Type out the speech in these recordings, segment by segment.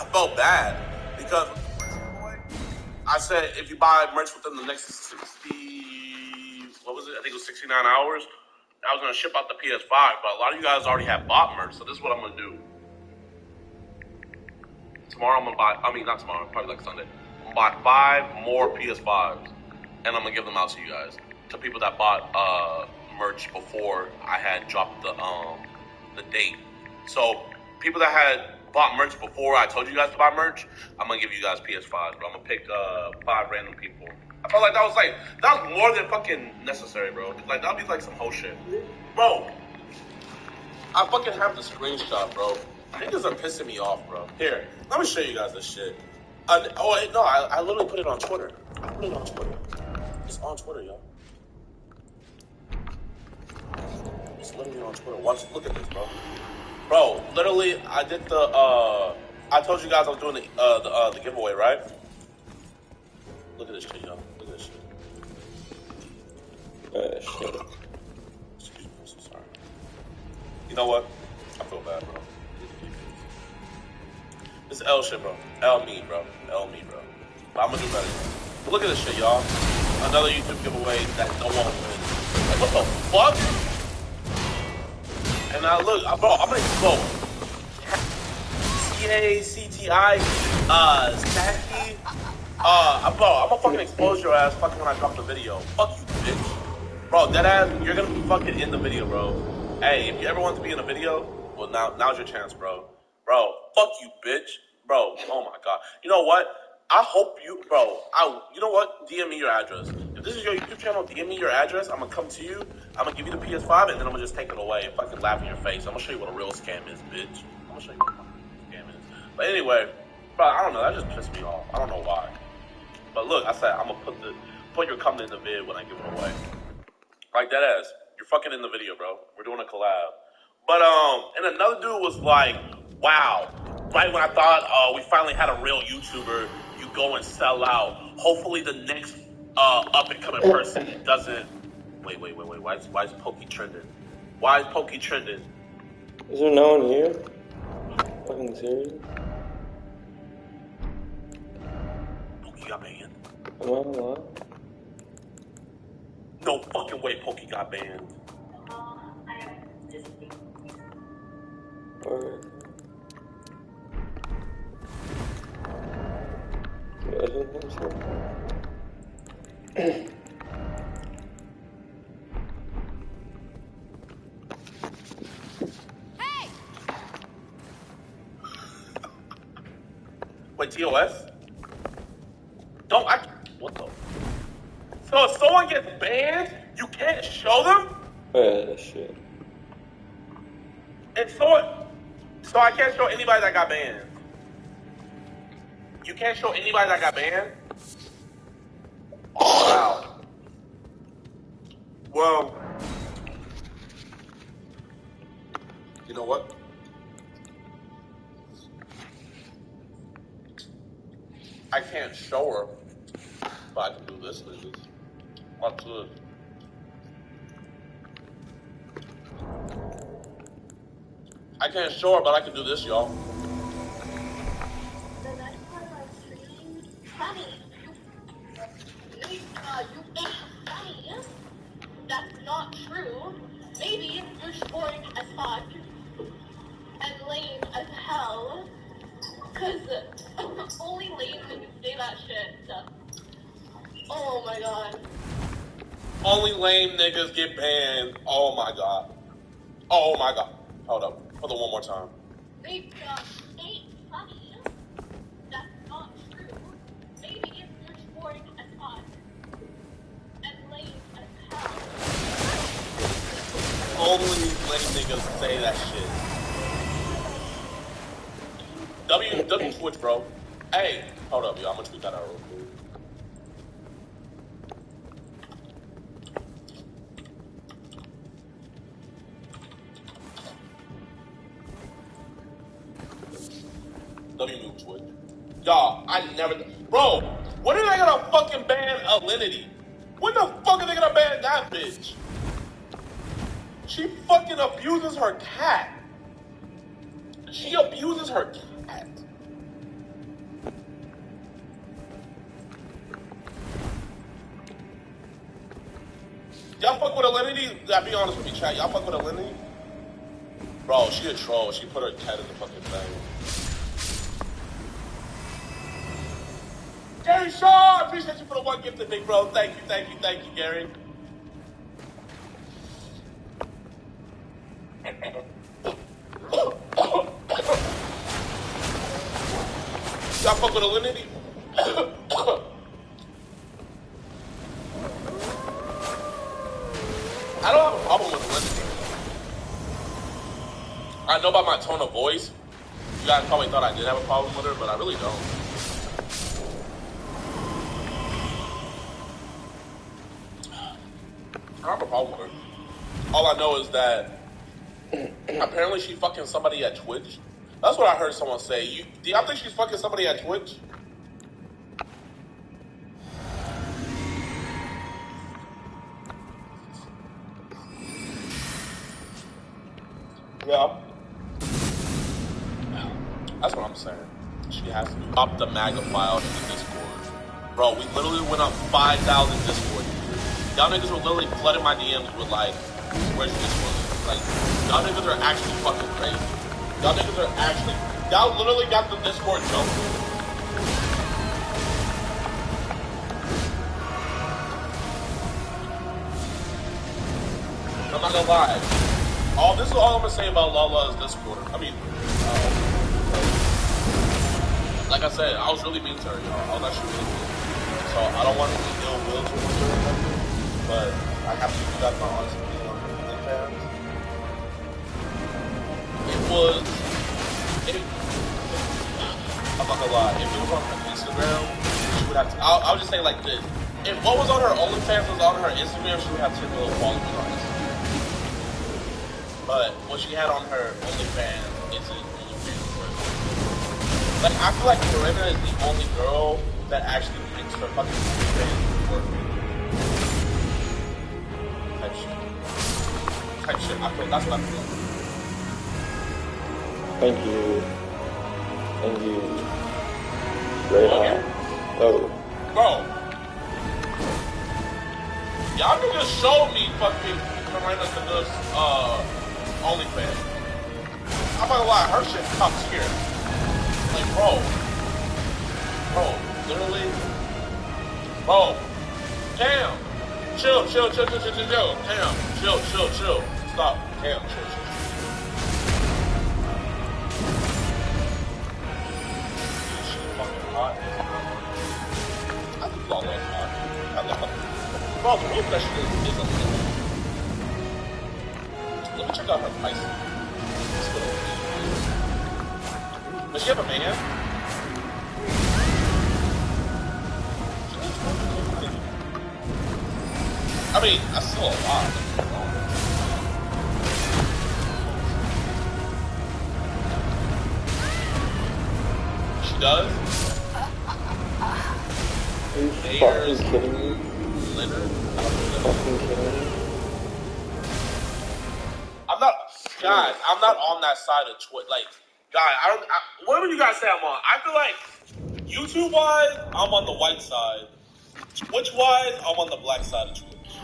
I felt bad because I said if you buy merch within the next 60, what was it? I think it was 69 hours. I was gonna ship out the PS5, but a lot of you guys already have bought merch, so this is what I'm gonna do. Tomorrow I'm gonna buy. I mean, not tomorrow. Probably like Sunday. I'm gonna buy 5 more PS5s, and I'm gonna give them out to you guys, to people that bought merch before I had dropped the date. So people that had bought merch before I told you guys to buy merch, I'm gonna give you guys PS5s. But I'm gonna pick 5 random people. I felt like that was more than fucking necessary, bro. Like that'd be like some whole shit, bro. I fucking have the screenshot, bro. Niggas are pissing me off, bro. Here, let me show you guys this shit. I literally put it on Twitter. It's on Twitter, y'all. It's literally on Twitter. Look at this, bro. Bro, literally, I did I told you guys I was doing the giveaway, right? Look at this shit, y'all. Look at this shit. Shit. Excuse me, I'm so sorry. You know what? I feel bad, bro. This L shit, bro. L me, bro. But I'm gonna do better. But look at this shit, y'all. Another YouTube giveaway that no one wins. Like, what the fuck? And now look, bro, I'm gonna go. CACTI, Stacky. Bro, I'm gonna fucking expose your ass fucking when I drop the video. Fuck you, bitch. Bro, that ass, you're gonna be fucking in the video, bro. Hey, if you ever want to be in a video, well, now's your chance, bro. Bro, fuck you, bitch. Bro, oh my god. You know what? I hope you, bro, you know what? DM me your address. If this is your YouTube channel, DM me your address. I'm gonna come to you. I'm gonna give you the PS5, and then I'm gonna just take it away if I can laugh in your face. I'm gonna show you what a real scam is, bitch. I'm gonna show you what a fucking scam is. But anyway, bro, I don't know. That just pissed me off. I don't know why. But look, I said I'm gonna put your comment in the vid when I give it away. Like that ass. You're fucking in the video, bro. We're doing a collab. But and another dude was like, wow. Right when I thought we finally had a real YouTuber, you go and sell out. Hopefully the next up and coming person doesn't. Wait. Why is Pokey trending? Why is Pokey trending? Is there no one here? Fucking serious? Pokey got banned. Am I alive? No fucking way Pokey got banned. Alright. Hey! Wait, TOS? What the? So if someone gets banned, you can't show them? Yeah, shit. And so I can't show anybody that got banned. You can't show anybody that got banned? Wow. Well, you know what? I can't show her, but I can do this, niggas. Watch this. I can't show her, but I can do this, y'all. The next part of our stream, funny. You ain't funny. That's not true. Maybe you're boring as fuck and lame as hell. Cause only lame can say that shit. Oh my god. Only lame niggas get banned. Oh my god. Oh my god. Hold up. Hold on one more time. Maybe ain't funny. That's not true. Maybe you're boring as fuck and lame as hell. Only lame niggas say that shit. W Twitch, bro. Hey, hold up, y'all. I'm gonna tweet that out real quick. W Twitch. Y'all, I never. Bro, when are they gonna fucking ban Alinity? When the fuck are they gonna ban that bitch? She fucking abuses her cat. She abuses her cat. Y'all fuck with Alinity? Yeah, be honest with me, chat. Y'all fuck with Alinity? Bro, she a troll. She put her cat in the fucking thing. Gary Shaw, appreciate you for the one gifted, big bro. Thank you, Gary. Y'all fuck with Alinity? I don't have a problem with Alinity. I know by my tone of voice, you guys probably thought I did have a problem with her, but I really don't. I don't have a problem with her. All I know is that apparently she fucking somebody at Twitch. That's what I heard someone say. Do y'all think she's fucking somebody at Twitch? Yeah. That's what I'm saying. She has to pop the MAGA file in the Discord. Bro, we literally went up 5,000 Discord users. Y'all niggas were literally flooding my DMs with like, where's Discord? Like, y'all niggas are actually fucking crazy. Y'all literally got the Discord jumped. I'm not gonna lie. This is all I'm gonna say about Lala's Discord. I mean, like I said, I was really mean to her, y'all. I was actually really mean. So I don't want to be ill will to her, but I have to do that my honest opinion on OnlyFans. I'm not gonna lie. If it was on her Instagram, she would have. I'll just say it like this: if what was on her OnlyFans was on her Instagram, she would have 10 million followers on Instagram. But what she had on her OnlyFans isn't OnlyFans work. Like, I feel like Corinna is the only girl that actually makes her fucking OnlyFans work. Type shit. I feel that's what I feel. Thank you. Very hot. Oh. Bro. Y'all niggas showed me fucking Corinna to this, OnlyFans. I'm not gonna lie, her shit top tier. Like, bro, literally, bro, damn, chill, damn, chill, stop, damn, chill. She's fucking hot. I think Lala's hot. I love her. Bro, the real question is a little. Let me check out her price. Does she have a man? I mean, that's still a lot. She does? Are you fucking kidding me? Leonard? Fucking kidding me? I'm not on that side of Twitch. Like, whatever you guys say I'm on. I feel like YouTube-wise, I'm on the white side. Twitch-wise, I'm on the black side of Twitch.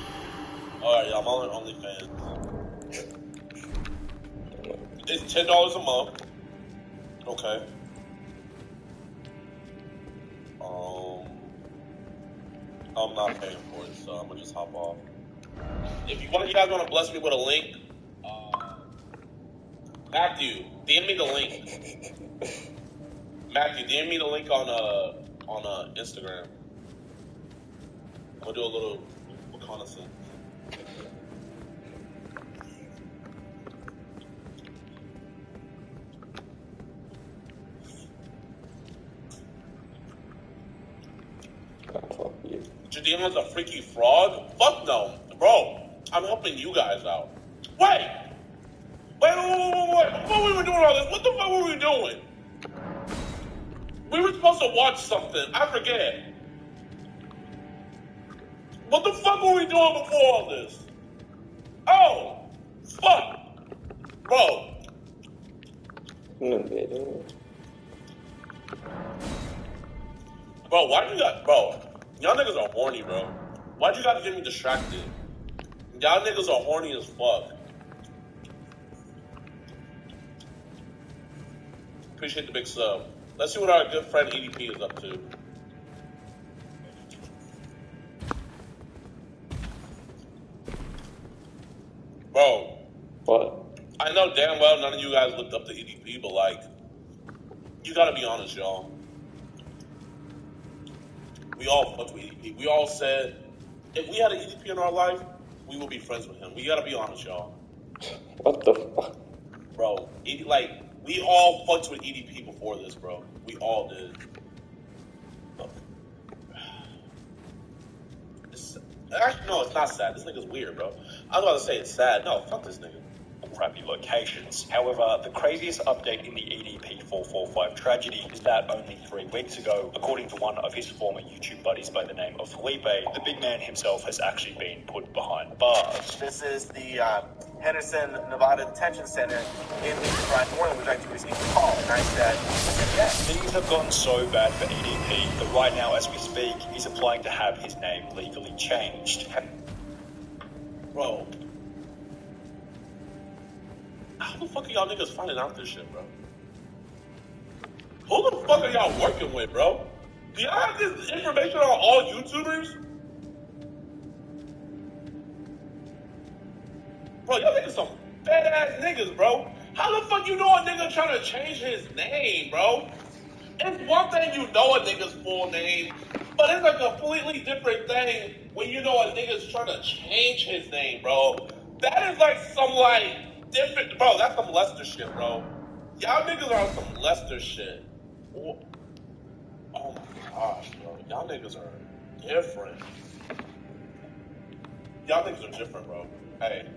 Alright, I'm on OnlyFans. It's $10 a month. Okay. I'm not paying for it, so I'm gonna just hop off. If you guys want to bless me with a link, Matthew, DM me the link. Matthew, DM me the link on Instagram. I'm gonna do a little reconnaissance. Jadina is a freaky fraud? Fuck no. Bro, I'm helping you guys out. Wait! Before we were doing all this, what the fuck were we doing? We were supposed to watch something. I forget. What the fuck were we doing before all this? Oh! Fuck! Bro. Bro, why do you guys... Bro, y'all niggas are horny, bro. Why'd you guys get me distracted? Y'all niggas are horny as fuck. Appreciate the big sub. Let's see what our good friend EDP is up to. Bro. What? I know damn well none of you guys looked up to EDP, but like, you gotta be honest, y'all. We all fucked with EDP. We all said, if we had an EDP in our life, we would be friends with him. We gotta be honest, y'all. What the fuck? Bro, we all fucked with EDP before this, bro. We all did. Actually, no, it's not sad. This nigga's weird, bro. I was about to say it's sad. No, fuck this nigga. Crappy locations. However, the craziest update in the EDP 445 tragedy is that only 3 weeks ago, according to one of his former YouTube buddies by the name of Felipe, the big man himself has actually been put behind bars. This is the Henderson, Nevada Detention Center in Friday morning, which I received a call, and I said, yes. Things have gotten so bad for EDP that right now, as we speak, he's applying to have his name legally changed. Bro. How the fuck are y'all niggas finding out this shit, bro? Who the fuck are y'all working with, bro? Do y'all have this information on all YouTubers? Bro, y'all niggas some badass niggas, bro. How the fuck you know a nigga trying to change his name, bro? It's one thing you know a nigga's full name, but it's a completely different thing when you know a nigga's trying to change his name, bro. That is like some different, bro. That's some Lester shit, bro. Y'all niggas are on some Lester shit. Oh my gosh, bro. Y'all niggas are different. Y'all niggas are different, bro. Hey.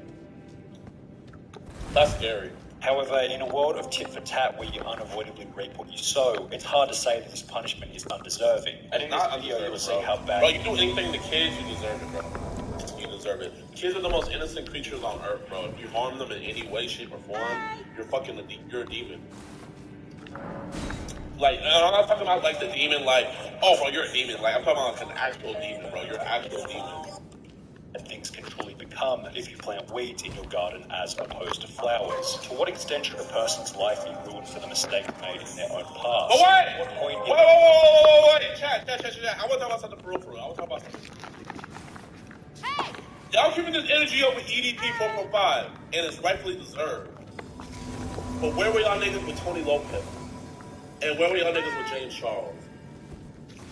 That's scary. However, in a world of tit for tat where you unavoidably reap what you sow, it's hard to say that this punishment is undeserving. And in this video, you'll see how bad. Bro, you do anything to kids, you deserve it, bro. You deserve it. Kids are the most innocent creatures on earth, bro. If you harm them in any way, shape, or form, you're a demon. Like, I'm not talking about like the demon, like, oh, bro, you're a demon. Like, I'm talking about like an actual demon, bro. You're an actual demon. And things can truly become if you plant weeds in your garden as opposed to flowers. To what extent should a person's life be ruined for the mistake made in their own past? Oh, wait! What point Wait! Chat. I want to talk about something for real. I want to talk about something. Hey! Y'all keeping this energy over EDP 445, and it's rightfully deserved. But where were y'all niggas with Tony Lopez? And where were y'all niggas with James Charles?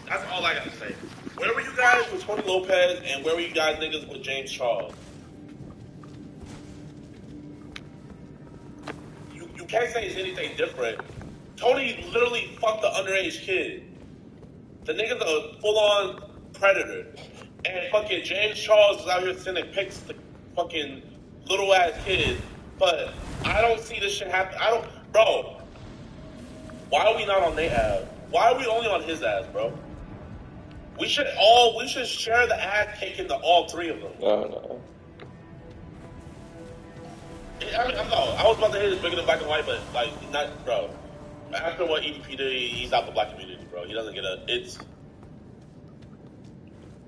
That's all I gotta say. Where were you guys with Tony Lopez, and where were you guys niggas with James Charles? You can't say it's anything different. Tony literally fucked the underage kid. The nigga's a full-on predator. And fucking James Charles is out here sending pics to fucking little-ass kids. But I don't see this shit happen. Bro. Why are we not on their ass? Why are we only on his ass, bro? We should share the ass cake into all 3 of them. No. I mean, I was about to hit it bigger than black and white, but like, not, bro. After what EDP did, he's out the black community, bro. He doesn't get it's.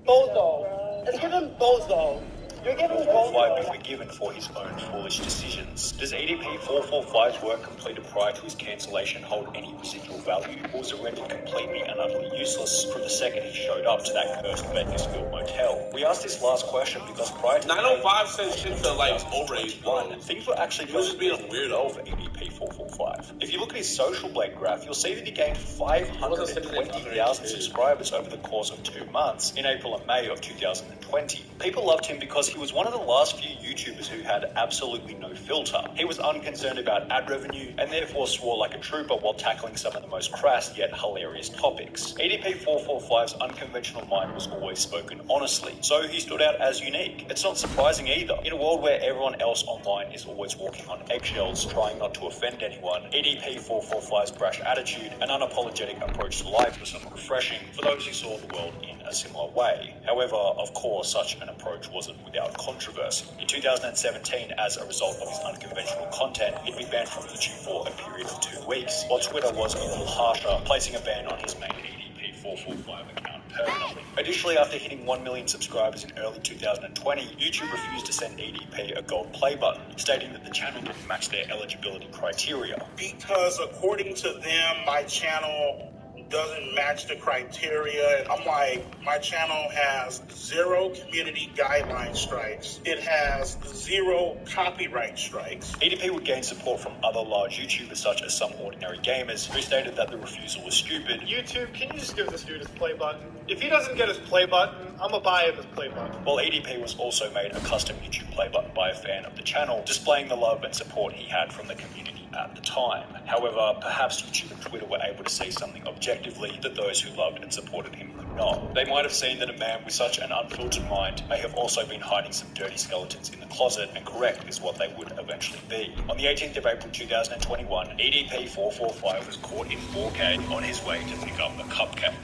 Bozo. Let's give him Bozo. You're giving him 445 Bozo. be forgiven for his own foolish decisions. Does EDP 445's work completed prior to his cancellation hold any residual value, or was it rendered completely and utterly useless from the second he showed up to that cursed Bakersfield motel? We asked this last question because prior to 905 said shit to like overage, bro. things were actually He was just being a going weirdo. well for EDP 445. If you look at his social blade graph, you'll see that he gained 520,000 subscribers over the course of 2 months, in April and May of 2020. People loved him because he was one of the last few YouTubers who had absolutely no filter. He was unconcerned about ad revenue and therefore swore like a trooper while tackling some of the most crass yet hilarious topics. EDP 445's unconventional mind was always spoken honestly, so he stood out as unique. It's not surprising either. In a world where everyone else online is always walking on eggshells, trying not to offend anyone, EDP 445's brash attitude and unapologetic approach to life was somewhat refreshing for those who saw the world in a similar way. However, of course, such an approach wasn't without controversy. In 2017, as a result of his unconventional content, he'd been banned from YouTube for a period of 2 weeks, while Twitter was a little harsher, placing a ban on his main EDP 445 account permanently. Additionally, after hitting 1 million subscribers in early 2020, YouTube refused to send EDP a gold play button, stating that the channel didn't match their eligibility criteria. Because according to them, my channel doesn't match the criteria. And I'm like, my channel has 0 community guideline strikes. It has 0 copyright strikes. EDP would gain support from other large YouTubers such as Some Ordinary Gamers, who stated that the refusal was stupid. YouTube, can you just give this dude his play button? If he doesn't get his play button, I'm gonna buy him his play button. While EDP was also made a custom YouTube play button by a fan of the channel, displaying the love and support he had from the community at the time. However, perhaps YouTube and Twitter were able to say something objectively that those who loved and supported him could not. They might have seen that a man with such an unfiltered mind may have also been hiding some dirty skeletons in the closet, and correct is what they would eventually be. On the 18th of April 2021, EDP445 was caught in 4K on his way to pick up a cupcake.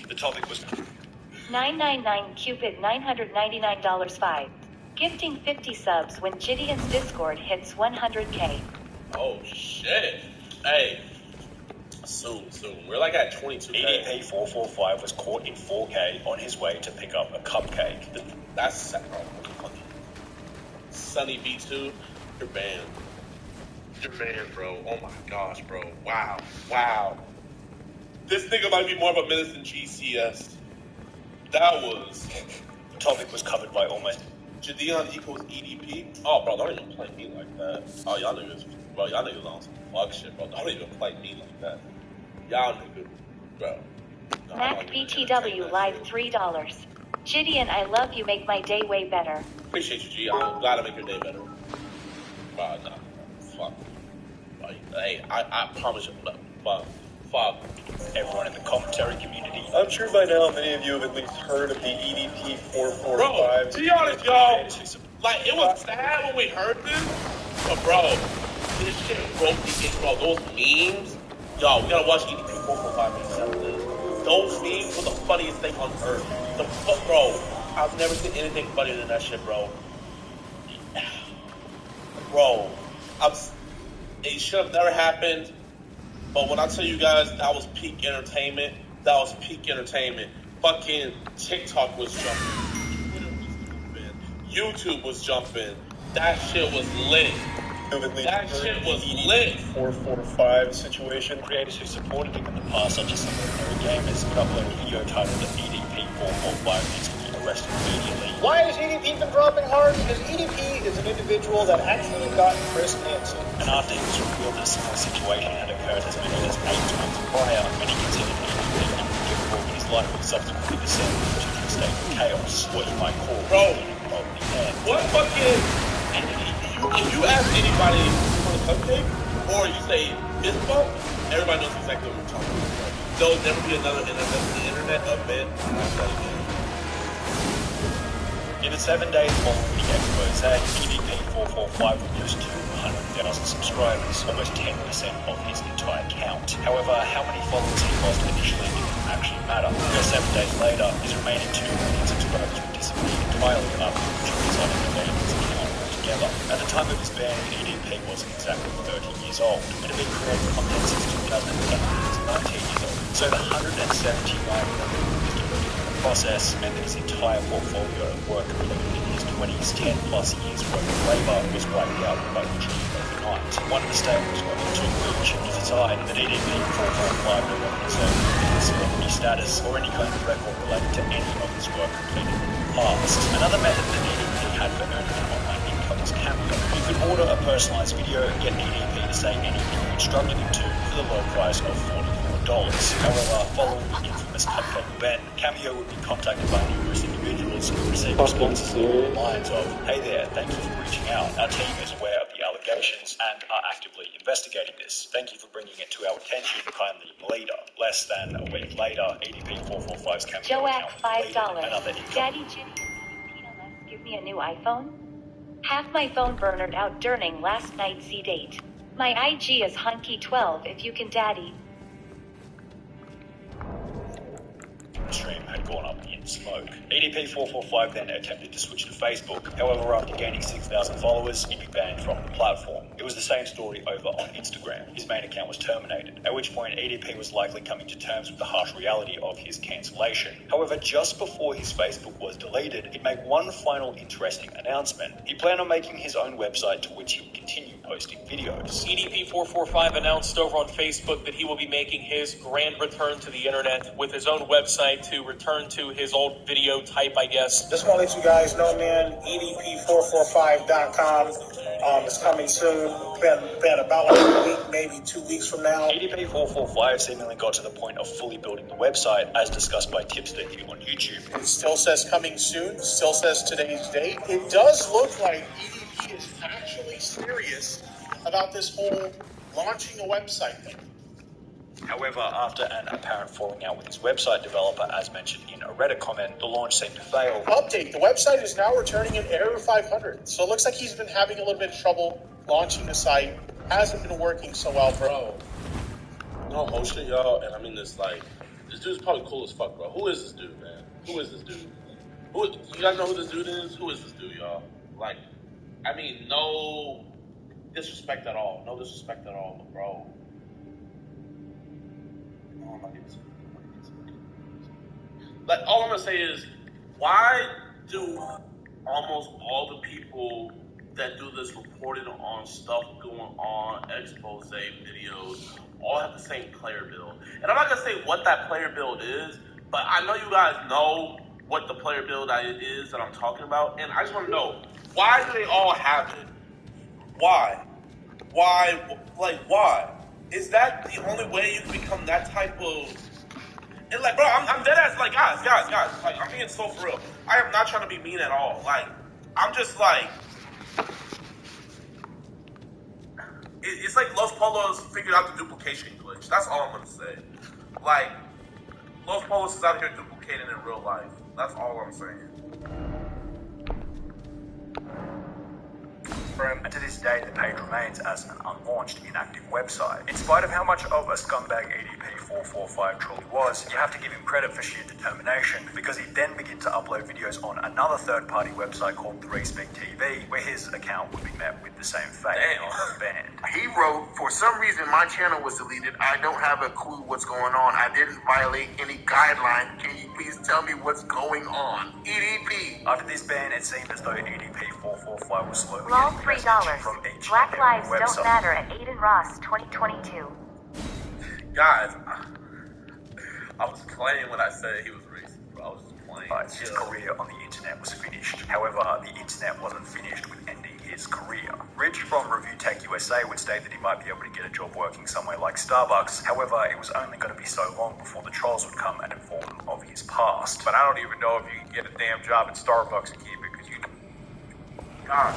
The topic was 999 Cupid $999 gifting 50 subs when Gideon's Discord hits 100K. Oh shit! Hey, soon. We're like at 22K. EDP445 was caught in 4K on his way to pick up a cupcake. That's Sunny B2. You're banned. You're banned, bro. Oh my gosh, bro. Wow. This nigga might be more of a menace than GCS. That was. The topic was covered by almost. Gideon equals EDP? Oh, bro, don't even play me like that. Oh, y'all niggas on some fuck shit, bro. Don't even play me like that. Y'all niggas, bro. No, Mac BTW live $3. Gideon, I love you, make my day way better. Appreciate you, G. I'm glad to make your day better. Bro, nah, fuck. Bro, hey, I promise you, fuck. Everyone in the commentary community. I'm sure by now many of you have at least heard of the EDP 445. Bro, to be honest, y'all, like, it was sad when we heard this, but bro, this shit broke the game, bro. Those memes, y'all, we gotta watch EDP 445 and something. Those memes were the funniest thing on earth. Bro, I've never seen anything funnier than that shit, bro. Bro, it should have never happened. But when I tell you guys that was peak entertainment, Fucking TikTok was jumping. YouTube was jumping. That shit was lit. That shit was lit. 445 situation. Creators who supported him in the past, such as Some Ordinary Gamers, would upload a video titled EDP445 needs to be arrested immediately. Why has EDP been dropping hard? Because EDP is an individual that actually got Chris Hansen. And after it was revealed that a similar situation had occurred as many as 8 times prior, many considered EDP unforgivable, and his life was subsequently descended into a state of chaos, what you might call bro, of the end. What fucking entity? If you ask anybody for the cupcake, or you say fist bump, everybody knows exactly what we're talking about. There'll never be another internet event. In the 7 days following the expose, EDP445 reduced to 100,000 subscribers, almost 10% of his entire count. However, how many followers he lost initially didn't actually matter. Because 7 days later, his remaining 2 million subscribers would disappear entirely after the decided to ban his account altogether. At the time of his banning, EDP wasn't exactly 30 years old, and had been creating content since 2008 when he was 19 years old. So the 179 million process meant that his entire portfolio of work completed in his 20s, 10 plus years worth of labour was wiped out by YouTube overnight. One of the statements wanted to reach to decide that EDP445 no longer deserved celebrity status or any kind of record related to any of his work completed in the past. Another method that EDP had for earning an online income was Cameo. You could order a personalised video and get EDP to say anything you instructed him to for the low price of $44. However, following the infamous cupcake event, Cameo would be contacted by numerous individuals who would receive responses along the lines of, "Hey there, thank you for reaching out. Our team is aware of the allegations and are actively investigating this. Thank you for bringing it to our attention. Kindly later." Less than a week later, EDP445's Cameo Joack account completed $5. another income. Daddy Gideon, give me a new iPhone? Half my phone burned out during last night's date. My IG is hunky12 if you can daddy. Stream had gone up in smoke. EDP445 then attempted to switch to Facebook. However, after gaining 6,000 followers, he'd be banned from the platform. It was the same story over on Instagram. His main account was terminated, at which point EDP was likely coming to terms with the harsh reality of his cancellation. However, just before his Facebook was deleted, he'd make one final interesting announcement. He planned on making his own website to which he would continue posting videos. EDP445 announced over on Facebook that he will be making his grand return to the internet with his own website to return to his old video type, I guess. Just want to let you guys know, man, EDP445.com is coming soon. Been about like a week, maybe 2 weeks from now. EDP445 seemingly got to the point of fully building the website, as discussed by Tipster here on YouTube. It still says coming soon, still says today's date. It does look like EDP is actually serious about this whole launching a website thing. However, after an apparent falling out with his website developer, as mentioned in a Reddit comment, the launch seemed to fail. Update, the website is now returning an error 500. So it looks like he's been having a little bit of trouble launching the site. Hasn't been working so well, bro. No bullshit, y'all, and I mean this, like, this dude's probably cool as fuck, bro. Who is this dude, man? Who is this dude? You guys know who this dude is? Who is this dude, y'all? Like, I mean, no disrespect at all. No disrespect at all, but bro. No, I'm not gonna say it. Like, all I'm gonna say is, why do almost all the people that do this reporting on stuff going on, expose videos, all have the same player build? And I'm not gonna say what that player build is, but I know you guys know what the player build is that I'm talking about, and I just want to know, why do they all have it? Why? Why? Like, why? Is that the only way you can become that type of... And like, bro, I'm dead ass, like, guys, like, I'm being so for real. I am not trying to be mean at all. Like, I'm just like... It's like Los Polos figured out the duplication glitch. That's all I'm gonna say. Like, Los Polos is out here duplicating in real life. That's all I'm saying. And to this day, the page remains as an unlaunched, inactive website. In spite of how much of a scumbag EDP445 truly was, you have to give him credit for sheer determination, because he then began to upload videos on another third-party website called 3Speak TV, where his account would be met with the same fate. Damn. It was banned. He wrote, for some reason my channel was deleted. I don't have a clue what's going on. I didn't violate any guideline. Can you please tell me what's going on? EDP. After this ban, it seemed as though EDP445 was slowly Lol getting $3. messages from each Black and Lives every Don't website. Matter at Aiden Ross 2022. Guys, I was playing when I said he was racist, bro. I was just playing. His career on the internet was finished. However, the internet wasn't finished with ending his career. Rich from Review Tech USA would state that he might be able to get a job working somewhere like Starbucks. However, it was only going to be so long before the trolls would come and inform him of his past. But I don't even know if you can get a damn job at Starbucks and keep it, because you... God.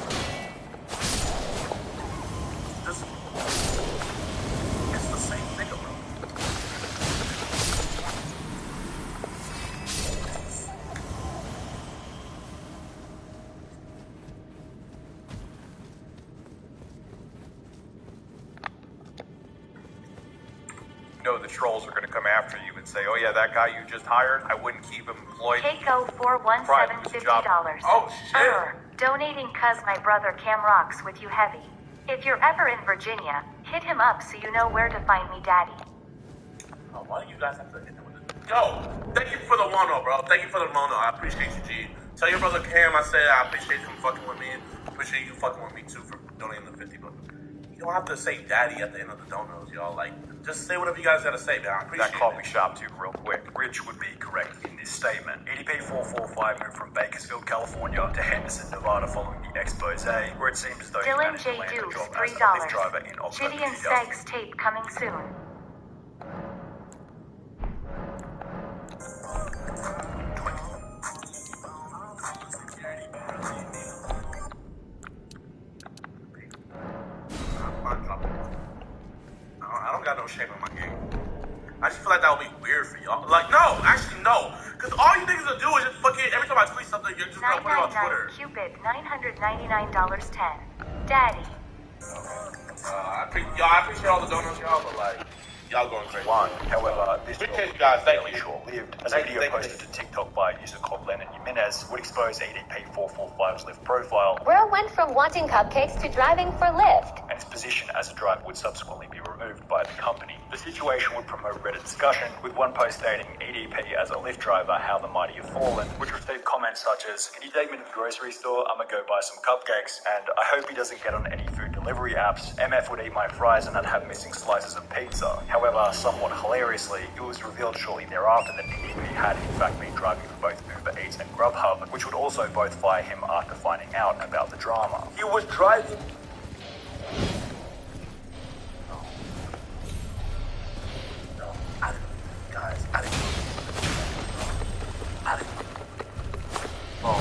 This... It's the same nigga, bro. know the trolls are going to come after you and say, oh yeah, that guy you just hired, I wouldn't keep him employed. Keiko41750. Oh, shit. Donating cuz my brother Cam rocks with you heavy. If you're ever in Virginia, hit him up so you know where to find me, daddy. Oh, why do you guys have to hit him with this? Yo, thank you for the mono, bro. Thank you for the mono. I appreciate you, G. Tell your brother Cam I said I appreciate him fucking with me. Appreciate you fucking with me too for donating the 50, but you don't have to say daddy at the end of the donos, y'all. Like, just say whatever you guys gotta say, man. I appreciate That coffee it. shop too, real quick. Rich would be correct in this statement. EDP445 moved from Bakersfield, California to Henderson, Nevada following the expose, where it seems as though he Dylan managed to J. land a Dukes, job as a Lyft $3. driver in October Gideon 2000. Steggs tape coming soon. I don't got no shame in my game. I just feel like that would be weird for y'all. Like, no, actually, no. Because all you niggas will do is just fucking, every time I tweet something, you're just gonna put it on 999 Twitter. Cupid, $999.10. Daddy. I appreciate all the donuts, y'all, but like, Y'all going crazy. However, this Appreciate you guys. Thank fairly you. short-lived, as a Thank you, video thank you. posted to TikTok by a user called Lennon Jimenez would expose EDP445's Lyft profile, Where went from wanting cupcakes to driving for Lyft. and his position as a driver would subsequently be removed by the company. The situation would promote Reddit discussion, with one post stating EDP as a Lyft driver, how the mighty have fallen, which received comments such as, "Can you take me to the grocery store? I'm gonna go buy some cupcakes, and I hope he doesn't get on any food delivery apps. MF would eat my fries and I'd have missing slices of pizza." However, somewhat hilariously, it was revealed shortly thereafter that EDP had in fact been driving for both Uber Eats and Grubhub, which would also both fire him after finding out about the drama. He was driving. No, I didn't. Guys, I didn't. Bro,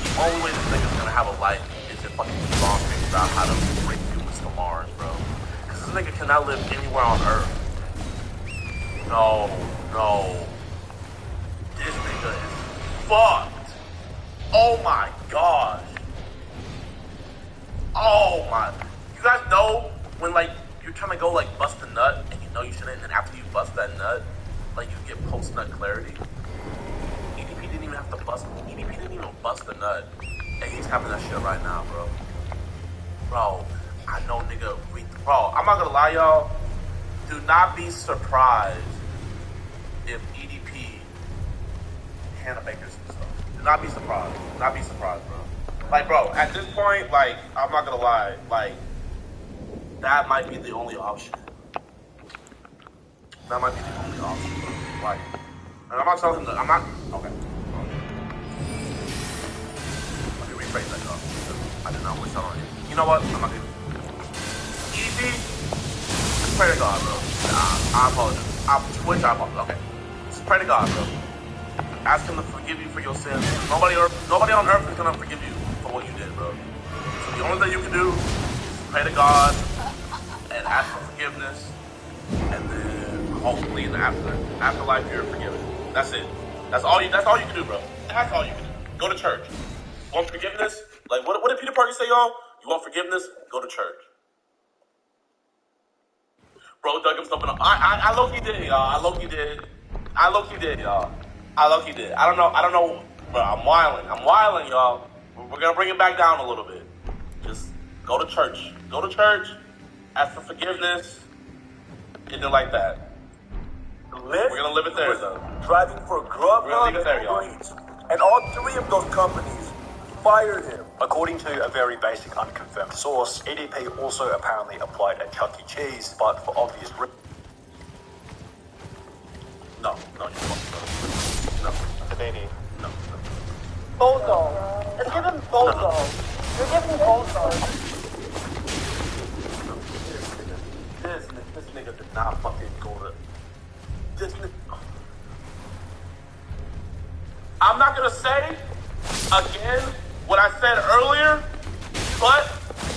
the only way this nigga's gonna have a life is if fucking Elon figures out how to bring humans to Mars, bro. Because this nigga cannot live anywhere on Earth. No. This nigga is fucked. Oh my gosh. Oh my. You guys know when like you're trying to go like bust a nut and you know you shouldn't, and then after you bust that nut, like you get post nut clarity? EDP didn't even have to bust. EDP didn't even bust the nut, and he's having that shit right now, bro. Bro, I know nigga. Bro, I'm not gonna lie, y'all. Do not be surprised if EDP Hannah Baker's some stuff. Do not be surprised. Do not be surprised, bro. Like, bro, at this point, like, I'm not gonna lie, like, that might be the only option. That might be the only option, bro. Like, and I'm not telling him that, I'm not, okay. Let me rephrase that, y'all. I did not wish that on you. You know what? I'm not gonna. EDP, just pray to God, bro. I apologize. I apologize. Okay. Just pray to God, bro. Ask him to forgive you for your sins. Nobody on earth is gonna forgive you for what you did, bro. So the only thing you can do is pray to God and ask for forgiveness, and then hopefully in the afterlife you're forgiven. That's it. That's all you can do, bro. That's all you can do. Go to church. You want forgiveness? Like what did Peter Parker say, y'all? You want forgiveness? Go to church. Bro dug himself in a... I low-key did, y'all. I low-key did, y'all. I don't know, bro. I'm wilding, y'all. We're gonna bring it back down a little bit. Just go to church. Ask for forgiveness. And then like that. We're gonna live it there, though. Driving for Grubhub We're gonna leave it there, y'all. and all three of those companies fired him. According to a very basic unconfirmed source, EDP also apparently applied at Chuck E. Cheese, but for obvious reasons. No, you fucking no. The baby. No. Bozo. Let's give him Bozo. You're giving Bozo. This nigga did not fucking go to... This nigga... I'm not gonna say, again, what I said earlier, but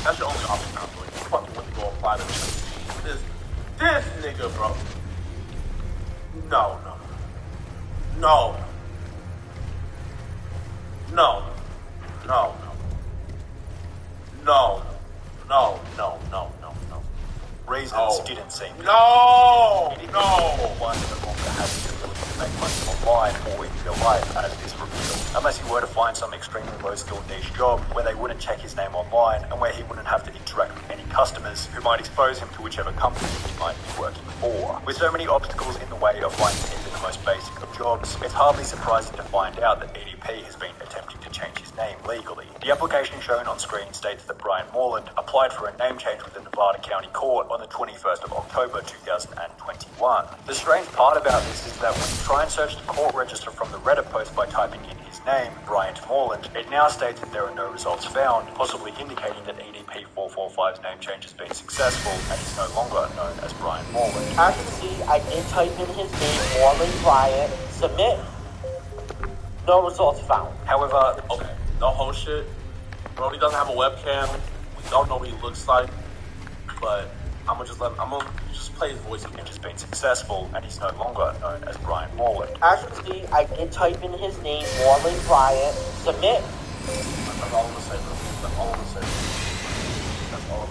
that's your only option now, bro. You fucking want to go apply to this nigga, bro. No. Reasons didn't seem good. No. One no longer has the ability to make money online or in real life, as is revealed. Unless he were to find some extremely low-skilled niche job where they wouldn't check his name online and where he wouldn't have to interact with any customers who might expose him to whichever company he might be working for. With so many obstacles in the way of finding even the most basic of jobs, it's hardly surprising to find out that EDP has been attempting to change his name legally. The application shown on screen states that Brian Moreland applied for a name change with the Nevada County Court on the 21st of October 2021. The strange part about this is that when you try and search the court register from the Reddit post by typing in his name, Bryant Moreland, it now states that there are no results found, possibly indicating that EDP445's name change has been successful and he's no longer known as Brian Moreland. As you see, I did type in his name, Moreland Bryant, submit. No results found. However, okay, no whole shit. Brody doesn't have a webcam. We don't know what he looks like, but I'm gonna just play his voice. It has been successful, and he's no longer known as Brian Moreland. As you see, I did type in his name, Moreland Bryant, submit. That's all I'm gonna say, bro. That's all I'm gonna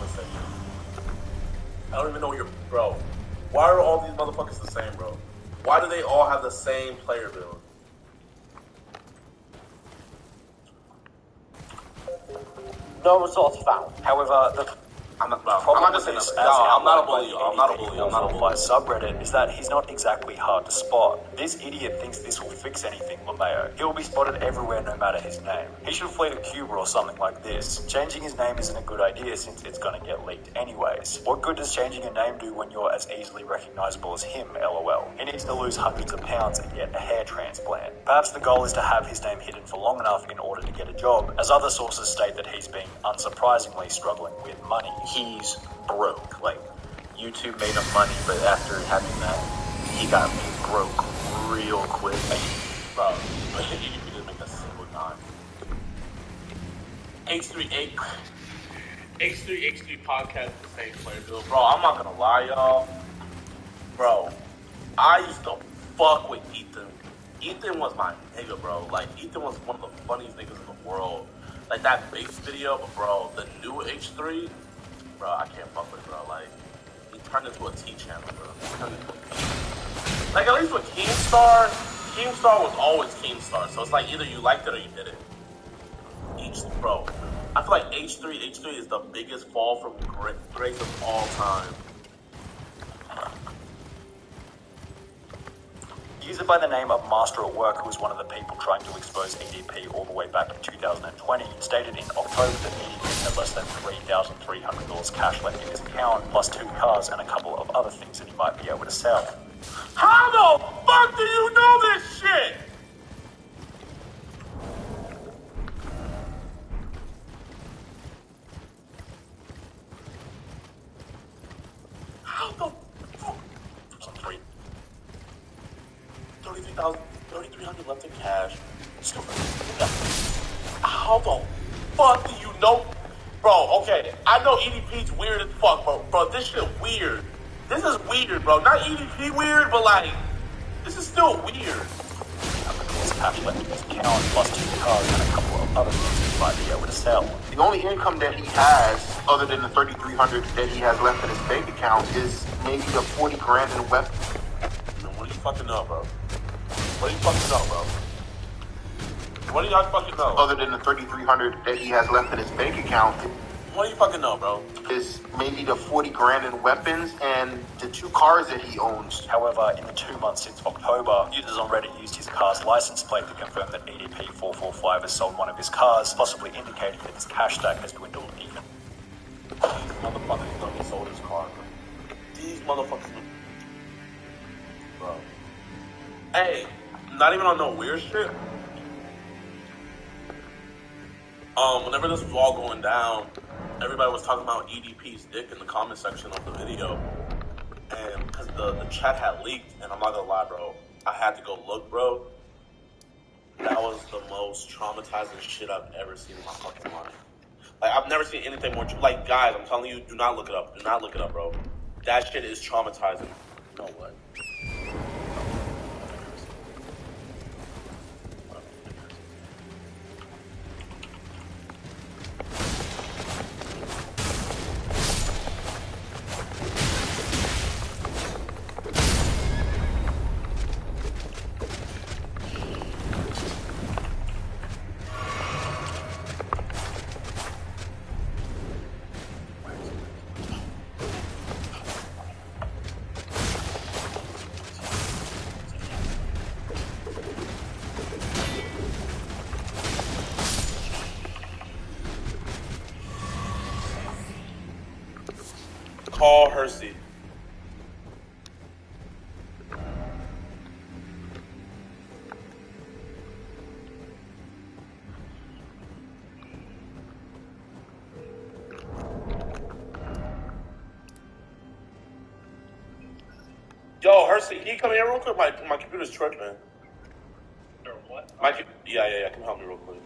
say. I don't even know you're, bro. Why are all these motherfuckers the same, bro? Why do they all have the same player build? No results found. However, I'm not gonna say nothing. I'm not a bully. I'm not a bully. I'm not a bully. Subreddit is that he's not exactly hard to spot. This idiot thinks this will fix anything, LeMayo. He'll be spotted everywhere no matter his name. He should flee to Cuba or something like this. Changing his name isn't a good idea since it's gonna get leaked anyways. What good does changing a name do when you're as easily recognizable as him, lol? He needs to lose hundreds of pounds and get a hair transplant. Perhaps the goal is to have his name hidden for long enough in order to get a job, as other sources state that he's been unsurprisingly struggling with money. He's broke. Like, YouTube made him money, but after having that, he got broke real quick. Bro, you didn't make a single dime. H3 podcast is the same player build. Bro, I'm not gonna lie, y'all. Bro, I used to fuck with Ethan. Ethan was my nigga, bro. Like, Ethan was one of the funniest niggas in the world. Like, that base video, but bro, the new H3, bro, I can't fuck with it, bro. Like, he turned into a T channel, bro. Like, at least with Keemstar was always Keemstar. So it's like either you liked it or you didn't. Bro, I feel like H3 is the biggest fall from grace of all time. User by the name of Master at Work, who was one of the people trying to expose EDP all the way back in 2020, stated in October that EDP had less than $3,300 cash left in his account, plus 2 cars and a couple of other things that he might be able to sell. How the fuck do you know this shit? How the fuck? 3,300 left in cash. How the fuck do you know? Bro, okay, I know EDP's weird as fuck, bro. Bro, this shit weird. This is weird, bro. Not EDP weird, but like, this is still weird. Cash left in his account, plus 2 cars and a couple of other things he might be able to sell. The only income that he has, other than the $3,300 that he has left in his bank account, is maybe the 40 grand in weapons. What do you fucking know, bro? What do you fucking know, bro? What do y'all fucking know? Other than the $3,300 that he has left in his bank account, what do you fucking know, bro? Is maybe the 40 grand in weapons and the 2 cars that he owns. However, in the 2 months since October, users on Reddit used his car's license plate to confirm that EDP445 has sold one of his cars, possibly indicating that his cash stack has dwindled even. These motherfuckers know he sold his car. These motherfuckers. Bro. Hey, not even on no weird shit. Whenever this was all going down, everybody was talking about EDP's dick in the comment section of the video. And because the chat had leaked, and I'm not gonna lie, bro, I had to go look, bro. That was the most traumatizing shit I've ever seen in my fucking life. Like, I've never seen anything more, like, guys, I'm telling you, do not look it up. Do not look it up, bro. That shit is traumatizing. No way. Call Hersey. Yo, Hersey, can you come here real quick? My computer's tripping. What? Yeah. Come help me real quick.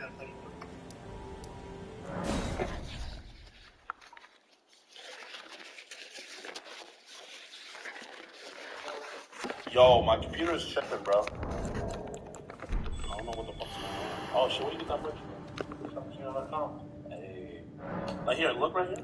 Yo, my computer's tripping, bro. I don't know what the fuck's going on. Oh shit, where you get that bridge from? Hey. Like here, look right here.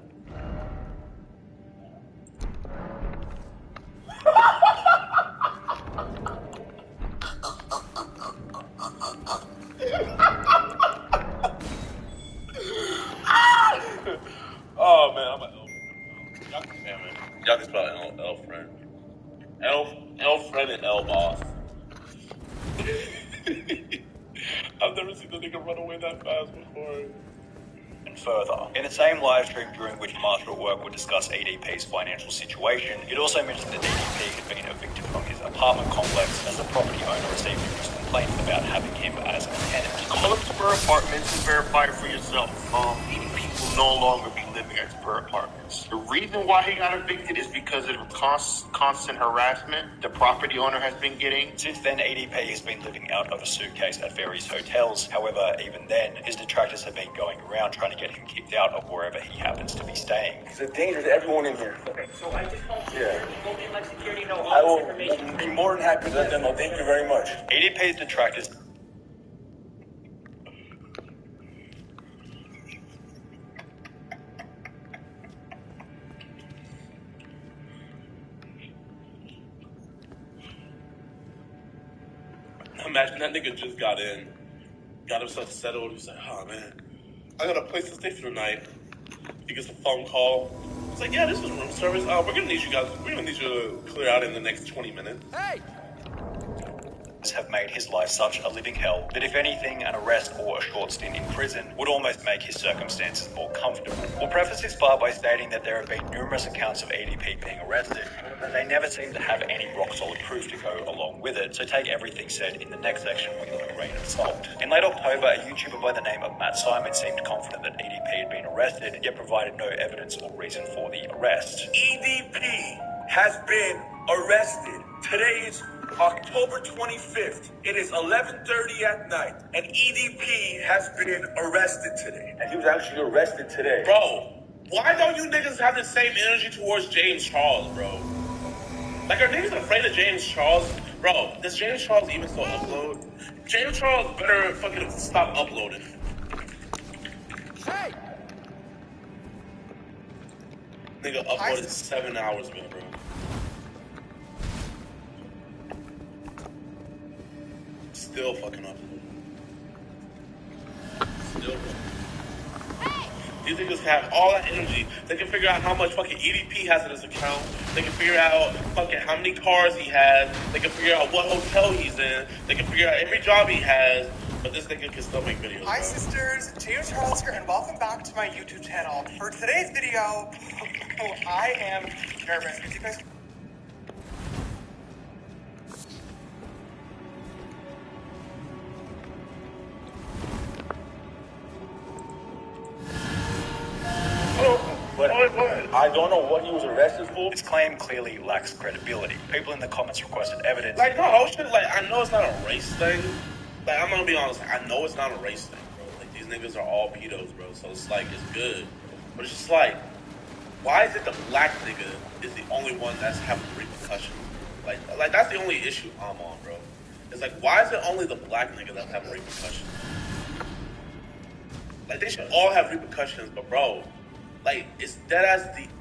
friend in L boss. I've never seen the nigga run away that fast before. And further, in the same live stream during which Marshall at Work would discuss EDP's financial situation, it also mentioned that EDP had been evicted from his apartment complex as the property owner received numerous complaints about having him as a tenant. Call up Spur Apartments and verify it for yourself. EDP will no longer be living at Spur Apartments. The reason why he got evicted is because of constant harassment the property owner has been getting. Since then, EDP has been living out of a suitcase at various hotels. However, even then, his detractors have been going around trying to get him kicked out of wherever he happens to be staying. He's a danger to everyone in here. Okay, so I just want you to go in like security know I all will this information. be more than happy to let them know. Thank you very much. EDP's detractors Imagine that nigga just got in, got himself settled. He's like, oh man, I got a place to stay for the night. He gets a phone call. It's like, yeah, this is room service. We're gonna need you guys. We're gonna need you to clear out in the next 20 minutes. Hey! have made his life such a living hell that if anything, an arrest or a short stint in prison would almost make his circumstances more comfortable. We'll preface this part by stating that there have been numerous accounts of EDP being arrested, but they never seem to have any rock-solid proof to go along with it, so take everything said in the next section with a grain of salt. In late October, a YouTuber by the name of Matt Simon seemed confident that EDP had been arrested, yet provided no evidence or reason for the arrest. EDP has been arrested. Today is October 25th. It is 11:30 at night, and EDP has been arrested today. And he was actually arrested today. Bro, why don't you niggas have the same energy towards James Charles, bro? Like, are niggas afraid of James Charles? Bro, does James Charles even still upload? James Charles better fucking stop uploading. Hey! Nigga uploaded 7 hours ago, bro. Still fucking uploading. Still. These niggas have all that energy. They can figure out how much fucking EDP has in his account. They can figure out fucking how many cars he has. They can figure out what hotel he's in. They can figure out every job he has. But this nigga can still make videos. Hi sisters, James Charles here, and welcome back to my YouTube channel. For today's video, I am nervous. If you guys But I don't know what he was arrested for. This claim clearly lacks credibility. People in the comments requested evidence. Like, no, shit, like, I know it's not a race thing. Like, I'm gonna be honest, I know it's not a race thing, bro. Like, these niggas are all pedos, bro. So it's like, it's good. But it's just like, why is it the black nigga is the only one that's having repercussions? Like that's the only issue I'm on, bro. It's like, why is it only the black nigga that's having repercussions? Like, they should all have repercussions, but bro, like, it's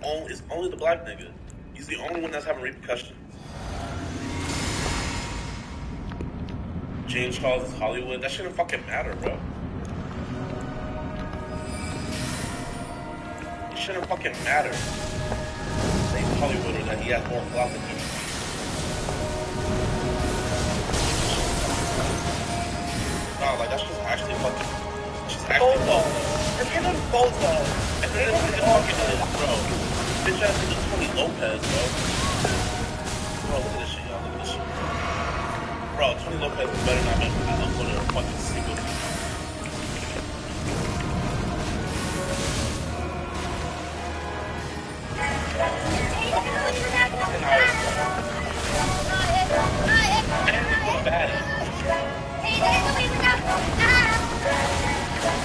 only the black nigga. He's the only one that's having repercussions. James Charles is Hollywood. That shouldn't fucking matter, bro. It shouldn't fucking matter. That he's Hollywood or that he has more clout than you. Nah, like, that's just actually fucking. Just actually fucking. forgive him Bozo. And then this nigga fucking is, bro. Bitch ass nigga Tony Lopez, bro. Bro, look at this shit, y'all. Look at this shit. Bro, Tony Lopez better not make me upload a fucking single video. And it's so bad.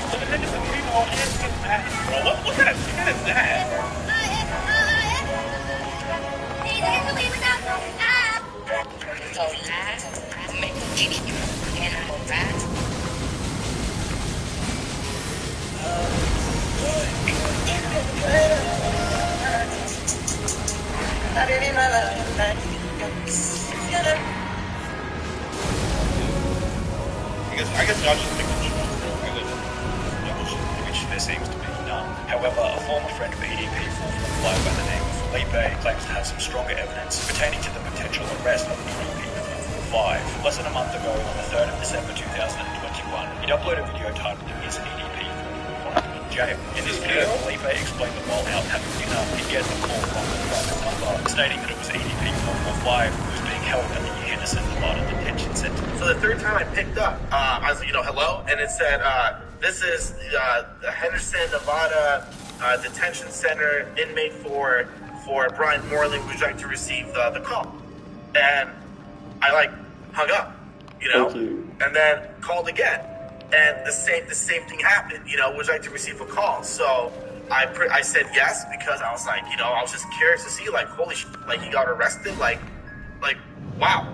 So the niggas are treating all hands get mad, bro. What kind of shit is that? I guess y'all just make the choice. Which there seems to be none. However, a former friend of EDP, by the name of Felipe claims to have some stronger evidence pertaining to the potential arrest of EDP 445. Less than a month ago, on the 3rd of December 2021, he'd uploaded a video titled "Is EDP 445 in jail?" In this video, Felipe explained that while out having dinner, he'd get a call from a private number stating that it was EDP 445 who was being held at the Henderson, Nevada Detention Center. So the third time I picked up, I was like, hello, and it said, this is the Henderson, Nevada Detention Center inmate for Brian Moreland, would like to receive the call. And I hung up, Thank you. and then called again, and the same thing happened, would like to receive a call. So I said yes, because I was like, I was just curious to see, holy shit, he got arrested, wow,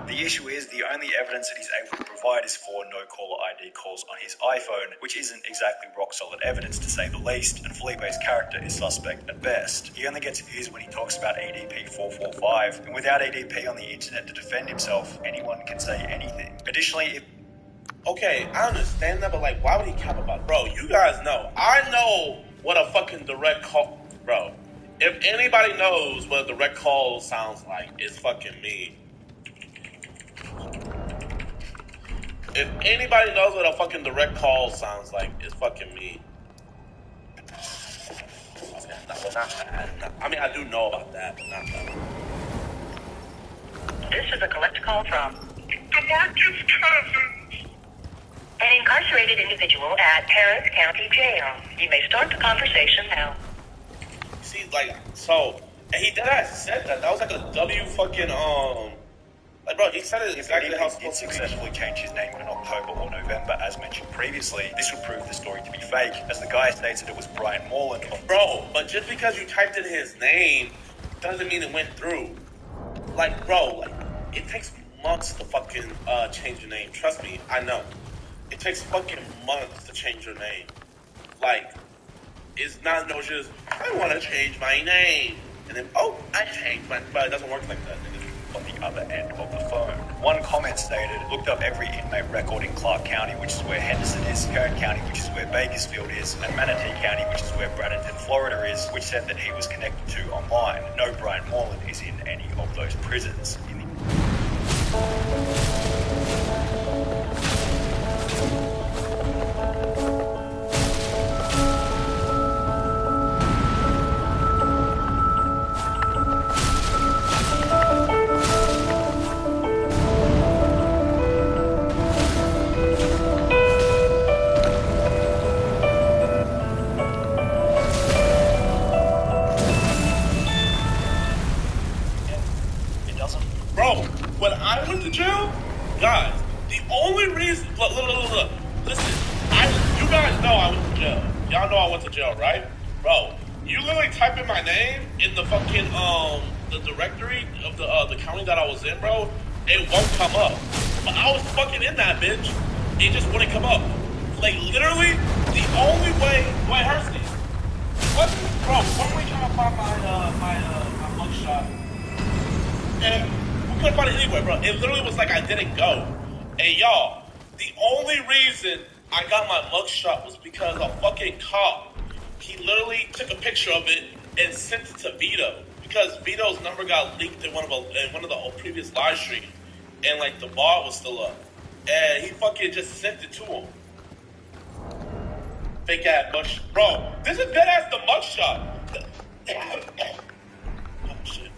The issue is the only evidence that he's able to provide is 4 no-caller ID calls on his iPhone, which isn't exactly rock-solid evidence to say the least, and Felipe's character is suspect at best. He only gets views when he talks about EDP 445, and without EDP on the internet to defend himself, anyone can say anything. Additionally, Okay, I understand that, but why would he cap about it? Bro, you guys know. I know what a fucking direct call... Bro, if anybody knows what a direct call sounds like, it's fucking me. If anybody knows what a fucking direct call sounds like, it's fucking me. I mean, I do know about that, but not that. This is a collect call from The Marcus cousins. an incarcerated individual at Harris County Jail. You may start the conversation now. See, so, and he said that. That was a W fucking, bro, he said it exactly how it's supposed to be. successfully change his name in October or November, as mentioned previously, this would prove the story to be fake, as the guy states that it was Brian Moreland. Bro, but just because you typed in his name doesn't mean it went through. Bro, it takes months to fucking change your name. Trust me, I know. It takes fucking months to change your name. It's not just, I want to change my name. And then, I changed my... But it doesn't work like that, nigga. On the other end of the phone, one comment stated, looked up every inmate record in Clark County, which is where Henderson is, Kern County, which is where Bakersfield is, and Manatee County, which is where Bradenton, Florida is, which said that he was connected to online. No Brian Moreland is in any of those prisons. Bro, when I went to jail, guys, the only reason... Look. Listen, you guys know I went to jail. Y'all know I went to jail, right? Bro, you literally type in my name in the fucking, the directory of the county that I was in, bro. It won't come up. But I was fucking in that bitch. It just wouldn't come up. Literally, the only way... Wait, Hursty. What? Bro, when we trying to find my mugshot? And... we couldn't find it anywhere, bro. It literally was I didn't go. Hey, y'all, the only reason I got my mugshot was because a fucking cop, he literally took a picture of it and sent it to Vito. Because Vito's number got leaked in one of the previous live streams. And, the bar was still up. And he fucking just sent it to him. Fake ass mugshot. Bro, this is dead ass the mugshot. Oh, shit.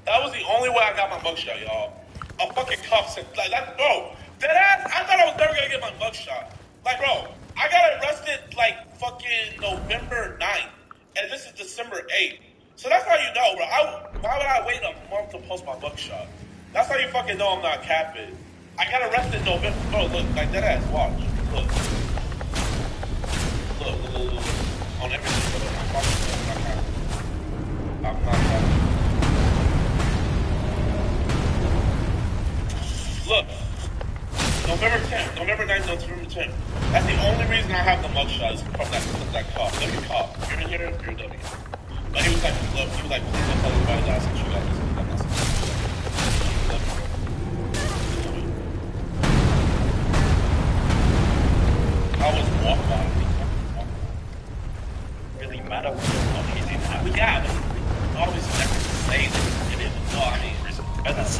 That was the only way I got my mugshot, y'all. A fucking cop said, that, bro, dead ass, I thought I was never gonna get my mugshot. Bro, I got arrested, fucking November 9th, and this is December 8th. So that's how you know, bro. Why would I wait a month to post my mugshot? That's how you fucking know I'm not capping. I got arrested November, bro, look, dead ass, watch, look. Look. On everything, bro, I'm not capping. Look, November 10th, November 9th, November 10th. That's the only reason I have the mugshot is from that cop. W cop. You're in here, you're W. But he was look, please don't tell anybody that I sent you guys that message. I was walking by. Really matter what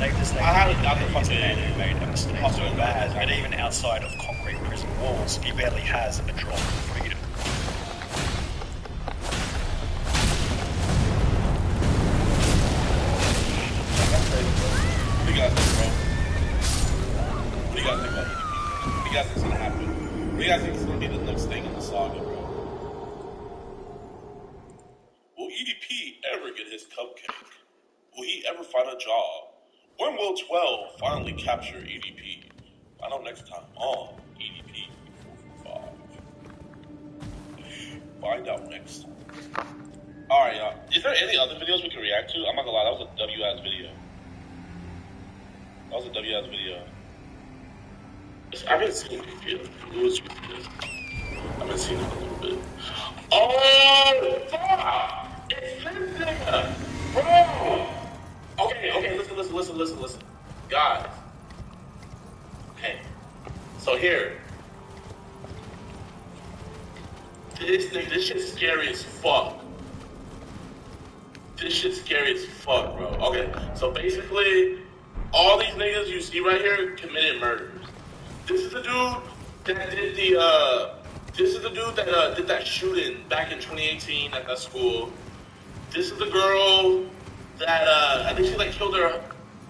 saved his life. I haven't got the fucking man who made a mistake so bad that even outside of concrete prison walls, he barely has a drop of freedom. What do you guys think, bro? What do you guys think about EDP? What do you guys think's gonna happen? What do you guys think is gonna be the next thing in the saga, bro? Will EDP ever get his cupcake? Will he ever find a job? When will 12 finally capture EDP? Find out next time on EDP 445. Find out next time. Alright, y'all. Is there any other videos we can react to? I'm not gonna lie, that was a W-ass video. That was a W-ass video. I haven't seen it yet. It was good. I haven't seen it in a little bit. Oh, fuck! It's this nigga! Bro! Okay, listen. Guys. Okay. So here. This shit's scary as fuck. This shit's scary as fuck, bro. Okay, so basically, all these niggas you see right here committed murders. This is the dude that did did that shooting back in 2018 at that school. This is the girl that I think she like killed her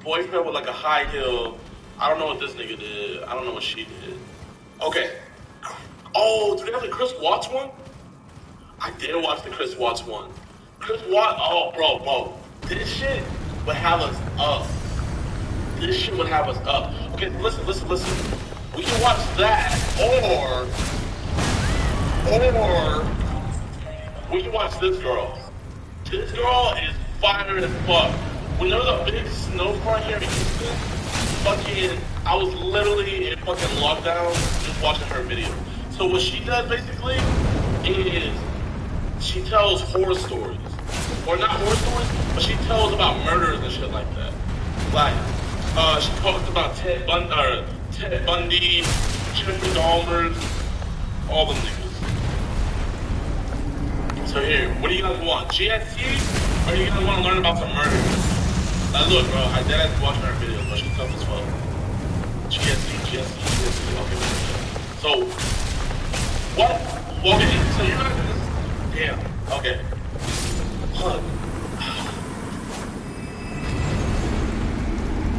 boyfriend with like a high heel. I don't know what this nigga did. I don't know what she did. Okay. Oh, do they have the Chris Watts one? I did watch the Chris Watts one. Chris Watts, oh bro. This shit would have us up. This shit would have us up. Okay, listen. We can watch that, or we can watch this girl. This girl is fire as fuck. When there was a big snowstorm here in Houston, I was literally in fucking lockdown just watching her video. So what she does basically is she tells horror stories. Or not horror stories, but she tells about murders and shit like that. Like, she talks about Ted Bundy, Jeffrey Dahmer, all them niggas. So here, what do you guys want? GSC? Or do you guys want to learn about some murders? Now look, bro, I did have to watch her videos, but she's tough as fuck. GSC. Okay. So, what? Okay, so you're not gonna... Damn, okay.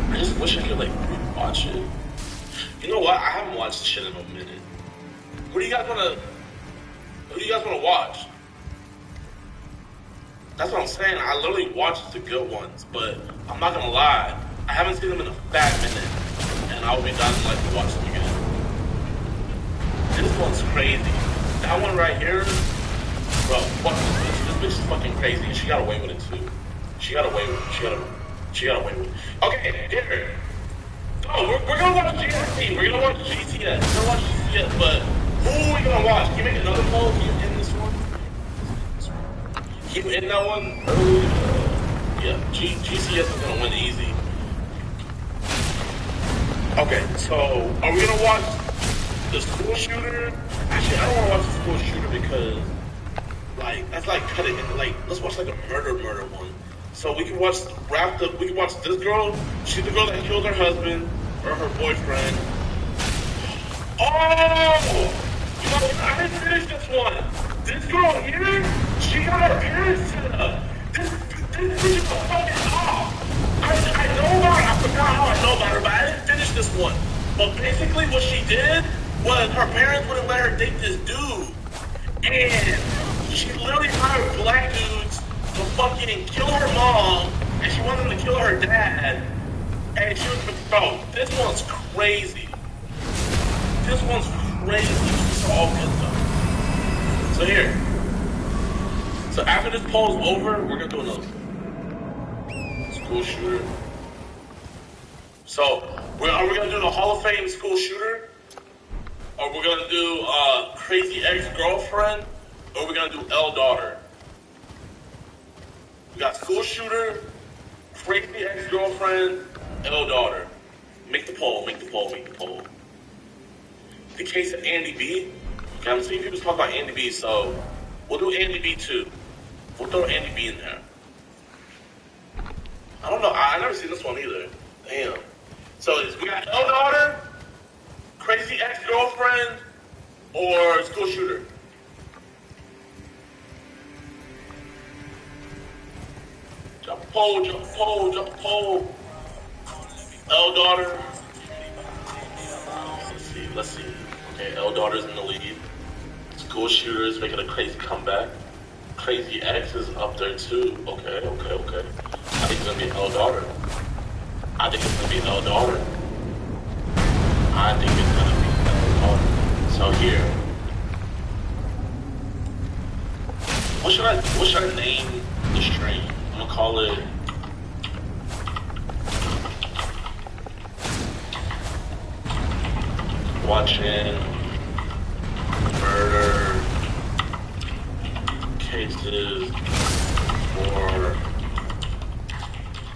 I just wish I could, like, watch it. You know what? I haven't watched this shit in a minute. What do you guys wanna watch? That's what I'm saying. I literally watched the good ones, but I'm not gonna lie. I haven't seen them in a fat minute, and I will be dying to like to watch them again. This one's crazy. That one right here, bro, fuck this bitch. This bitch is fucking crazy, and she got away with it too. She got away with it. Okay, here. Oh, we're gonna watch GST. We're gonna watch GTS. But who are we gonna watch? Can you make another poll? Can you end this one? Can you end that one early? Yeah, GCS is gonna win easy. Okay, so are we gonna watch the school shooter? Actually, I don't wanna watch the school shooter because, like, that's like cutting it. Like, let's watch like a murder one. So we can watch this girl. She's the girl that killed her husband or her boyfriend. Oh! You know, I didn't finish this one. This girl here, she got her parents set up. This bitch is a fucking off. I know about her. I forgot how I know about her, but I didn't finish this one. But basically what she did was her parents wouldn't let her date this dude. And she literally hired black dudes to fucking kill her mom, and she wanted them to kill her dad. And she was, bro, this one's crazy. This one's crazy. It's all good stuff. So here. So after this poll's over, we're gonna do another school shooter. So are we gonna do the Hall of Fame school shooter? Or we're gonna do crazy ex-girlfriend? Or we're gonna do L-daughter? We got school shooter, crazy ex-girlfriend, L-daughter. Make the poll. The case of Andy B. Okay, I'm seeing people talk about Andy B, so we'll do Andy B too. We'll throw Andy B in there. I don't know. I never seen this one either. Damn. So we got L daughter, crazy ex-girlfriend, or school shooter. Jump a pole, jump a pole, jump a pole. L daughter. Let's see. Okay, L daughter's in the lead. School shooters making a crazy comeback. Crazy X is up there too. Okay. I think it's gonna be L daughter. So here. What should I name the stream? I'm gonna call it Watching Murder Cases for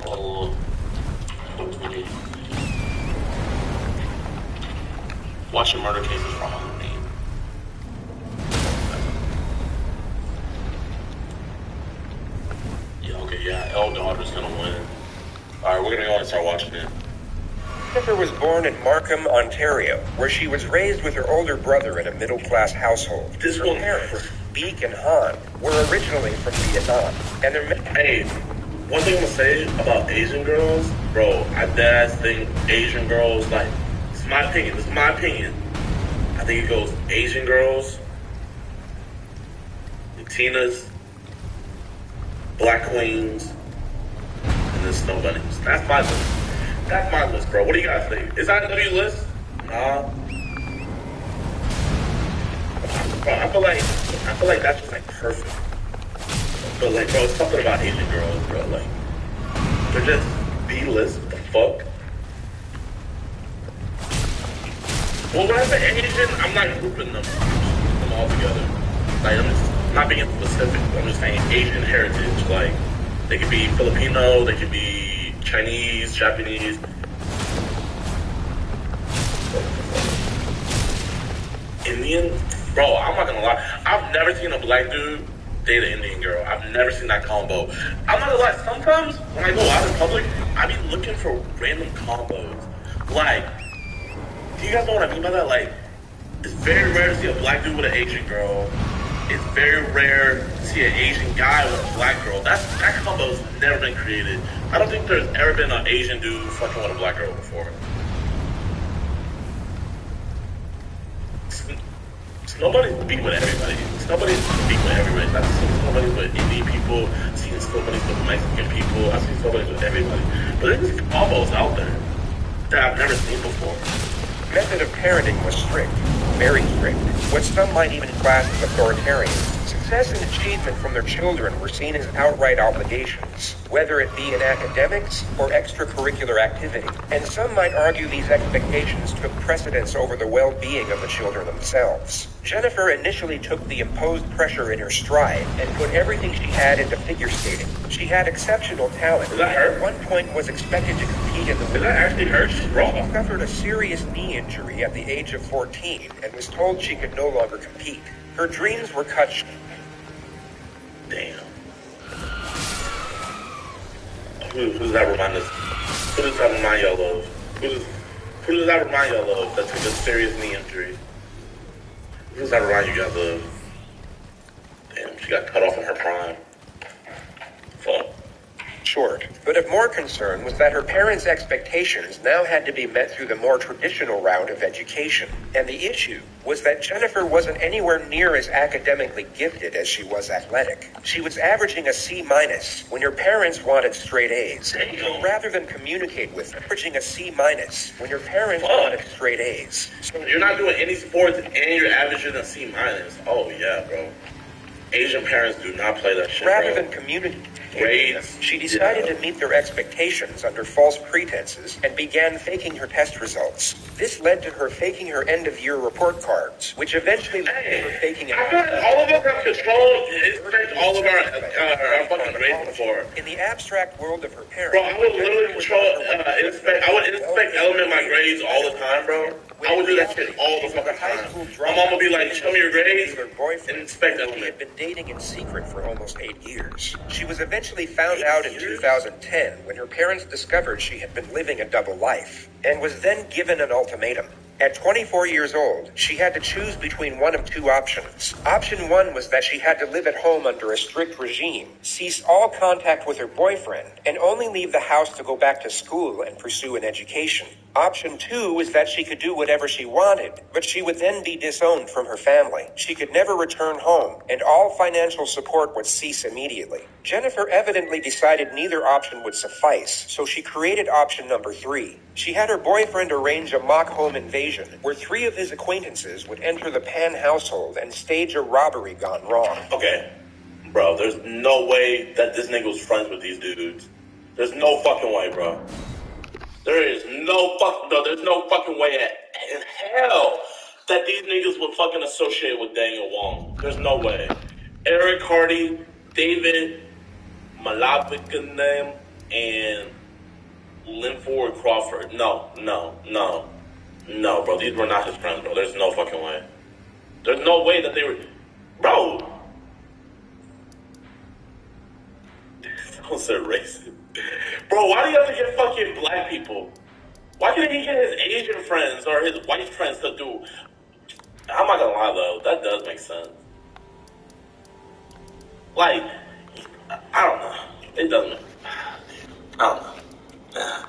all Halloween. Watching Murder Cases for Halloween. Yeah, L daughter's gonna win. Alright, we're gonna go and start watching it. Jennifer was born in Markham, Ontario, where she was raised with her older brother in a middle-class household. Her parents, Beek and Han, were originally from Vietnam, and their Hey, one thing I'm gonna say about Asian girls, bro, I deadass think Asian girls, like, this is my opinion. I think it goes Asian girls, Latinas, Black queens, and then snow bunnies. That's my list, bro. What do you guys think? Is that a W list? Nah. Bro, I feel like that's just like perfect. But like, bro, it's something about Asian girls, bro. Like, they're just B-list. What the fuck? Well, when I say Asian, I'm not grouping them all together. Like, I'm just not being specific. I'm just saying Asian heritage. Like, they could be Filipino, they could be Chinese, Japanese. Indian? Bro, I'm not gonna lie. I've never seen a black dude date an Indian girl. I've never seen that combo. I'm not gonna lie. Sometimes when I go out in public, I be looking for random combos. Like, do you guys know what I mean by that? Like, it's very rare to see a black dude with an Asian girl. It's very rare to see an Asian guy with a black girl. That combo's never been created. I don't think there's ever been an Asian dude fucking with a black girl before. Nobody's beat with everybody. Nobody's beat with everybody. I've seen somebody with Indian people. I've seen somebody with Mexican people. I've seen somebody with everybody. But there's just combos out there that I've never seen before. Method of parenting was strict, very strict, what some might even class as authoritarian. Success and achievement from their children were seen as outright obligations, whether it be in academics or extracurricular activity. And some might argue these expectations took precedence over the well-being of the children themselves. Jennifer initially took the imposed pressure in her stride and put everything she had into figure skating. She had exceptional talent, and at one point was expected to compete in the... Did that actually hurt? She suffered a serious knee injury at the age of 14 and was told she could no longer compete. Her dreams were cut short. Damn. Who does that remind us? Who does that remind y'all of? Who does that remind y'all of that took a serious knee injury? Who does that remind you guys of? Damn, she got cut off in her prime. Fuck. Short, but of more concern was that her parents' expectations now had to be met through the more traditional route of education. And the issue was that Jennifer wasn't anywhere near as academically gifted as she was athletic. She was averaging a C- when her parents wanted straight A's. So rather than communicate with her, averaging a C- when her parents wanted straight A's. So you're not doing any sports and you're averaging a C-. Oh yeah, bro. Asian parents do not play that shit, Rather bro. than communicate, she decided to meet their expectations under false pretenses and began faking her test results. This led to her faking her end-of-year report cards, which eventually led to her faking it. I feel like all of us have control. It's all of our fucking grades before. In the abstract world of her parents, bro, I would literally control. I would inspect element my grades all the time, bro. I would do that shit all the fucking time. My mom would be like, show me your grades her boyfriend, and inspect who he Element. had been dating in secret for almost 8 years. She was eventually found out in 2010 when her parents discovered she had been living a double life and was then given an ultimatum. At 24 years old, she had to choose between one of two options. Option one was that she had to live at home under a strict regime, cease all contact with her boyfriend, and only leave the house to go back to school and pursue an education. Option two was that she could do whatever she wanted, but she would then be disowned from her family. She could never return home, and all financial support would cease immediately. Jennifer evidently decided neither option would suffice, so she created option number 3. She had her boyfriend arrange a mock home invasion, where 3 of his acquaintances would enter the Pan household and stage a robbery gone wrong. Okay, bro, there's no way that this nigga was friends with these dudes. There's no fucking way, bro. There's no fucking way in hell that these niggas would fucking associate with Daniel Wong. There's no way. Eric Hardy, David Malavikanam, and Linford Crawford. No, bro. These were not his friends, bro. There's no fucking way. There's no way that they were... Bro! Don't say racist. Bro, why do you have to get fucking black people? Why can't he get his Asian friends or his white friends to do... I'm not gonna lie, though. That does make sense. Like, I don't know. It doesn't... I don't know. Yeah.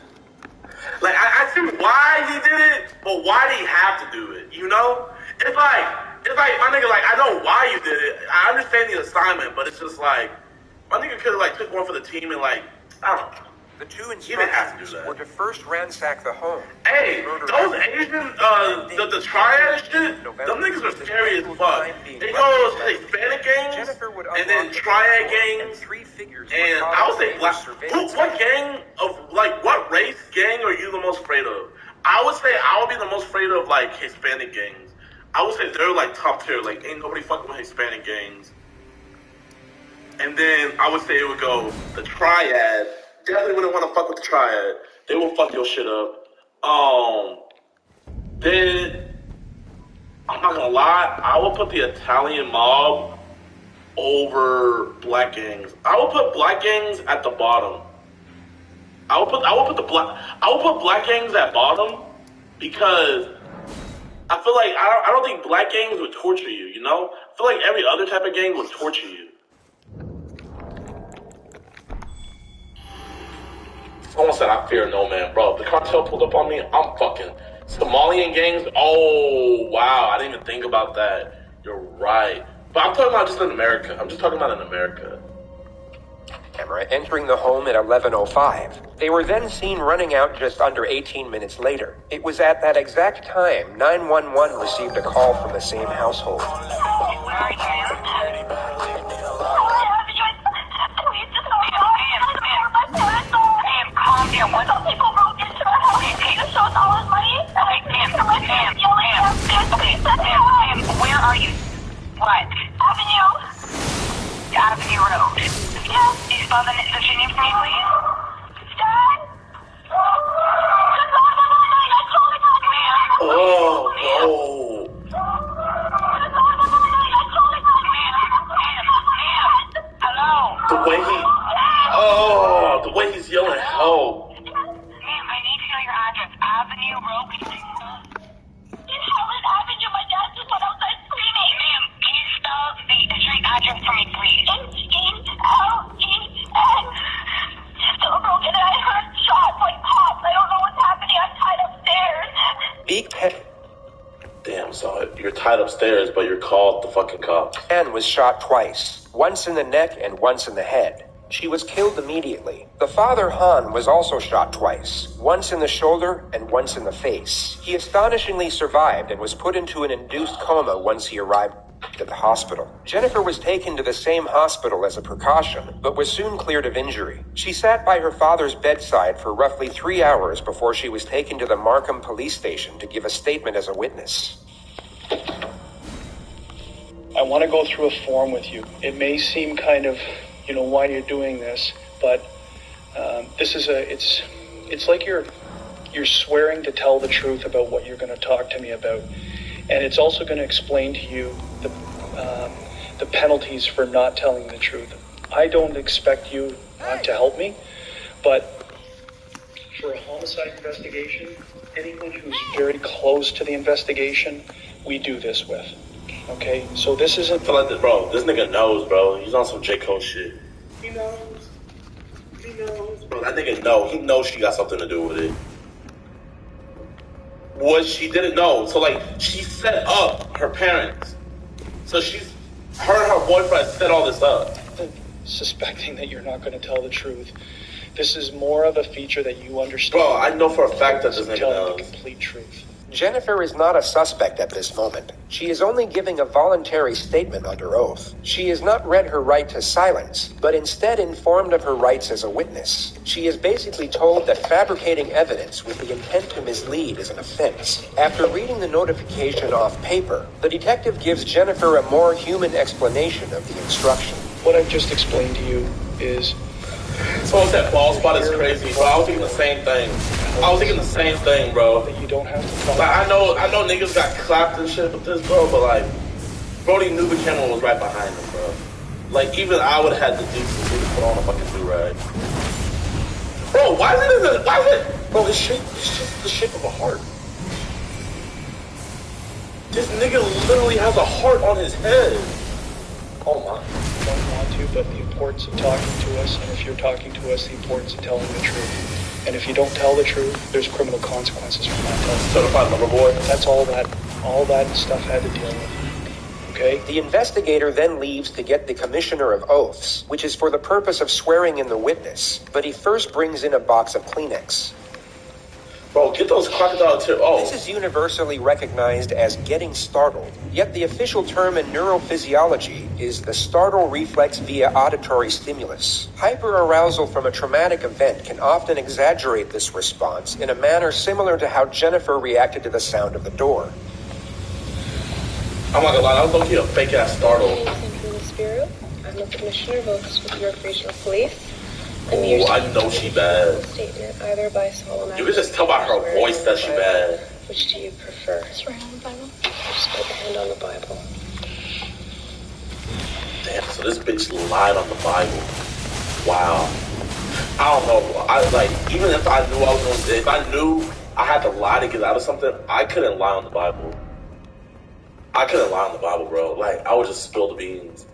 Like, I see why he did it, but why did he have to do it, you know? It's like, my nigga, like, I know why you did it. I understand the assignment, but it's just like, my nigga could have, like, took one for the team and, like, I don't know. The 2 instructions were to first ransack the home. Hey, those Asian, the triad shit, them niggas are scary as fuck. They go Hispanic gangs, and then triad gangs, and I would say black. What gang of, like, what race gang are you the most afraid of? I would say I would be the most afraid of, like, Hispanic gangs. I would say they're, like, top tier. Like, ain't nobody fucking with Hispanic gangs. And then I would say it would go the triad. Definitely wouldn't want to fuck with the triad. They will fuck your shit up. Then, I'm not gonna lie, I will put the Italian mob over black gangs. I will put black gangs at the bottom. I will put black gangs at bottom because I feel like I don't think black gangs would torture you, you know? I feel like every other type of gang would torture you. Someone said, I fear no man. Bro, if the cartel pulled up on me, I'm fucking... Somalian gangs? Oh, wow. I didn't even think about that. You're right. But I'm talking about just in America. I'm just talking about in America. Camera entering the home at 11:05. They were then seen running out just under 18 minutes later. It was at that exact time 911 received a call from the same household. Where are you? What? Avenue Road. Yeah. Do you spell the name for me, please? Dad? Oh, no. Hello? The way he's yelling, help. Ma'am, I need to know your address. Avenue Road. Avenue, my dad just went outside screaming. Ma'am, can you spell the street address for me, please? N-E-L-E-N. Still broken, and I heard shots like pops. I don't know what's happening. I'm tied upstairs. Damn, so you're tied upstairs, but you're called the fucking cops. Anne was shot twice, once in the neck and once in the head. She was killed immediately. The father, Han, was also shot twice, once in the shoulder and once in the face. He astonishingly survived and was put into an induced coma once he arrived at the hospital. Jennifer was taken to the same hospital as a precaution, but was soon cleared of injury. She sat by her father's bedside for roughly 3 hours before she was taken to the Markham police station to give a statement as a witness. I want to go through a form with you. It may seem kind of, why you're doing this, but this is it's like you're You're swearing to tell the truth about what you're going to talk to me about. And it's also going to explain to you the penalties for not telling the truth. I don't expect you not to help me, but for a homicide investigation, anyone who's very close to the investigation, we do this with. Okay? So this isn't... I feel like this, bro. This nigga knows, bro. He's on some J. Cole shit. He knows. He knows. Bro, that nigga know. He knows she got something to do with it. What she didn't know. So, like, she set up her parents. So her and her boyfriend set all this up. Suspecting that you're not going to tell the truth. This is more of a feature that you understand. Bro, I know for a fact that this nigga knows. The complete truth. Jennifer is not a suspect at this moment. She is only giving a voluntary statement under oath. She has not read her right to silence, but instead informed of her rights as a witness. She is basically told that fabricating evidence with the intent to mislead is an offense. After reading the notification off paper, the detective gives Jennifer a more human explanation of the instruction. What I've just explained to you is... Someone said ball spot is crazy, bro. I was thinking the same thing. Bro. That you don't have to talk. Like, I know niggas got clapped and shit with this, bro, but like, Brody knew the camera was right behind him, bro. Like, even I would have had the decency to put on a fucking do-rag. Bro, why is it? Bro, it's just the shape of a heart. This nigga literally has a heart on his head. Oh my. I don't want to, but the importance of talking to us, and if you're talking to us, the importance of telling the truth. And if you don't tell the truth, there's criminal consequences for not telling. Certified lover boy. That's all that stuff had to deal with. Okay? The investigator then leaves to get the commissioner of oaths, which is for the purpose of swearing in the witness, but he first brings in a box of Kleenex. Bro, get those crocodile tears. Oh. This is universally recognized as getting startled, yet the official term in neurophysiology is the startle reflex via auditory stimulus. Hyperarousal from a traumatic event can often exaggerate this response in a manner similar to how Jennifer reacted to the sound of the door. I'm not gonna lie, I was looking at a fake-ass startle. I'm the Commissioner of Oaths with York Regional Police. Oh, I know she bad. Statement either by solemn. You can just tell by her voice that she bad. Which do you prefer? Swearing on the Bible. Just put your hand on the Bible. Damn, so this bitch lied on the Bible. Wow. I don't know. Even if I knew I was going to, if I knew I had to lie to get out of something, I couldn't lie on the Bible. Bro. Like, I would just spill the beans.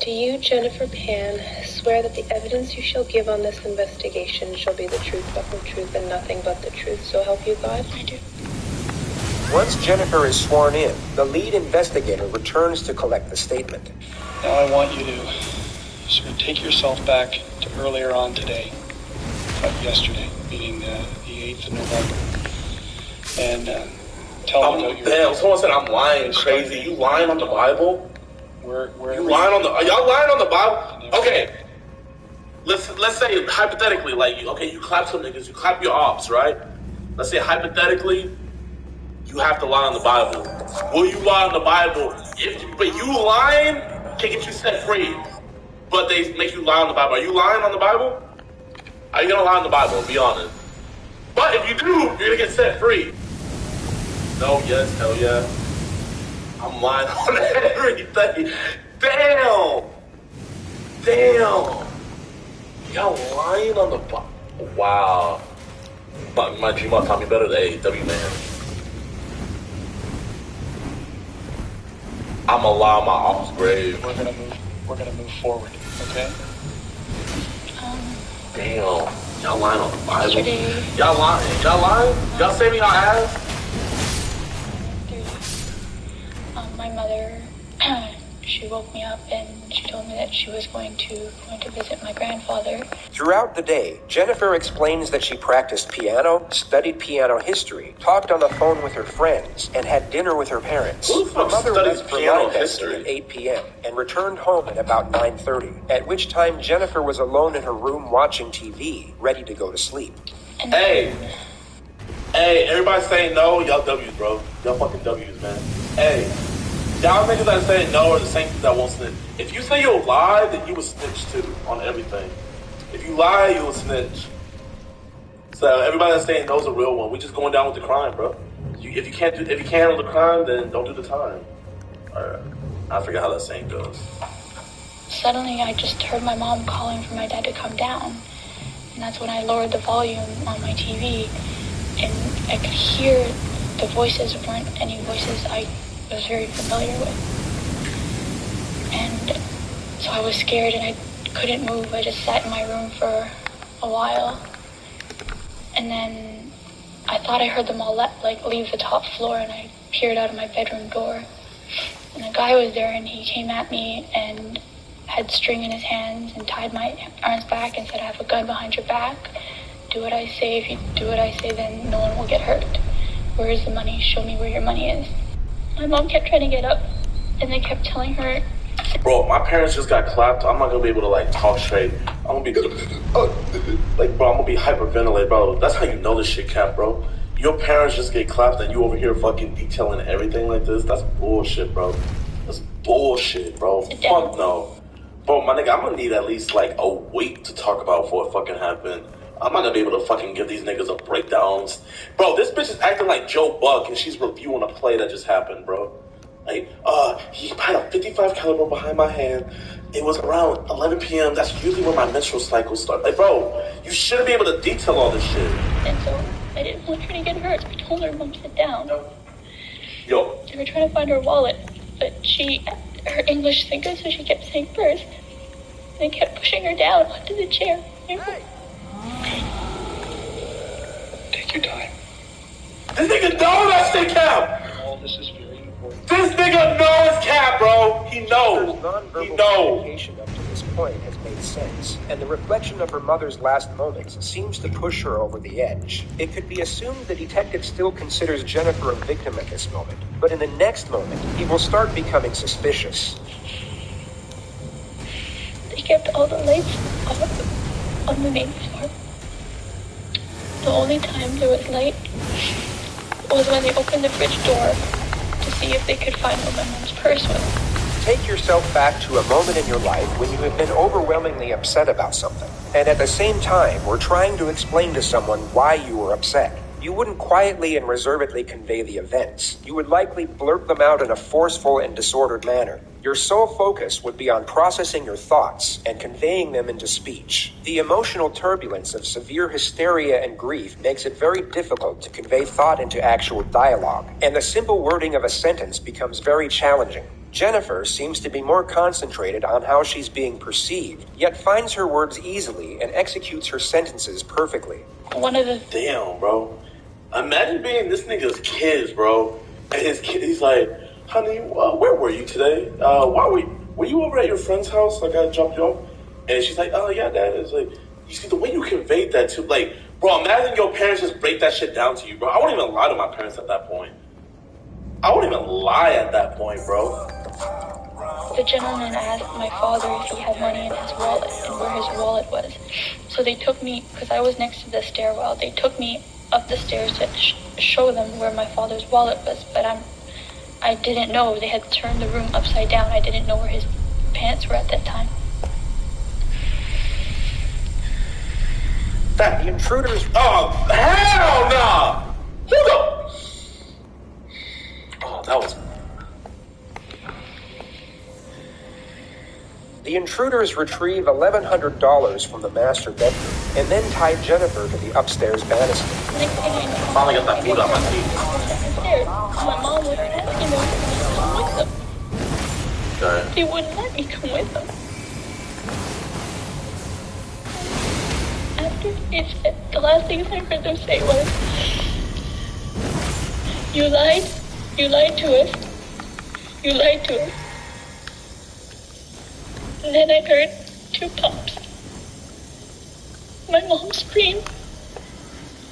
Do you, Jennifer Pan, swear that the evidence you shall give on this investigation shall be the truth, but the truth, and nothing but the truth, so help you God? I do. Once Jennifer is sworn in, the lead investigator returns to collect the statement. Now I want you to sort of take yourself back to earlier on today, yesterday, meaning the 8th of November, and tell me about your... Damn, someone said I'm lying crazy. You lying on the Bible? Y'all lying on the Bible? Okay. Let's say hypothetically, you clap some niggas, you clap your ops, right? Let's say hypothetically, you have to lie on the Bible. Will you lie on the Bible? But you lying can get you set free. But they make you lie on the Bible. Are you lying on the Bible? Are you gonna lie on the Bible? Be honest. But if you do, you're gonna get set free. No, yes, hell yeah. I'm lying on everything. Damn. Y'all lying on the Bible. Wow. My Gmail taught me better than AEW, man. I'm gonna lie on my office grave. We're gonna move forward, okay? Damn. Y'all lying on the Bible. Y'all lying? Y'all saving y'all ass? My mother, she woke me up and she told me that she was going to visit my grandfather. Throughout the day, Jennifer explains that she practiced piano, studied piano history, talked on the phone with her friends, and had dinner with her parents. Her mother left for line dancing at 8 p.m. and returned home at about 9:30, at which time Jennifer was alone in her room watching TV, ready to go to sleep. Hey, everybody saying no, y'all W's, bro. Y'all fucking W's, man. Hey, y'all niggas that say no are the same people that won't snitch. If you say you'll lie, then you will snitch too on everything. If you lie, you will snitch. So everybody that's saying knows a real one. We just going down with the crime, bro. If you can't handle the crime, then don't do the time. Alright. I forget how that saying goes. Suddenly, I just heard my mom calling for my dad to come down. And that's when I lowered the volume on my TV. And I could hear the voices weren't any voices I was very familiar with. And so I was scared and I couldn't move. I just sat in my room for a while. And then I thought I heard them all leave the top floor, and I peered out of my bedroom door. And a guy was there, and he came at me and had string in his hands and tied my arms back and said, I have a gun behind your back. Do what I say. If you do what I say, then no one will get hurt. Where is the money? Show me where your money is. My mom kept trying to get up, and they kept telling her, bro, my parents just got clapped. I'm not gonna be able to talk straight. I'm gonna be bro, I'm gonna be hyperventilated, bro. That's how you know this shit cap, bro. Your parents just get clapped and you over here fucking detailing everything like this. That's bullshit, bro. That's bullshit, bro. Fuck no. Bro, my nigga, I'm gonna need at least a week to talk about before it fucking happened. I'm not gonna be able to fucking give these niggas a breakdowns. Bro, this bitch is acting like Joe Buck and she's reviewing a play that just happened, bro. He had a 55 caliber behind my hand. It was around 11 p.m. That's usually when my menstrual cycle starts. Bro, you shouldn't be able to detail all this shit. And so I didn't want her to get hurt. I told her, Mom, sit down. Yo. They were trying to find her wallet, but her English isn't good, so she kept saying first. They kept pushing her down onto the chair. Okay. Take your time. This nigga knows that shit cap. All this is very important. This nigga knows cap, bro. He knows. Non-verbal He knows. communication up to this point has made sense, and the reflection of her mother's last moments seems to push her over the edge. It could be assumed the detective still considers Jennifer a victim at this moment, but in the next moment, he will start becoming suspicious. They kept all the lights off on the main floor. The only time there was light was when they opened the fridge door to see if they could find where my mom's purse was. Take yourself back to a moment in your life when you have been overwhelmingly upset about something, and at the same time were trying to explain to someone why you were upset. You wouldn't quietly and reservedly convey the events. You would likely blurt them out in a forceful and disordered manner. Your sole focus would be on processing your thoughts and conveying them into speech. The emotional turbulence of severe hysteria and grief makes it very difficult to convey thought into actual dialogue, and the simple wording of a sentence becomes very challenging. Jennifer seems to be more concentrated on how she's being perceived, yet finds her words easily and executes her sentences perfectly. Damn, bro. Imagine being this nigga's kids, bro. And his kid, he's like, honey, where were you today? Were you over at your friend's house? Like, I dropped you off? And she's like, oh, yeah, Dad. It's like, you see, the way you conveyed that to, bro, imagine your parents just break that shit down to you, bro. I wouldn't even lie to my parents at that point. I wouldn't even lie at that point, bro. The gentleman asked my father if he had money in his wallet and where his wallet was. So they took me, because I was next to the stairwell, they took me up the stairs to show them where my father's wallet was. But I didn't know. They had turned the room upside down. I didn't know where his pants were at that time. That the intruders... Oh, hell no! Hold up! Oh, that was... The intruders retrieve $1,100 from the master bedroom and then tie Jennifer to the upstairs banister. Finally got that food on my feet. My mom was asking them to come with them. Okay. They wouldn't let me come with them. After they said, the last things I heard them say was, you lied to us. You lied to us. And then I heard 2 pops. My mom screamed.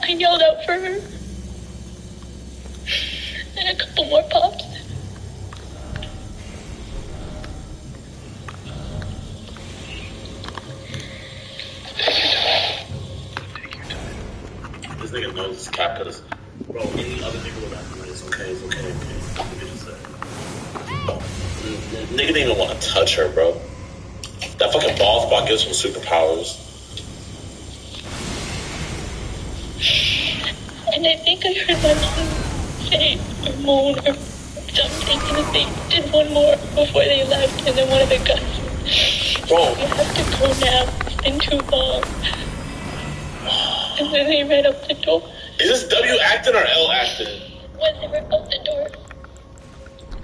I yelled out for her. Then a couple more pops. This nigga knows it's cap because, bro, any other nigga would have been like, it's okay. Let me just say. Nigga didn't even want to touch her, bro. That fucking ball spot gives him superpowers. And I think I heard my mom say or moan or something, and then they did one more before they left, and then one of the guys said, Bro. "You have to go now, it's been too long." And then they ran up the door. Is this W acting or L acting? When they were out the door,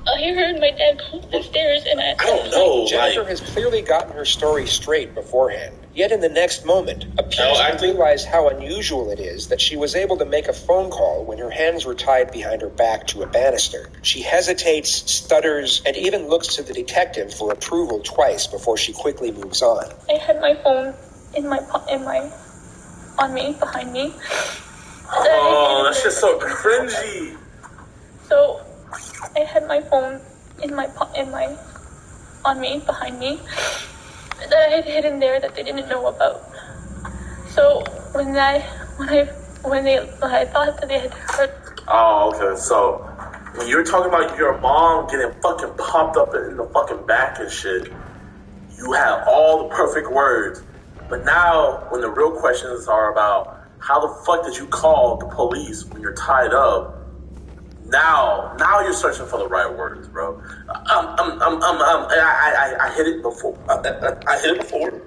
I heard my dad go up the stairs, and I don't know. Jennifer has clearly gotten her story straight beforehand. Yet in the next moment, appears to realize how unusual it is that she was able to make a phone call when her hands were tied behind her back to a banister. She hesitates, stutters, and even looks to the detective for approval twice before she quickly moves on. I had my phone on me, behind me. Oh, that shit's so cringy. So I had my phone on me, behind me, that I had hidden there that they didn't know about. So when I thought that they had heard. Oh, okay. So when you're talking about your mom getting fucking popped up in the fucking back and shit, you have all the perfect words. But now, when the real questions are about how the fuck did you call the police when you're tied up? Now you're searching for the right words, bro. I hit it before. I hit it before.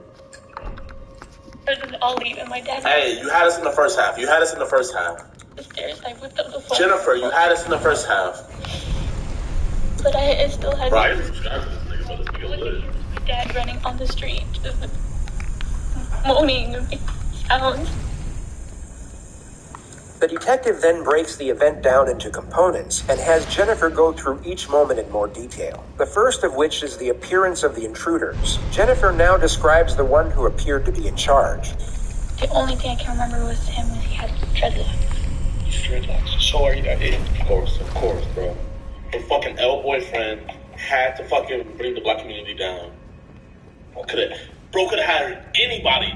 I'll leave, and my dad. Hey, you had us in the first half. The stairs, I whipped up the phone. Jennifer, you had us in the first half. But I still had. Bro, I didn't subscribe to this nigga, but this nigga lit. My dad running on the street, just moaning and making sounds. The detective then breaks the event down into components and has Jennifer go through each moment in more detail. The first of which is the appearance of the intruders. Jennifer now describes the one who appeared to be in charge. The only thing I can remember was him was he had dreadlocks. Dreadlocks. So are you that? Of course, bro. Her fucking L boyfriend had to fucking bring the black community down. Could have had anybody,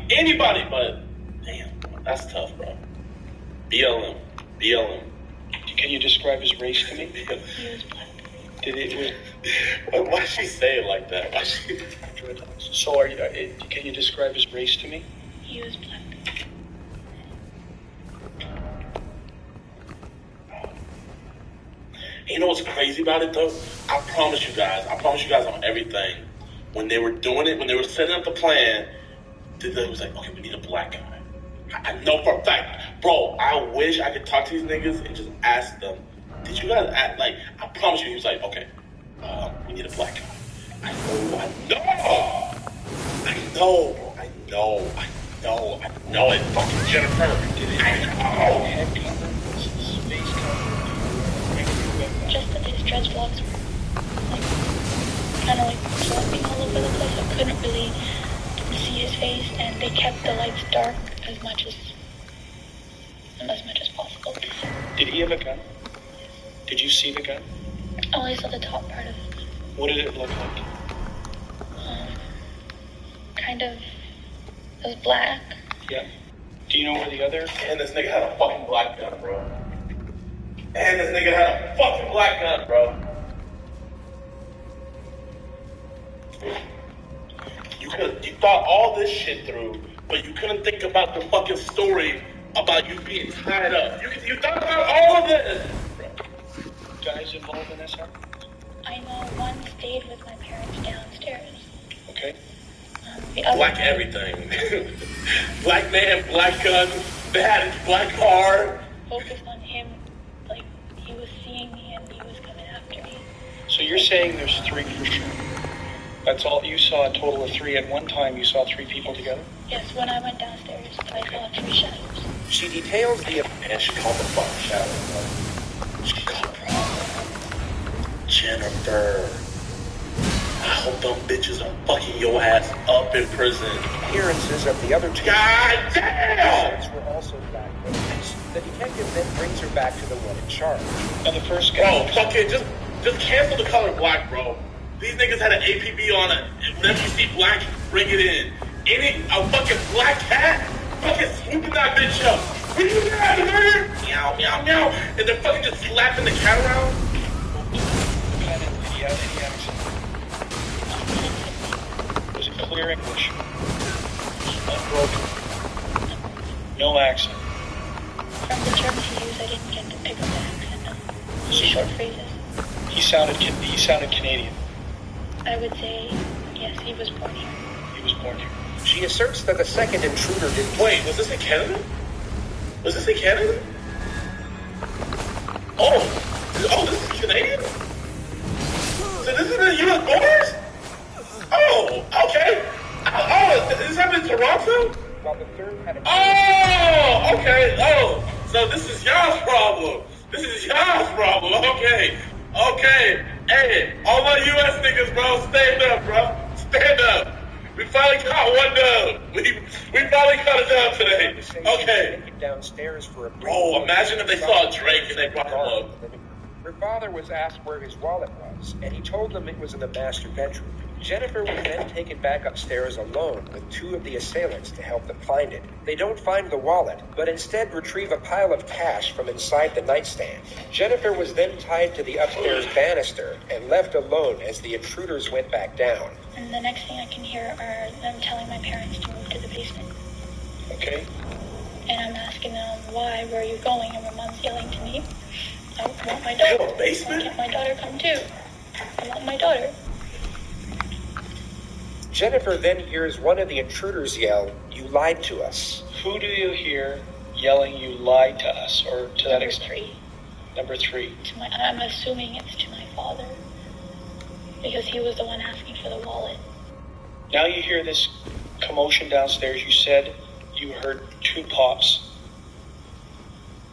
but damn, that's tough, bro. BLM. Can you describe his race to me? He was black. Why'd she say it like that? So are you? Can you describe his race to me? He was black. You know what's crazy about it though? I promise you guys on everything. When they were doing it, when they were setting up the plan, it was like, okay, we need a black guy. I know for a fact, bro, I wish I could talk to these niggas and just ask them, did you guys act like, I promise you, he was like, okay, we need a black guy. I know it. Fucking Jennifer. Just that his dreadlocks were kind of like flopping all over the place. I couldn't really see his face, and they kept the lights dark as much as possible. Did he have a gun? Did you see the gun? I only saw the top part of it. What did it look like? Kind of, it was black. Yeah. Do you know where the other? And this nigga had a fucking black gun, bro. You thought all this shit through, but you couldn't think about the fucking story about you being tied up. You thought about all of this. Guys involved in this, huh? I know one stayed with my parents downstairs. Okay. The other Black everything. Black man, black gun, bad black car. focused on him, like he was seeing me and he was coming after me. So you're saying there's three for sure? That's all you saw? A total of three at one time? You saw three people together? Yes, when I went downstairs, I saw 3 shadows. She details the And she called the fucking shadow, bro. She called her. Jennifer. I hope them bitches are fucking your ass up in prison. appearances of the other two. God damn! Were also black witnesses. The detective then brings her back to the one in charge. And the first guy. Bro, fucking just cancel the color black, bro. These niggas had an APB on it. Whenever you see black, bring it in. A fucking black cat, fucking swooping that bitch up. What you got, nerd? Meow, meow, meow. And they're fucking just slapping the cat around. Was it clear English? Unbroken. No accent. From the terms he used, I didn't get to pick up the accent. Just short phrases. He sounded Canadian. I would say, yes, he was born here. He was born here. She asserts that the second intruder didn't... Wait, was this in Canada? Was this in Canada? Oh, this is Canadian? So this is the U.S. borders? Oh, okay. Oh, this happened in Toronto? While the third had a... Oh, okay. Oh, so this is y'all's problem. This is y'all's problem. Okay. Okay. Hey, all my U.S. niggas, bro, stand up, bro. Stand up. We finally caught one dub. We finally caught a dub today. Okay. Downstairs for a... Bro, imagine if they saw Drake and they brought him up. Her father was asked where his wallet was, and he told them it was in the master bedroom. Jennifer was then taken back upstairs alone with two of the assailants to help them find it. They don't find the wallet, but instead retrieve a pile of cash from inside the nightstand. Jennifer was then tied to the upstairs banister and left alone as the intruders went back down. And the next thing I can hear are them telling my parents to move to the basement. Okay. And I'm asking them, why, where are you going? And my mom's yelling to me, I want my daughter. You have a basement? Why can't my daughter come too? I want my daughter. Jennifer then hears one of the intruders yell, "You lied to us." Who do you hear yelling, "You lied to us," or to that extent? Number 3. Number 3. I'm assuming it's to my father, because he was the one asking for the wallet. Now you hear this commotion downstairs. You said you heard 2 pops,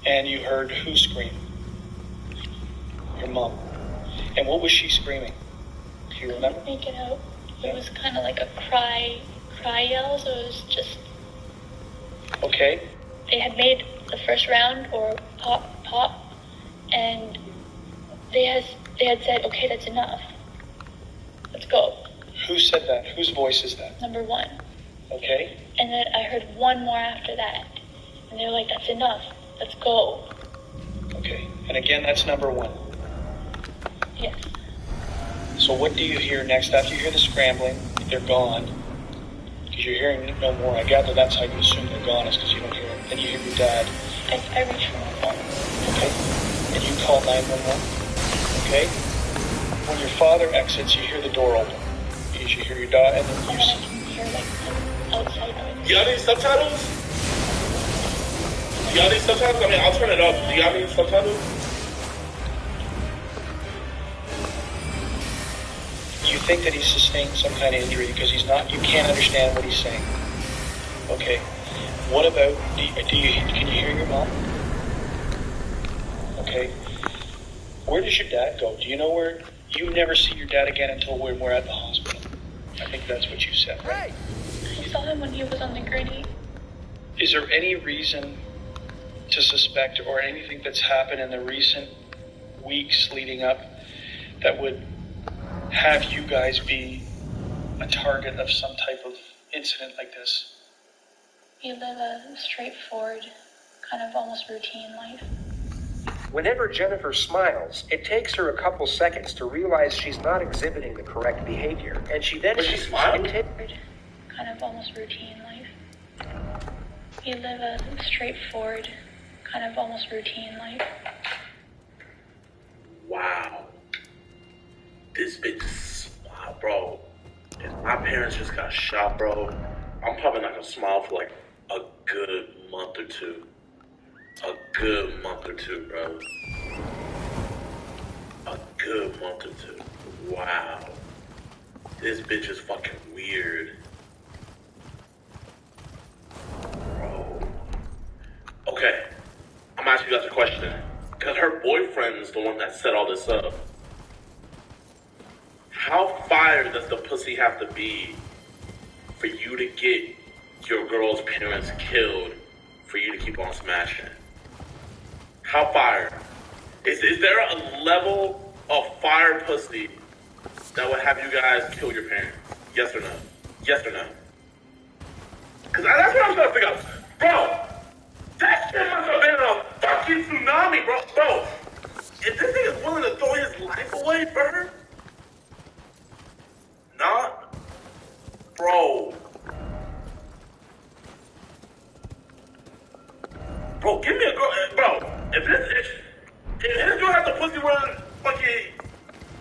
and you heard who scream? Your mom. And what was she screaming? Do you remember? I couldn't make it out. It was kind of like a cry yell, so it was just... Okay. They had made the first round, or pop, and they had said, okay, that's enough. Let's go. Who said that? Whose voice is that? Number 1. Okay. And then I heard one more after that. And they were like, that's enough. Let's go. Okay. And again, that's number 1. Yes. So what do you hear next? After you hear the scrambling, they're gone. Because you're hearing no more. I gather that's how you assume they're gone, is because you don't hear them. Then you hear your dad. I reach for my phone. Okay. And you call 911. Okay. When your father exits, you hear the door open. You hear your dad, and then you... I can hear like outside noise. Do y'all need subtitles? Do y'all need subtitles? I mean, I'll turn it up. Do y'all need subtitles? You think that he's sustained some kind of injury because he's not, you can't understand what he's saying. Okay. What about, can you hear your mom? Okay. Where does your dad go? Do you know where, you never see your dad again until we're at the hospital. I think that's what you said, right? I saw him when he was on the gurney. Is there any reason to suspect, or anything that's happened in the recent weeks leading up, that would have you guys be a target of some type of incident like this? You live a straightforward, kind of almost routine life. Whenever Jennifer smiles, it takes her a couple seconds to realize she's not exhibiting the correct behavior, and she then... Was she smiling? Kind of almost routine life. You live a straightforward, kind of almost routine life. Wow. This bitch, wow, bro. If my parents just got shot, bro, I'm probably not gonna smile for like a good month or two. A good month or two, bro. A good month or two. Wow. This bitch is fucking weird. Bro. Okay. I'm asking you guys a question. Because her boyfriend's the one that set all this up. How fire does the pussy have to be for you to get your girl's parents killed for you to keep on smashing? How fire? Is there a level of fire pussy that would have you guys kill your parents? Yes or no? Yes or no? Because that's what I'm trying to figure out. Bro, that shit must have been a fucking tsunami, bro. Bro, if this nigga is willing to throw his life away for her, not, bro. Bro, give me a girl, bro. If this girl has the pussy where fucking,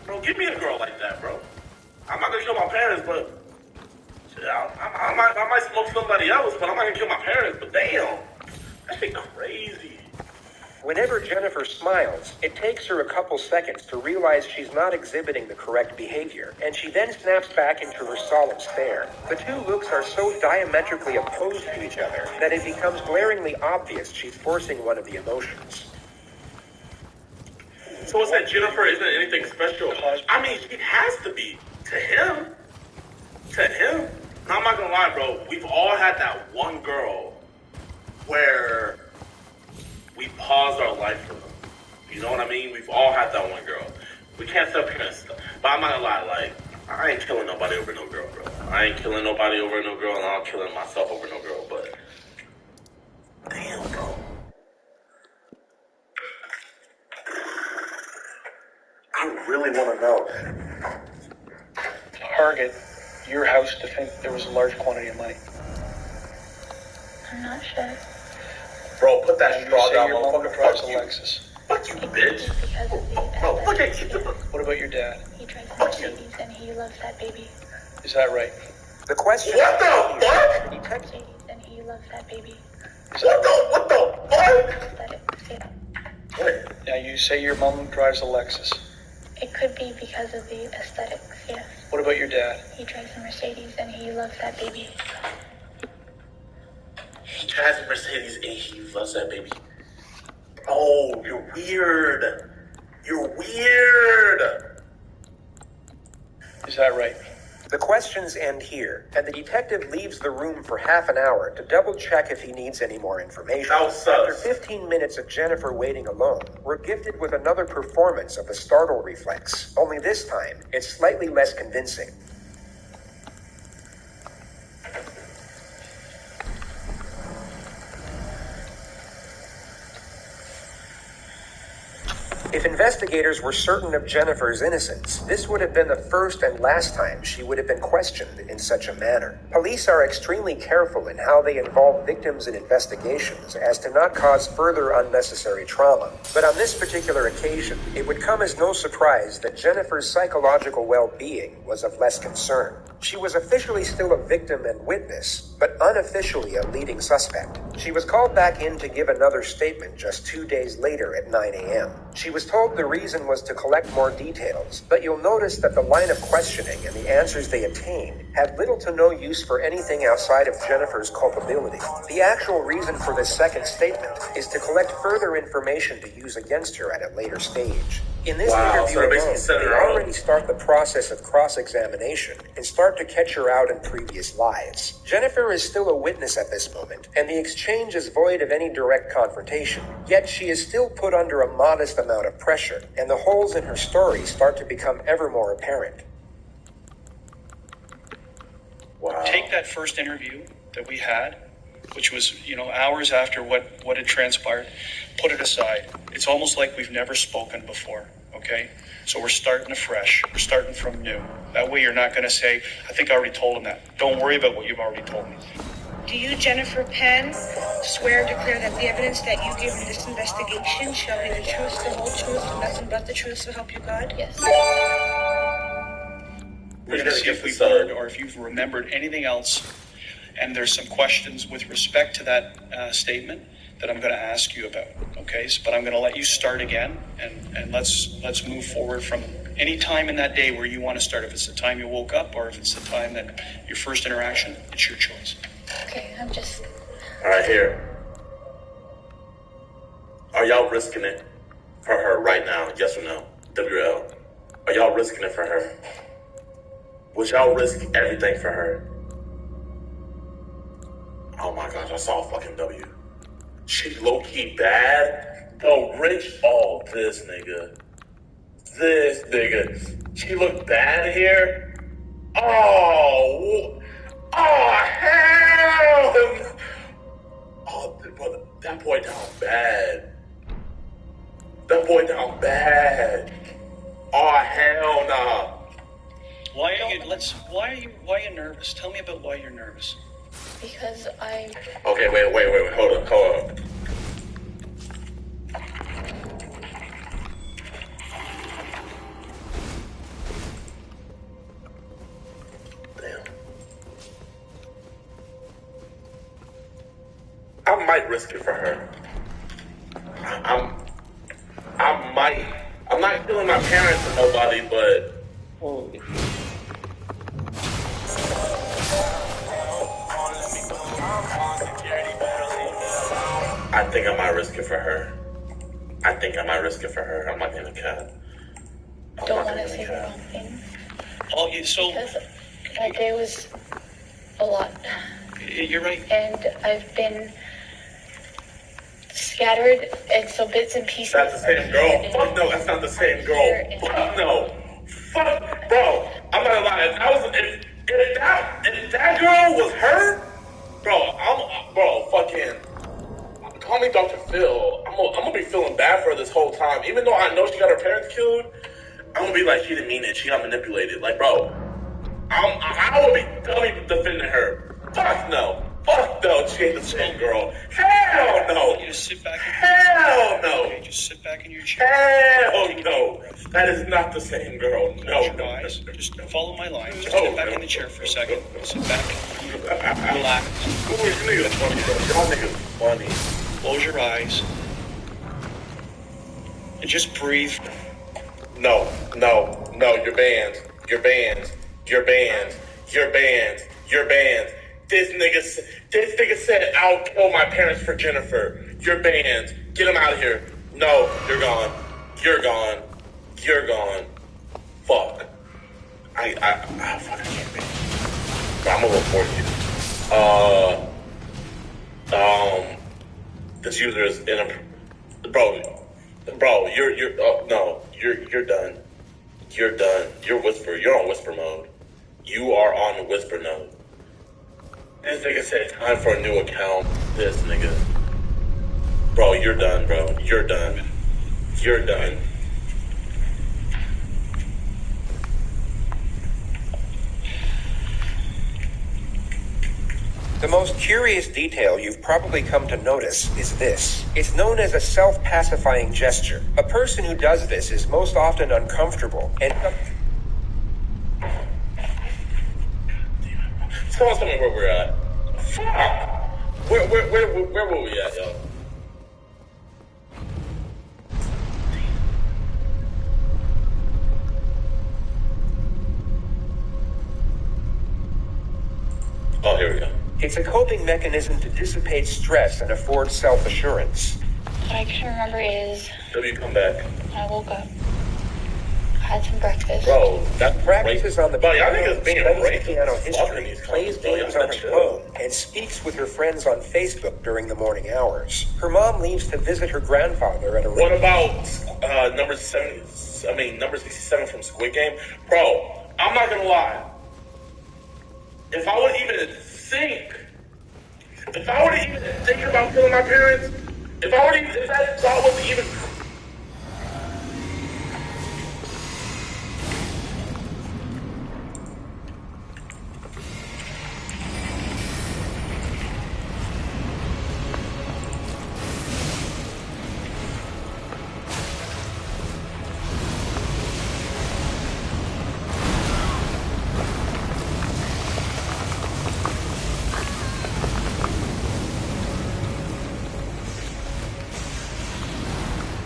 bro, give me a girl like that, bro. I'm not gonna kill my parents, but shit, I might smoke somebody else, but I'm not gonna kill my parents. But damn, that shit crazy. Whenever Jennifer smiles, it takes her a couple seconds to realize she's not exhibiting the correct behavior, and she then snaps back into her solemn stare. The two looks are so diametrically opposed to each other that it becomes glaringly obvious she's forcing one of the emotions. So it's that Jennifer isn't anything special. I mean, she has to be. To him. I'm not gonna lie, bro. We've all had that one girl where we paused our life for them. You know what I mean? We've all had that one girl. We can't sit up here and stuff. But I'm not gonna lie, like, I ain't killing nobody over no girl, bro. I ain't killing nobody over no girl, and I'm killing myself over no girl, but damn, bro. I really want to know. Target your house to think there was a large quantity of money. I'm not sure. Bro, put that straw down, your mom motherfucker. drives Fuck a you. Lexus. Fuck you, bitch. Bro, fuck that shit. What about your dad? He drives a Mercedes and he loves that baby. Is that right? The question... What the fuck? Mercedes and he loves that baby. What the fuck? Aesthetics, yeah. Wait. Now you say your mom drives a Lexus. It could be because of the aesthetics, yes. What about your dad? He drives a Mercedes and he loves that baby. He drives a Mercedes and he loves that baby. Oh, you're weird. You're weird. Is that right? The questions end here, and the detective leaves the room for half an hour to double-check if he needs any more information. After 15 minutes of Jennifer waiting alone, we're gifted with another performance of the startle reflex, only this time, it's slightly less convincing. If investigators were certain of Jennifer's innocence, this would have been the first and last time she would have been questioned in such a manner. Police are extremely careful in how they involve victims in investigations as to not cause further unnecessary trauma. But on this particular occasion, it would come as no surprise that Jennifer's psychological well-being was of less concern. She was officially still a victim and witness, but unofficially a leading suspect. She was called back in to give another statement just 2 days later at 9 a.m. She was told the reason was to collect more details, but you'll notice that the line of questioning and the answers they obtained had little to no use for anything outside of Jennifer's culpability. The actual reason for this second statement is to collect further information to use against her at a later stage. In this interview alone, they already start the process of cross-examination and start to catch her out in previous lies. Jennifer is still a witness at this moment, and the exchange is void of any direct confrontation. Yet she is still put under a modest amount of pressure, and the holes in her story start to become ever more apparent. Wow. Take that first interview that we had, which was, hours after what had transpired, put it aside. It's almost like we've never spoken before, okay? So we're starting afresh. We're starting from new. That way you're not going to say, I think I already told him that. Don't worry about what you've already told me. Do you, Jennifer Penn, swear and declare that the evidence that you give in this investigation shall be the truth, the whole truth, and nothing but the truth, so help you God? Yes. We're going to see if we've heard or if you've remembered anything else. And there's some questions with respect to that statement that I'm going to ask you about. Okay, but I'm going to let you start again, and let's move forward from any time in that day where you want to start. If it's the time you woke up or if it's the time that your first interaction, it's your choice. Okay, I'm just... All right, here. Are y'all risking it for her right now? Yes or no? WL. Are y'all risking it for her? Would y'all risk everything for her? Oh my gosh, I saw a fucking W. She low-key bad. Oh, Rich. Oh, this nigga. She look bad here. Oh, hell. Oh, brother, that boy down bad. Oh, hell nah. Why are you nervous? Tell me about why you're nervous. Because I... Okay, wait, hold up. might risk it for her. I'm not killing my parents or nobody, but I think I might risk it for her. I'm not gonna cut. Don't want to say the wrong thing. Oh, so Because that day was a lot. You're right. And I've been scattered, and so bits and pieces. That's the same girl. Fuck no, that's not the same girl. Fuck no. Fuck, bro. I'm not gonna lie. If that girl was her, bro, fucking. Call me Dr. Phil. I'm gonna be feeling bad for her this whole time. Even though I know she got her parents killed, I'm gonna be like, she didn't mean it. She got manipulated. Like, bro, I will be defending her. Fuck no. Fuck no. She ain't the same girl. Hell no. You just sit back. Hell no. Okay, just sit back in your chair. Hell no. That is not the same girl. No. Just follow my line. Just sit back in the chair for a second. Sit back. Relax. You niggas funny, bro. Y'all niggas funny. Close your eyes. And just breathe. No. You're banned. This nigga said, I'll kill my parents for Jennifer. You're banned. Get him out of here. No, you're gone. Fuck. I can't be. I'm gonna report you. This user is in a... Bro, you're done. You're done. You're on whisper mode. You are on whisper mode. This nigga said time for a new account. This nigga. Bro, you're done, bro. You're done. The most curious detail you've probably come to notice is this. It's known as a self-pacifying gesture. A person who does this is most often uncomfortable and... Someone tell me where we're at. Fuck! Where were we at, y'all? Oh, here we go. It's a coping mechanism to dissipate stress and afford self-assurance. What I can remember is W, come back. I woke up, had some breakfast. Bro, that practices on the y'all niggas being studies piano history, plays games on her phone, and speaks with her friends on Facebook during the morning hours. Her mom leaves to visit her grandfather at a... What about number 67 from Squid Game? Bro, I'm not gonna lie. If I would even think about killing my parents, if that thought was even...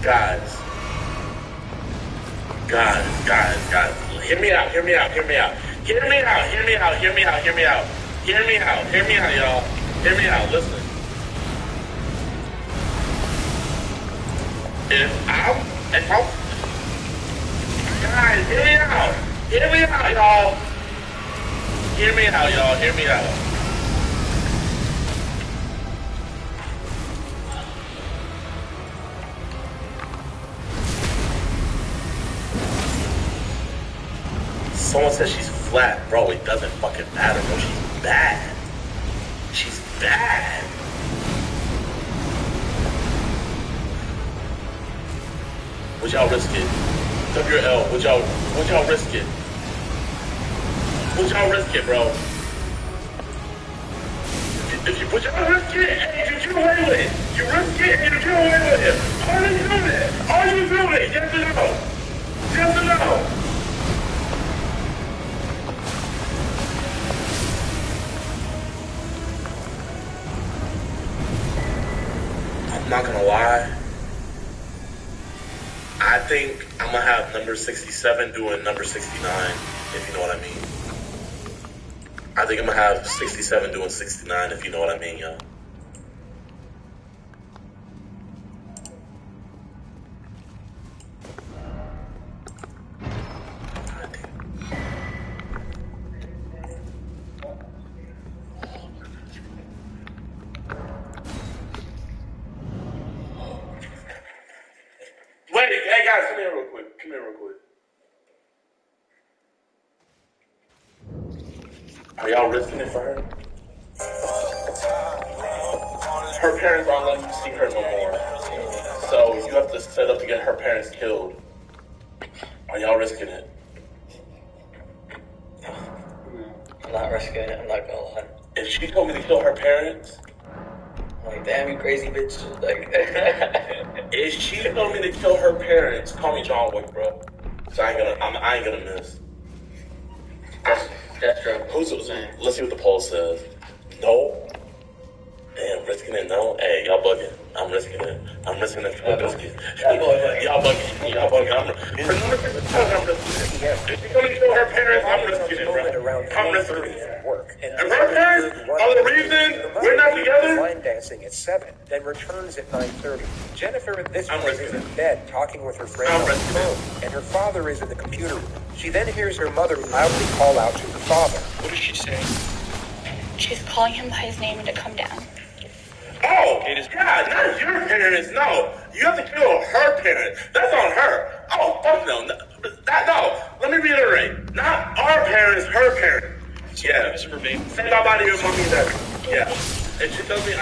Guys, hear me out, y'all. Hear me out, listen. Guys, hear me out, y'all. Hear me out. Someone says she's flat. Bro, it doesn't fucking matter, bro. She's bad. Would y'all risk it? WL, would y'all risk it? Would y'all risk it, bro? Would y'all risk it and you get away with it? You risk it and you get away with it. Are you doing it? Yes or no? Yes or no? gonna lie. I think I'm gonna have number 67 doing number 69, if you know what I mean. I think I'm gonna have 67 doing 69, if you know what I mean, yo. Wait, hey guys, come here real quick. Are y'all risking it for her? Her parents aren't letting you see her no more. So you have to set up to get her parents killed. Are y'all risking it? I'm not risking it, I'm not gonna lie. If she told me to kill her parents, I'm like, damn, you crazy bitch. Like, if she told me to kill her parents, call me John Wick, bro. So I ain't gonna miss. That's true. Let's see what the poll says. No. Damn, risking it, no? Hey, y'all bugging. I'm risking it. I'm risking it for the biscuit. Y'all bugging. I'm risking it. If she told me to kill her parents, I'm risking it, bro. I'm risking it. And her parents are the reason we're not together? Line dancing at 7, then returns at 9:30. Jennifer at this point is in bed talking with her friend on the phone, and her father is in the computer room. She then hears her mother loudly call out to her father. What does she say? She's calling him by his name and to come down. Oh, yeah, not your parents, no. You have to kill her parents. That's on her. Oh, fuck no. No. Let me reiterate. Not our parents, her parents. Yeah. Say bye-bye to your mommy and daddy. Yeah. And she tells me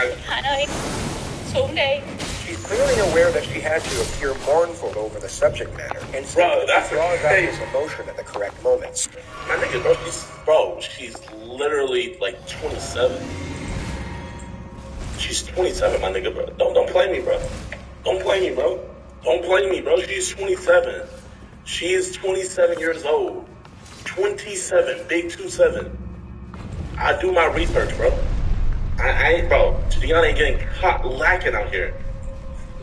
She's clearly aware that she had to appear mournful over the subject matter, and so draws out his emotion at the correct moments. My nigga, she's literally like 27. She's 27, my nigga, bro. Don't play me, bro. Don't play me, bro. She's 27. She is 27 years old. 27, big 27. I do my research, bro. I ain't, bro. Deanna ain't getting caught lacking out here.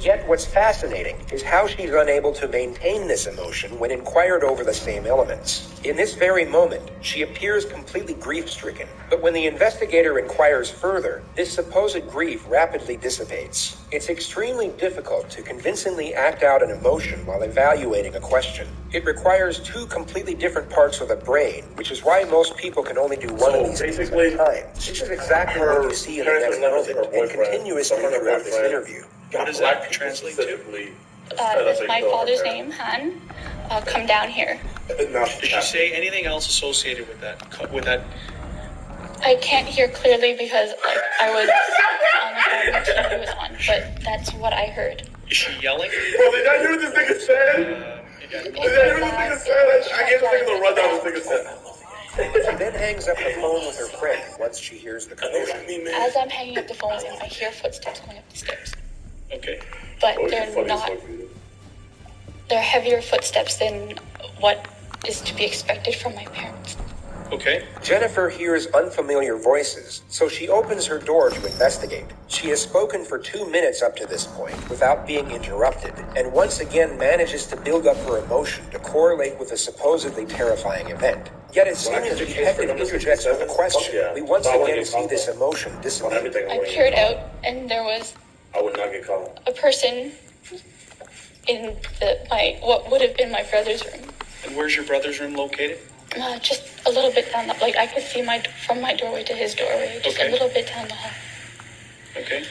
Yet what's fascinating is how she's unable to maintain this emotion when inquired over the same elements. In this very moment, she appears completely grief-stricken, but when the investigator inquires further, this supposed grief rapidly dissipates. It's extremely difficult to convincingly act out an emotion while evaluating a question. It requires two completely different parts of the brain, which is why most people can only do one of these things at a time. This is exactly what you see in the next moment and continuously throughout this interview. What does that translate to? That's my father's name, Han. Come down here. Did she say anything else associated with that? I can't hear clearly because I was on the phone when TV was on, but that's what I heard. Is she yelling? Bro, did y'all hear what this nigga said? I gave this nigga the rundown this nigga said. She then hangs up the phone with her friend once she hears the commotion. As I'm hanging up the phone with him, I hear footsteps going up the stairs. Okay. But they're heavier footsteps than what is to be expected from my parents. Okay. Jennifer hears unfamiliar voices, so she opens her door to investigate. She has spoken for 2 minutes up to this point without being interrupted, and once again manages to build up her emotion to correlate with a supposedly terrifying event. Yet as soon as the detective interjects with a question, we once again see this emotion dissipate. I peered out, and there was I would not get caught. a person in what would have been my brother's room. And where's your brother's room located? Just a little bit down I could see from my doorway to his doorway, just a little bit down the hall. Okay.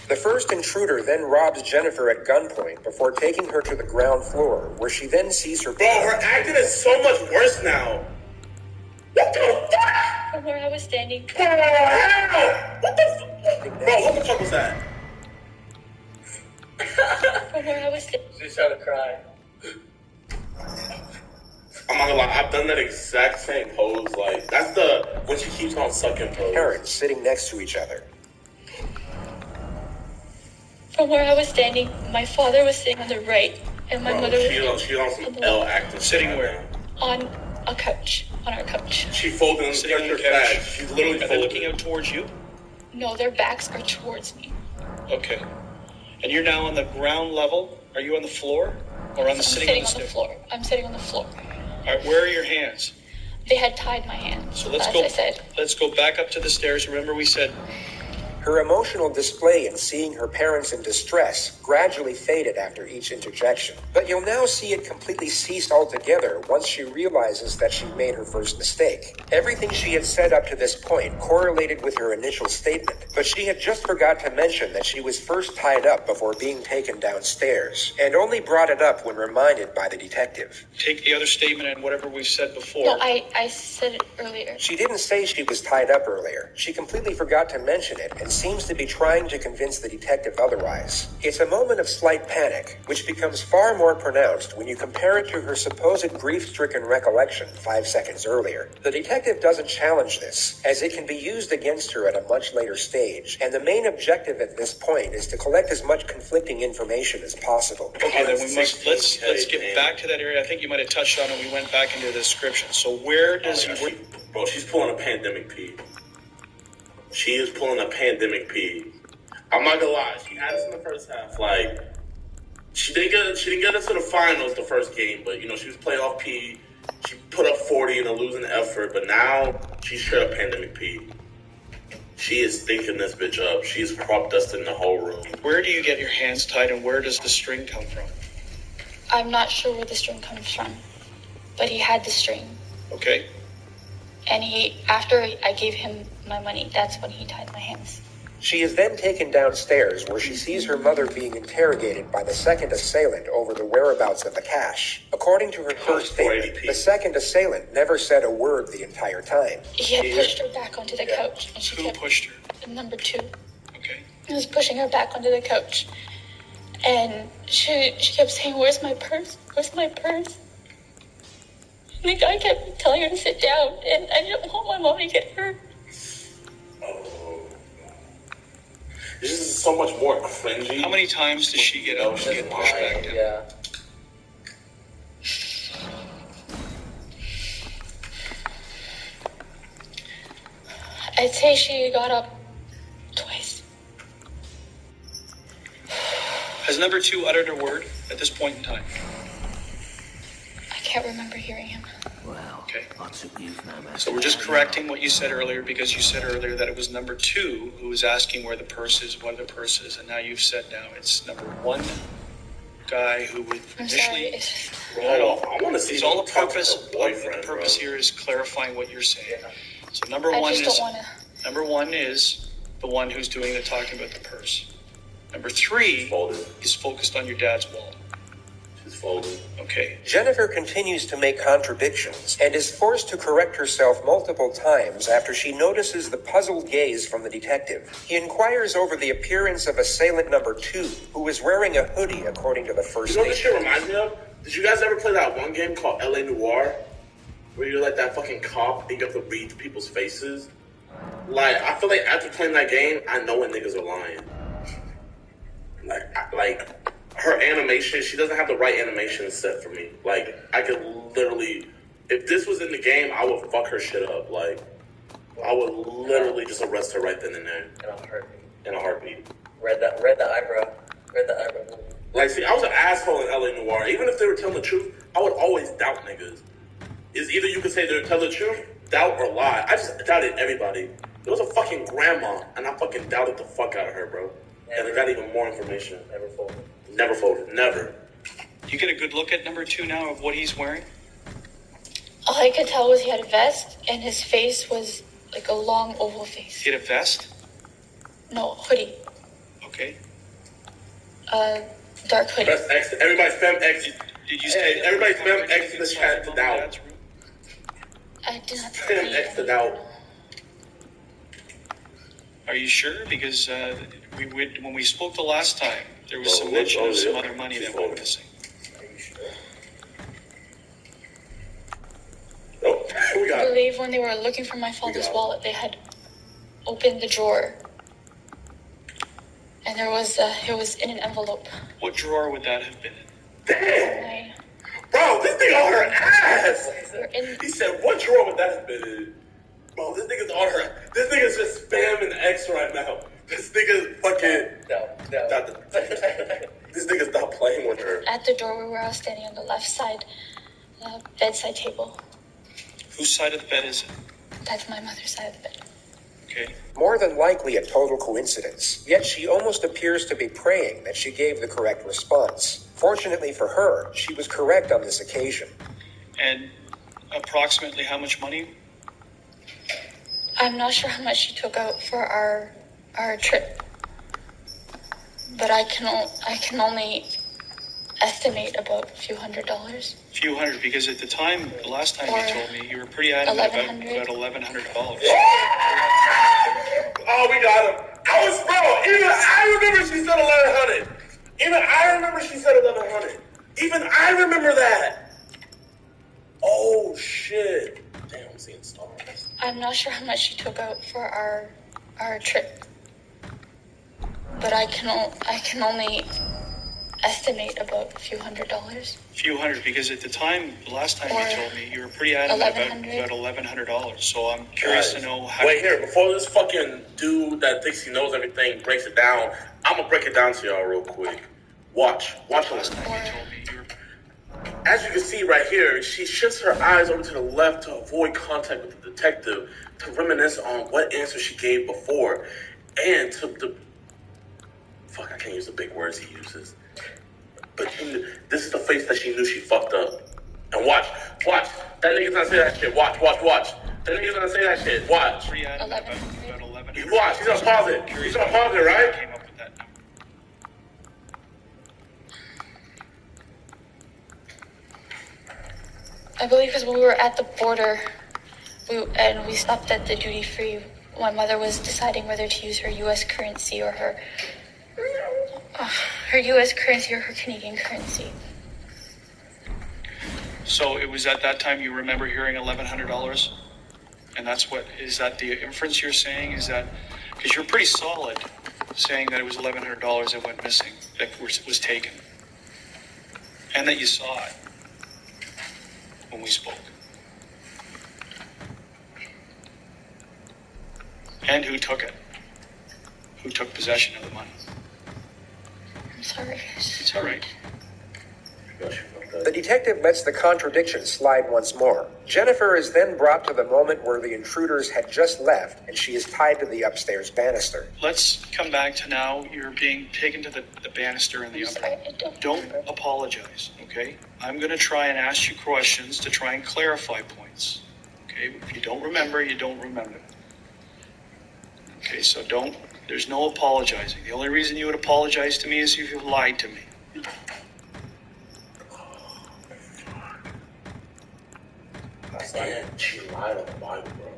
The first intruder then robs Jennifer at gunpoint before taking her to the ground floor, where she then sees her... Bro, her acting is so much worse now. What the fuck? From where I was standing... What the fuck? Bro, what the fuck was that? From where I was standing... She started crying. I'm not gonna lie, I've done that exact same pose. Like, that's when she keeps on sucking pose. Parents sitting next to each other. From where I was standing, my father was sitting on the right, and my mother was She on some L acting. Sitting where? on a couch, on our couch. She folding Sitting on the her couch. bag. She's literally Are they looking out towards you? No, their backs are towards me. Okay. And you're now on the ground level? Are you on the floor? Or on the sitting on the stairs? Floor. I'm sitting on the floor. All right, where are your hands? They had tied my hands. So let's go back up to the stairs. Remember we said Her emotional display in seeing her parents in distress gradually faded after each interjection, but you'll now see it completely cease altogether once she realizes that she made her first mistake. Everything she had said up to this point correlated with her initial statement, but she had just forgot to mention that she was first tied up before being taken downstairs, and only brought it up when reminded by the detective. take the other statement and whatever we've said before. No, I said it earlier. She didn't say she was tied up earlier. She completely forgot to mention it and seems to be trying to convince the detective otherwise. It's a moment of slight panic, which becomes far more pronounced when you compare it to her supposed grief-stricken recollection 5 seconds earlier. The detective doesn't challenge this, as it can be used against her at a much later stage, and the main objective at this point is to collect as much conflicting information as possible. Okay, then let's get back to that area. I think you might have touched on it. We went back into the description. So where does Bro, she's pulling a pandemic pee. She is pulling a pandemic pee. I'm not gonna lie, she had us in the first half. Like, she didn't get us to the finals the first game, but you know, she was playoff P. She put up 40 in a losing effort, but now she's straight up pandemic P. She is stinking this bitch up. She's crop dusting the whole room. Where do you get your hands tied and where does the string come from? I'm not sure where the string comes from, but he had the string. Okay. And after I gave him my money, that's when he tied my hands. She is then taken downstairs where she sees her mother being interrogated by the second assailant over the whereabouts of the cash. According to her first statement, the second assailant never said a word the entire time. He had pushed her back onto the couch. And she kept pushed her? Number 2. Okay. He was pushing her back onto the couch. And she kept saying, "Where's my purse? Where's my purse?" And the guy kept telling her to sit down, and I didn't want my mom to get hurt. This is so much more cringy. How many times does she get up and get pushed back down? Yeah. I'd say she got up twice. Has number 2 uttered a word at this point in time? I can't remember hearing him. Okay. So we're just correcting what you said earlier because you said earlier that it was number 2 who was asking where the purse is, what the purse is, and now you've said now it's number 1 guy who would initially. I want to see. It's all the purpose. The purpose here is clarifying what you're saying. So number 1 is number 1 is the one who's doing the talking about the purse. Number 3 is focused on your dad's wallet. Okay. Jennifer continues to make contradictions and is forced to correct herself multiple times after she notices the puzzled gaze from the detective. He inquires over the appearance of assailant number 2, who is wearing a hoodie according to the first You know what this shit reminds me of? Did you guys ever play that one game called LA Noire? Where you're like that fucking cop and you have to read people's faces? Like, I feel like after playing that game, I know when niggas are lying. Like her animation, she doesn't have the right animation set for me. Like, I could literally, if this was in the game, I would fuck her shit up. Like, I would literally just arrest her right then and there. In a heartbeat. Read the eyebrow. Like, see, I was an asshole in LA Noire. Even if they were telling the truth, I would always doubt niggas. It's either you could say they're telling the truth, doubt, or lie. I just doubted everybody. There was a fucking grandma, and I fucking doubted the fuck out of her, bro. And I got even more information. Never folded. Never. You get a good look at number 2 now of what he's wearing? All I could tell was he had a vest, and his face was like a long oval face. He had a vest? No, hoodie. Okay. Dark hoodie. Press X. Everybody spam X. Did you say everybody spam X in the chat to doubt? I did not spam X to doubt. Are you sure? Because when we spoke the last time, there was some mention of some other money that went missing. I believe when they were looking for my father's wallet, they had opened the drawer, and it was in an envelope. What drawer would that have been in? Damn! Bro, this thing on her ass! He said, what drawer would that have been in? Bro, this nigga's on her. This nigga's just spamming X right now. This nigga fucking. No. This nigga's not playing with her. At the doorway where I was standing on the left side, the bedside table. Whose side of the bed is it? That's my mother's side of the bed. Okay. More than likely a total coincidence, yet she almost appears to be praying that she gave the correct response. Fortunately for her, she was correct on this occasion. And approximately how much money? I'm not sure how much she took out for our trip, but I can only estimate about a few $100s. Few hundred, because at the time, the last time you told me, you were pretty adamant about $1,100. Oh, we got him. I remember she said 1,100. Even I remember she said 1,100. Even I remember that. Oh shit. Damn, I'm seeing stars. I'm not sure how much she took out for our trip, but I can only estimate about a few $100s. Few hundred, because at the time, the last time you told me, you were pretty adamant about $1,100. So I'm curious to know how. Wait here, before this fucking dude that thinks he knows everything breaks it down, I'm gonna break it down to y'all real quick. Watch Last time you told me, you were. As you can see right here, she shifts her eyes over to the left to avoid contact with the detective, to reminisce on what answer she gave before, and to the... Fuck, I can't use the big words he uses. But this is the face that she knew she fucked up. And watch. That nigga's gonna say that shit. Watch. That nigga's gonna say that shit. Watch. Watch, he's gonna pause it. He's gonna pause it, right? I believe because when we were at the border, we stopped at the duty free. My mother was deciding whether to use her U.S. currency or her U.S. currency or her Canadian currency. So it was at that time you remember hearing $1,100, and is that the inference you're saying? Is that because you're pretty solid saying that it was $1,100 that went missing, that was taken, and that you saw it when we spoke, and who took it? Who took possession of the money? I'm sorry. It's all right. The detective lets the contradiction slide once more. Jennifer is then brought to the moment where the intruders had just left, and she is tied to the upstairs banister. Let's come back to now. You're being taken to the banister in the upper. Don't apologize, okay? I'm going to try and ask you questions to try and clarify points. Okay? If you don't remember, you don't remember. Okay, so there's no apologizing. The only reason you would apologize to me is if you've lied to me. And she lied on the Bible, bro.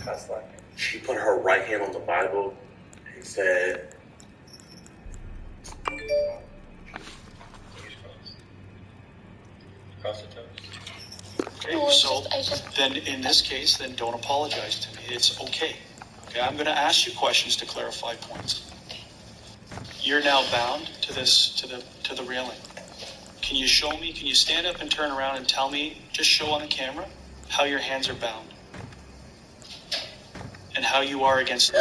That's like, she put her right hand on the Bible and said, Cross the toes. Okay, so then in this case, then don't apologize to me. It's okay. Okay, I'm going to ask you questions to clarify points. You're now bound to the railing. Can you show me? Can you stand up and turn around and tell me? Just show on the camera how your hands are bound and how you are against the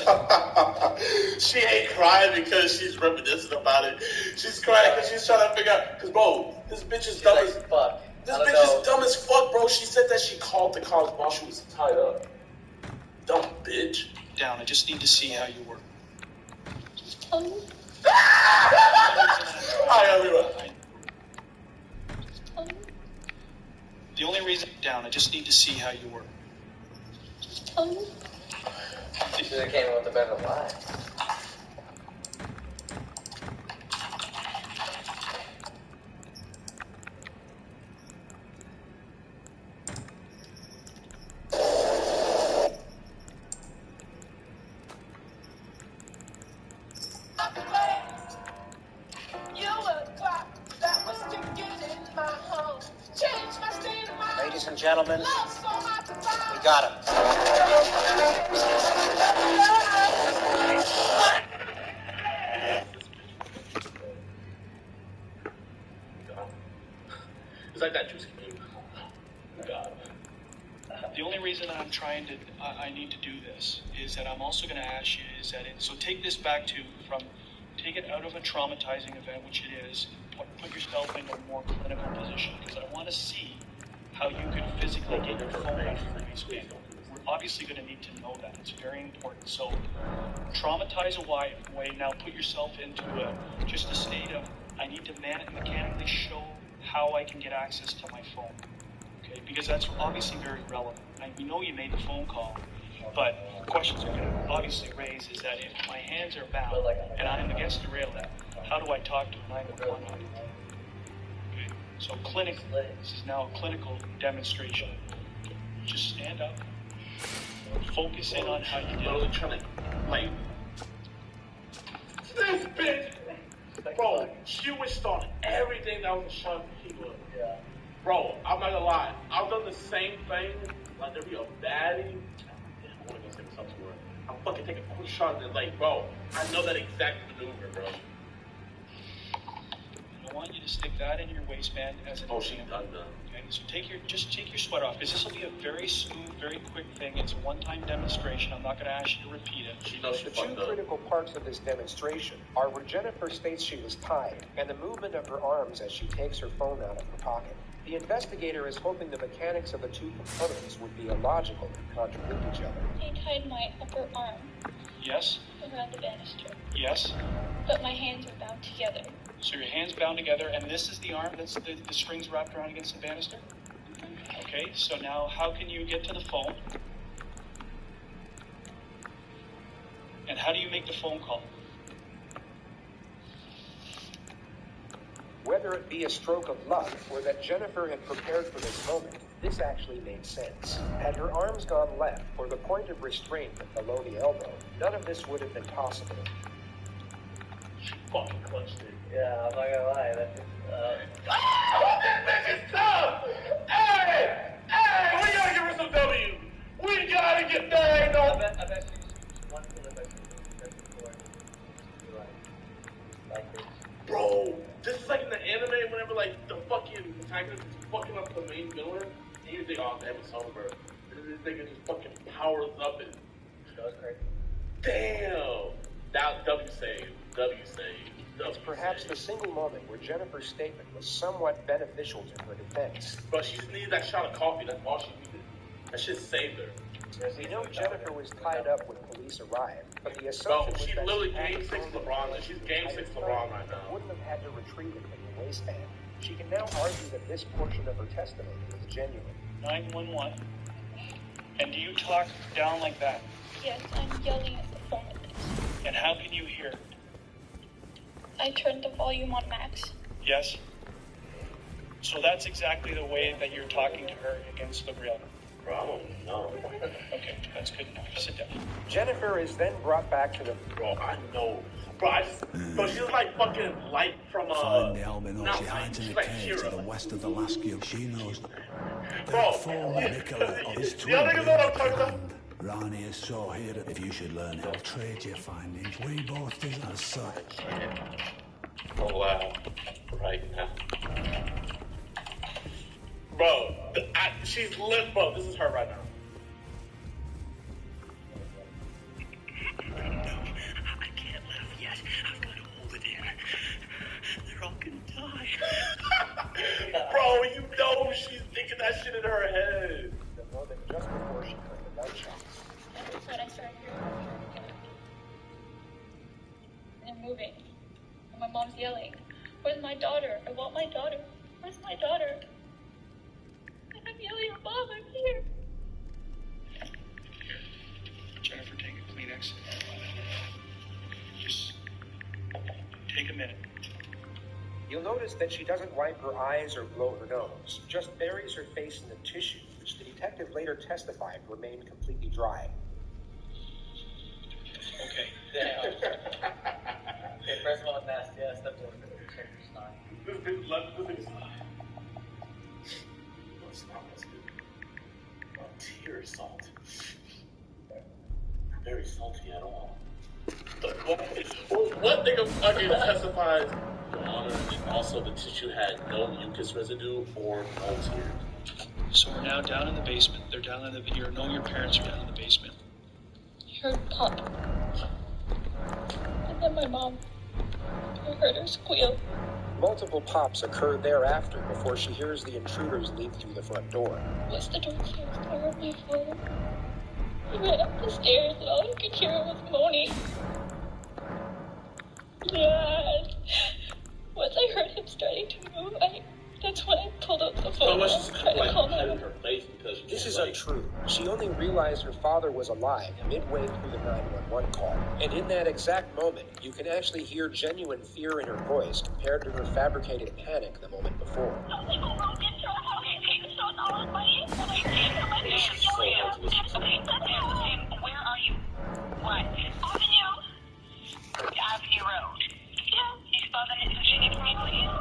wall. She ain't crying because she's reminiscing about it. She's crying because she's trying to figure out. Because, bro, this bitch is dumb as fuck. This bitch is dumb as fuck, bro. She said that she called the cops while she was tied up. Dumb bitch. Down. I just need to see how you work. The only reason down, I just need to see how you work. She should have came in with a better lie. Ladies and gentlemen, we got him. It's like that juice cream. God. The only reason I'm trying to, I need to do this is that I'm also going to ask you is that so take this back to take it out of a traumatizing event, which it is, put yourself in a more clinical position, because I want to see how you could physically get your phone out of your waistband. We're obviously going to need to know that. It's very important. So traumatize away. Now put yourself into just a state of, I need to mechanically show how I can get access to my phone. Okay, because that's obviously very relevant. We know you made the phone call, but questions are going to obviously raise is that if my hands are bound and I'm against the railing, how do I talk to 911? Okay, so clinically, this is now a clinical demonstration. Just stand up, focus in on how you did it. Trying to, like, this bitch, bro, she wished on everything that was a shot he would. Yeah. Bro, I'm not gonna lie. I've done the same thing. Like, there be a baddie. I wanna go say what's up to her. I'll fucking take a quick shot and then, like, bro, I know that exact maneuver, bro. I want you to stick that in your waistband as an example. Okay, so take your sweat off, because this will be a very smooth, very quick thing. It's a one-time demonstration. I'm not going to ask you to repeat it. The two critical parts of this demonstration are where Jennifer states she was tied, and the movement of her arms as she takes her phone out of her pocket. The investigator is hoping the mechanics of the two components would be illogical and contradict each other. He tied my upper arm Yes? around the banister, Yes? but my hands are bound together. So your hands bound together, and this is the arm that's the strings wrapped around against the banister? Okay, so now how can you get to the phone? And how do you make the phone call? Whether it be a stroke of luck or that Jennifer had prepared for this moment, this actually made sense. Had her arms gone left or the point of restraint been below the elbow, none of this would have been possible. Fucking clutched it. Yeah, I'm not gonna lie. That's that bitch is tough! Hey! Hey! We gotta give her some W! We gotta get that! I bet she's one for the best before. Like this. Bro, this is like in the anime whenever like the fucking protagonist is fucking up the main villain, and you think, oh damn, it's over. And then this nigga just fucking powers up and goes crazy. Damn! That W save. W save. It's perhaps the single moment where Jennifer's statement was somewhat beneficial to her defense. But she just needed that shot of coffee. That's all she needed. That shit saved her. We know Jennifer was tied up when police arrived, but the assumption was she that literally she had game 6 LeBron. She's game 6 LeBron right now. Wouldn't have had to retrieve it from the waistband. She can now argue that this portion of her testimony is genuine. 911. And do you talk down like that? Yes, I'm yelling at the phone at this. And how can you hear? I turned the volume on max. Yes? So that's exactly the way that you're talking to her against the rail. Bro, I don't know. Okay, that's good enough. Sit down. Jennifer is then brought back to the... Bro, I know. Bro, she's like fucking light from Find the albino. She hides in a cave to the west of the Lasky. She knows that. Therefore, Nicola of his twin hand. Rani is so here that if you should learn, he'll trade your findings. We both did as such. Oh wow. Right now. Bro, she's lit, bro. This is her right now. No, I can't let them yet. I've got to hold it in. They're all gonna die. Bro, you know she's thinking that shit in her head. The moment just before she heard the gunshots. That's when I started hearing and they're moving. And my mom's yelling, "Where's my daughter? I want my daughter. Where's my daughter?" And I'm yelling, "Mom, I'm here." Jennifer, take a Kleenex. Just take a minute. You'll notice that she doesn't wipe her eyes or blow her nose, just buries her face in the tissue, which the detective later testified remained completely dry. Okay. Okay, first one, mask, yes, that's what check your snot. This bitch left the biggest snot. No snot, that's good. Tear salt. Not very salty at all. What nigga fucking testifies Your Honor, and also the tissue had no mucus residue or no tears. So we're now down in the basement. They're down in the. Your parents are down in the basement. I heard pop. And then my mom. I heard her squeal. Multiple pops occur thereafter before she hears the intruders leave through the front door. Once the door closed, I heard my father. He ran up the stairs and all I could hear was moaning. Dad. Once I heard him starting to move, that's when I pulled out the phone and tried to call him. This is untrue. She only realized her father was alive midway through the 911 call. And in that exact moment, you can actually hear genuine fear in her voice compared to her fabricated panic the moment before. Where are you? What? Avenue Road. Yeah. You spell the name for me, please?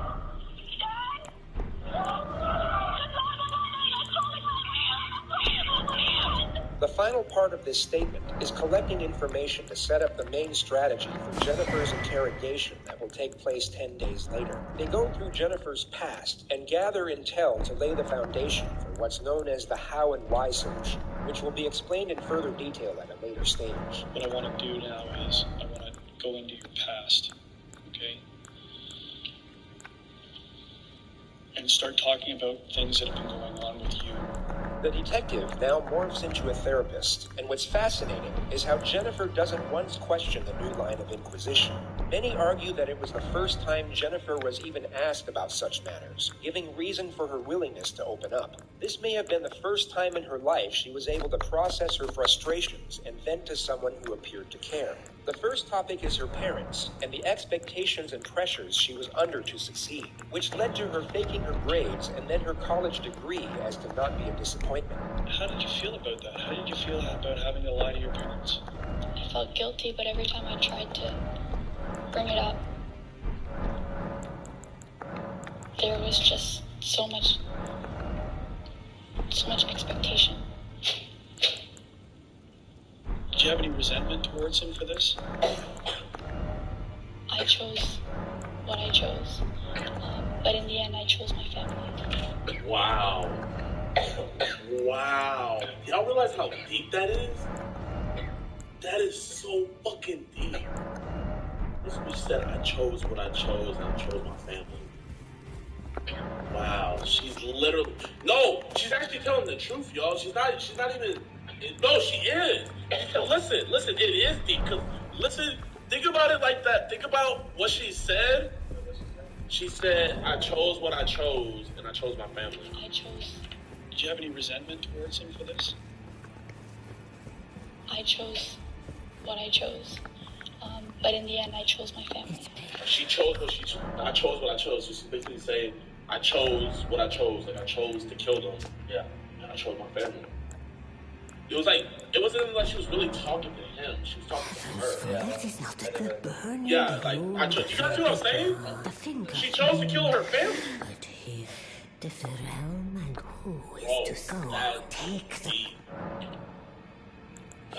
The final part of this statement is collecting information to set up the main strategy for Jennifer's interrogation that will take place 10 days later. They go through Jennifer's past and gather intel to lay the foundation for what's known as the how and why solution, which will be explained in further detail at a later stage. What I want to do now is I want to go into your past, okay? And start talking about things that have been going on with you. The detective now morphs into a therapist, and what's fascinating is how Jennifer doesn't once question the new line of inquisition. Many argue that it was the first time Jennifer was even asked about such matters, giving reason for her willingness to open up. This may have been the first time in her life she was able to process her frustrations and vent to someone who appeared to care. The first topic is her parents, and the expectations and pressures she was under to succeed, which led to her faking her grades and then her college degree as to not be a disappointment. How did you feel about that? How did you feel about having to lie to your parents? I felt guilty, but every time I tried to bring it up, there was just so much expectation. Did you have any resentment towards him for this? I chose what I chose, but in the end, I chose my family. Wow. Wow. Y'all realize how deep that is? That is so fucking deep. This bitch said, I chose what I chose, and I chose my family. Wow. She's literally... No! She's actually telling the truth, y'all. She's not even... No, she is. Listen, it is deep. Cause listen, think about it like that. Think about what she said. She said, I chose what I chose, and I chose my family. I chose. Did you have any resentment towards him for this? I chose what I chose, but in the end, I chose my family. She chose what she chose. I chose what I chose. So she's basically saying, I chose what I chose. Like, I chose to kill them. Yeah, and I chose my family. It wasn't even like she was really talking to him. She was talking to her. That is not the burning. Yeah, like, you guys see what I'm saying? She chose to kill her family. But here, the realm and who is to so take the...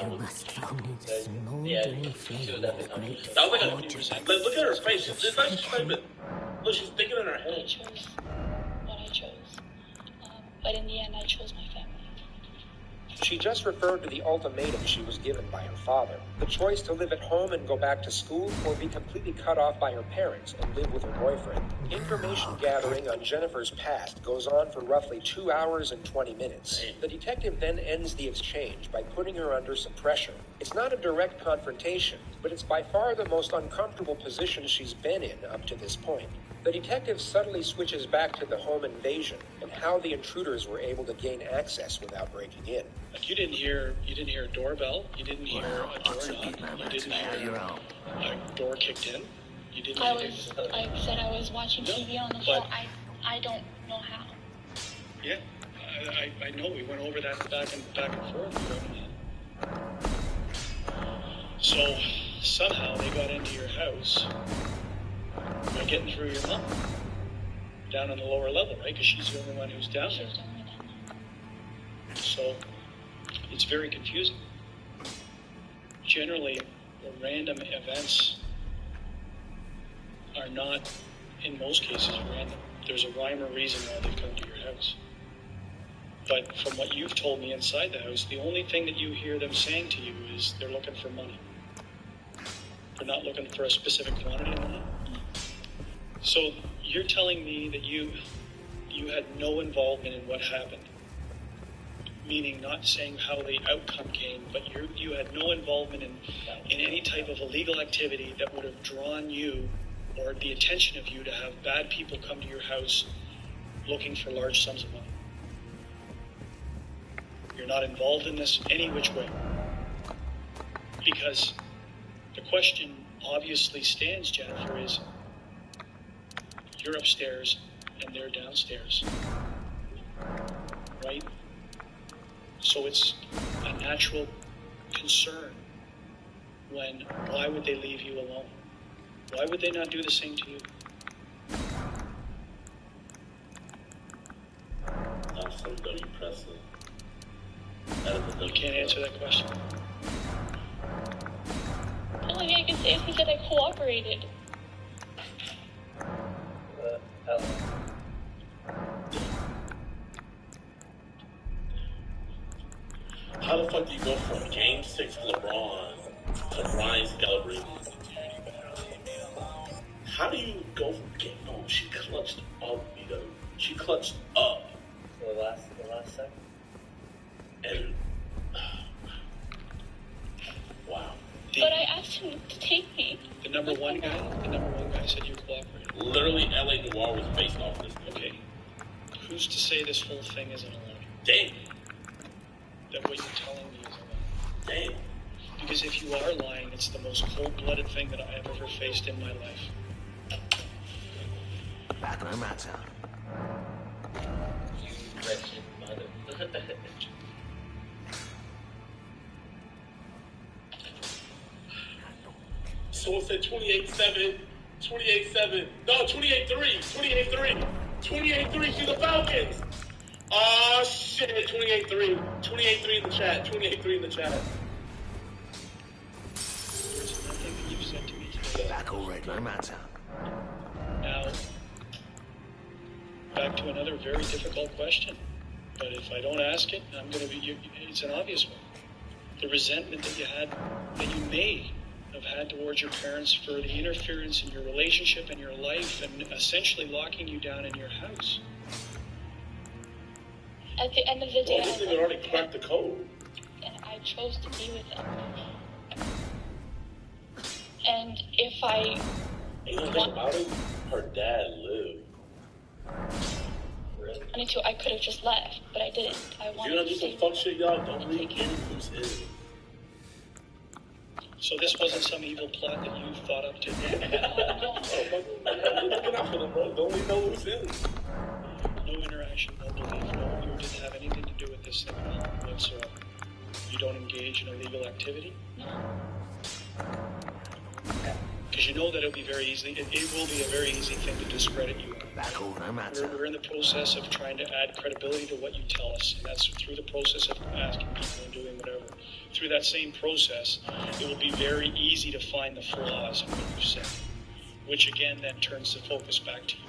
You must found in smoldering flame of great That was like look at her face. It's like she's not even... Look, she's thinking in her head. I chose what I chose, but in the end, I chose my family. She just referred to the ultimatum she was given by her father. The choice to live at home and go back to school, or be completely cut off by her parents and live with her boyfriend. Information gathering on Jennifer's past goes on for roughly 2 hours and 20 minutes. The detective then ends the exchange by putting her under some pressure. It's not a direct confrontation, but it's by far the most uncomfortable position she's been in up to this point. The detective subtly switches back to the home invasion and how the intruders were able to gain access without breaking in. Like you didn't hear a doorbell, you didn't hear a door knock, you didn't hear a door kicked in. You didn't. I said I was watching TV on the phone. I don't know how. Yeah, I know. We went over that back and forth. So somehow they got into your house by getting through your mom down on the lower level, right? Because she's the only one who's down there. So it's very confusing. Generally, random events are not, in most cases, random. There's a rhyme or reason why they've come to your house. But from what you've told me inside the house, the only thing that you hear them saying to you is they're looking for money. They're not looking for a specific quantity of money. So you're telling me that you had no involvement in what happened, meaning not saying how the outcome came, but you had no involvement in any type of illegal activity that would have drawn you or the attention of you to have bad people come to your house looking for large sums of money. You're not involved in this any which way. Because the question obviously stands, Jennifer, is you're upstairs and they're downstairs. Right? So it's a natural concern when, why would they leave you alone? Why would they not do the same to you? You can't answer that question. The only thing I can say is he said I cooperated. How the fuck do you go from Game 6 LeBron to Ryan celebrating? How do you go from Game... Oh, she clutched up, you know. She clutched up. The last second. And... wow. But I asked him to take me. The number one guy said you cooperated. Literally, LA Noire was based off this. Okay. Who's to say this whole thing isn't a lie? Damn. That what you're telling me is a lie? Damn. Because if you are lying, it's the most cold-blooded thing that I have ever faced in my life. Back on my town. Someone said 28-7. 28-7. No, 28-3. 28-3. 28-3 to the Falcons. Oh, shit. 28-3. 28-3 in the chat. 28-3 in the chat. There's nothing that you've said to me today. Back already on my town. Now, back to another very difficult question. But if I don't ask it, I'm going to be... It's an obvious one. The resentment that you may have had towards your parents for the interference in your relationship and your life and essentially locking you down in your house. At the end of the day, Well, this nigga already cracked the code. And I chose to be with him. And if I... You know the thing about it? Her dad lived. wanted to, I could have just left, but I didn't. I wanted You're gonna do to some fuck shit, y'all. Don't leave any who's in. So this wasn't some evil plot that you thought up to? Oh, looking out for them, bro. Don't leave no loose ends. No interaction, no belief, no, you didn't have anything to do with this thing at all whatsoever. You don't engage in illegal activity? No. Because you know that it'll be very easy. It will be a very easy thing to discredit you. We're in the process of trying to add credibility to what you tell us, and that's through the process of asking people and doing whatever. Through that same process, it will be very easy to find the flaws in what you said, which again then turns the focus back to you.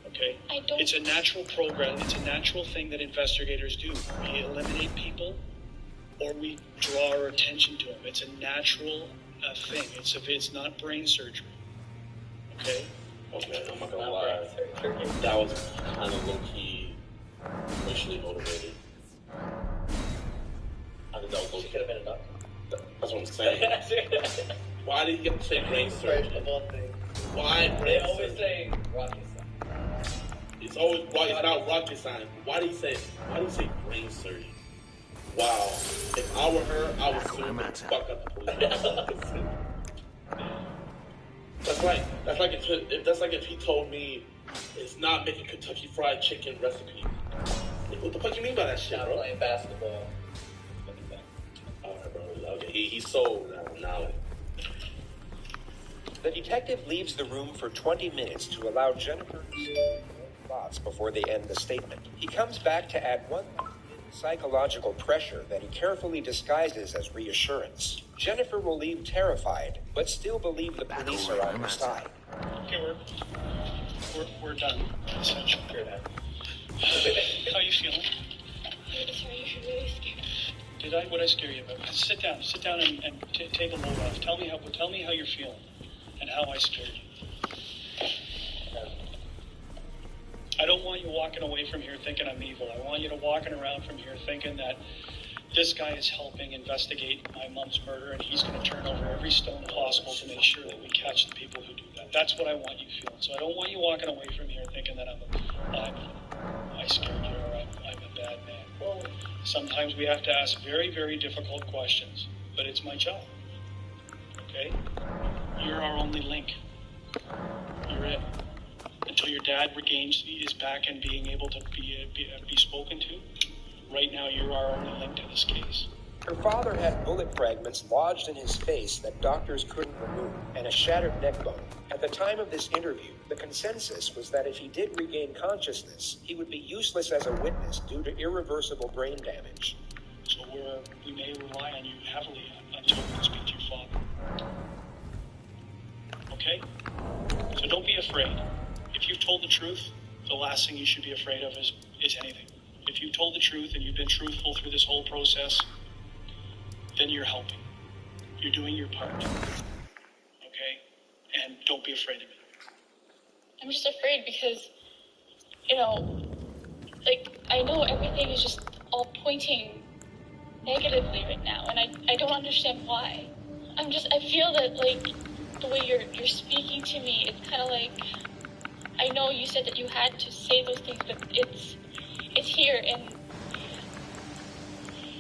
Okay? It's a natural program. It's a natural thing that investigators do. We eliminate people, or we draw our attention to them. It's a natural thing. It's not brain surgery. Okay? Okay, I'm not gonna lie. That was kind of low-key racially motivated. I think that was low-key. She could have been a doctor. That's what I'm saying. Why did you have to say brain surgery? Why brain surgery? They always say rocket science. It's always it's not rocket science. Why do you say brain surgery? Wow. If I were her, I would sue the fuck up the police. That's like if he told me it's not making Kentucky Fried Chicken recipe. Like, what the fuck you mean by that shit, bro? Playing basketball. Alright, bro. Okay, he's sold now. The detective leaves the room for 20 minutes to allow Jennifer to say thoughts before they end the statement. He comes back to add one psychological pressure that he carefully disguises as reassurance. Jennifer will leave terrified, but still believe the police are on her side. Okay, we're done. Essentially. How are you feeling? I'm sorry, you should really scare me. What did I scare you about? Sit down and take a load off. Tell me how you're feeling and how I scared you. I don't want you walking away from here thinking I'm evil. I want you to walking around from here thinking that this guy is helping investigate my mom's murder, and he's going to turn over every stone possible to make sure that we catch the people who do that. That's what I want you feeling. So I don't want you walking away from here thinking that I scared you or I'm a bad man. Well, sometimes we have to ask very, very difficult questions, but it's my job. Okay? You're our only link. You're it. Until your dad is back and being able to be spoken to. Right now, you're our only link to this case. Her father had bullet fragments lodged in his face that doctors couldn't remove, and a shattered neck bone. At the time of this interview, the consensus was that if he did regain consciousness, he would be useless as a witness due to irreversible brain damage. So we may rely on you heavily until we can speak to your father. Okay? So don't be afraid. If you've told the truth, the last thing you should be afraid of is anything. If you've told the truth and you've been truthful through this whole process, then you're helping. You're doing your part. Okay? And don't be afraid of it. I'm just afraid because, I know everything is just all pointing negatively right now, and I don't understand why. I feel that, the way you're speaking to me, it's kind of like, I know you said that you had to say those things, but it's here, and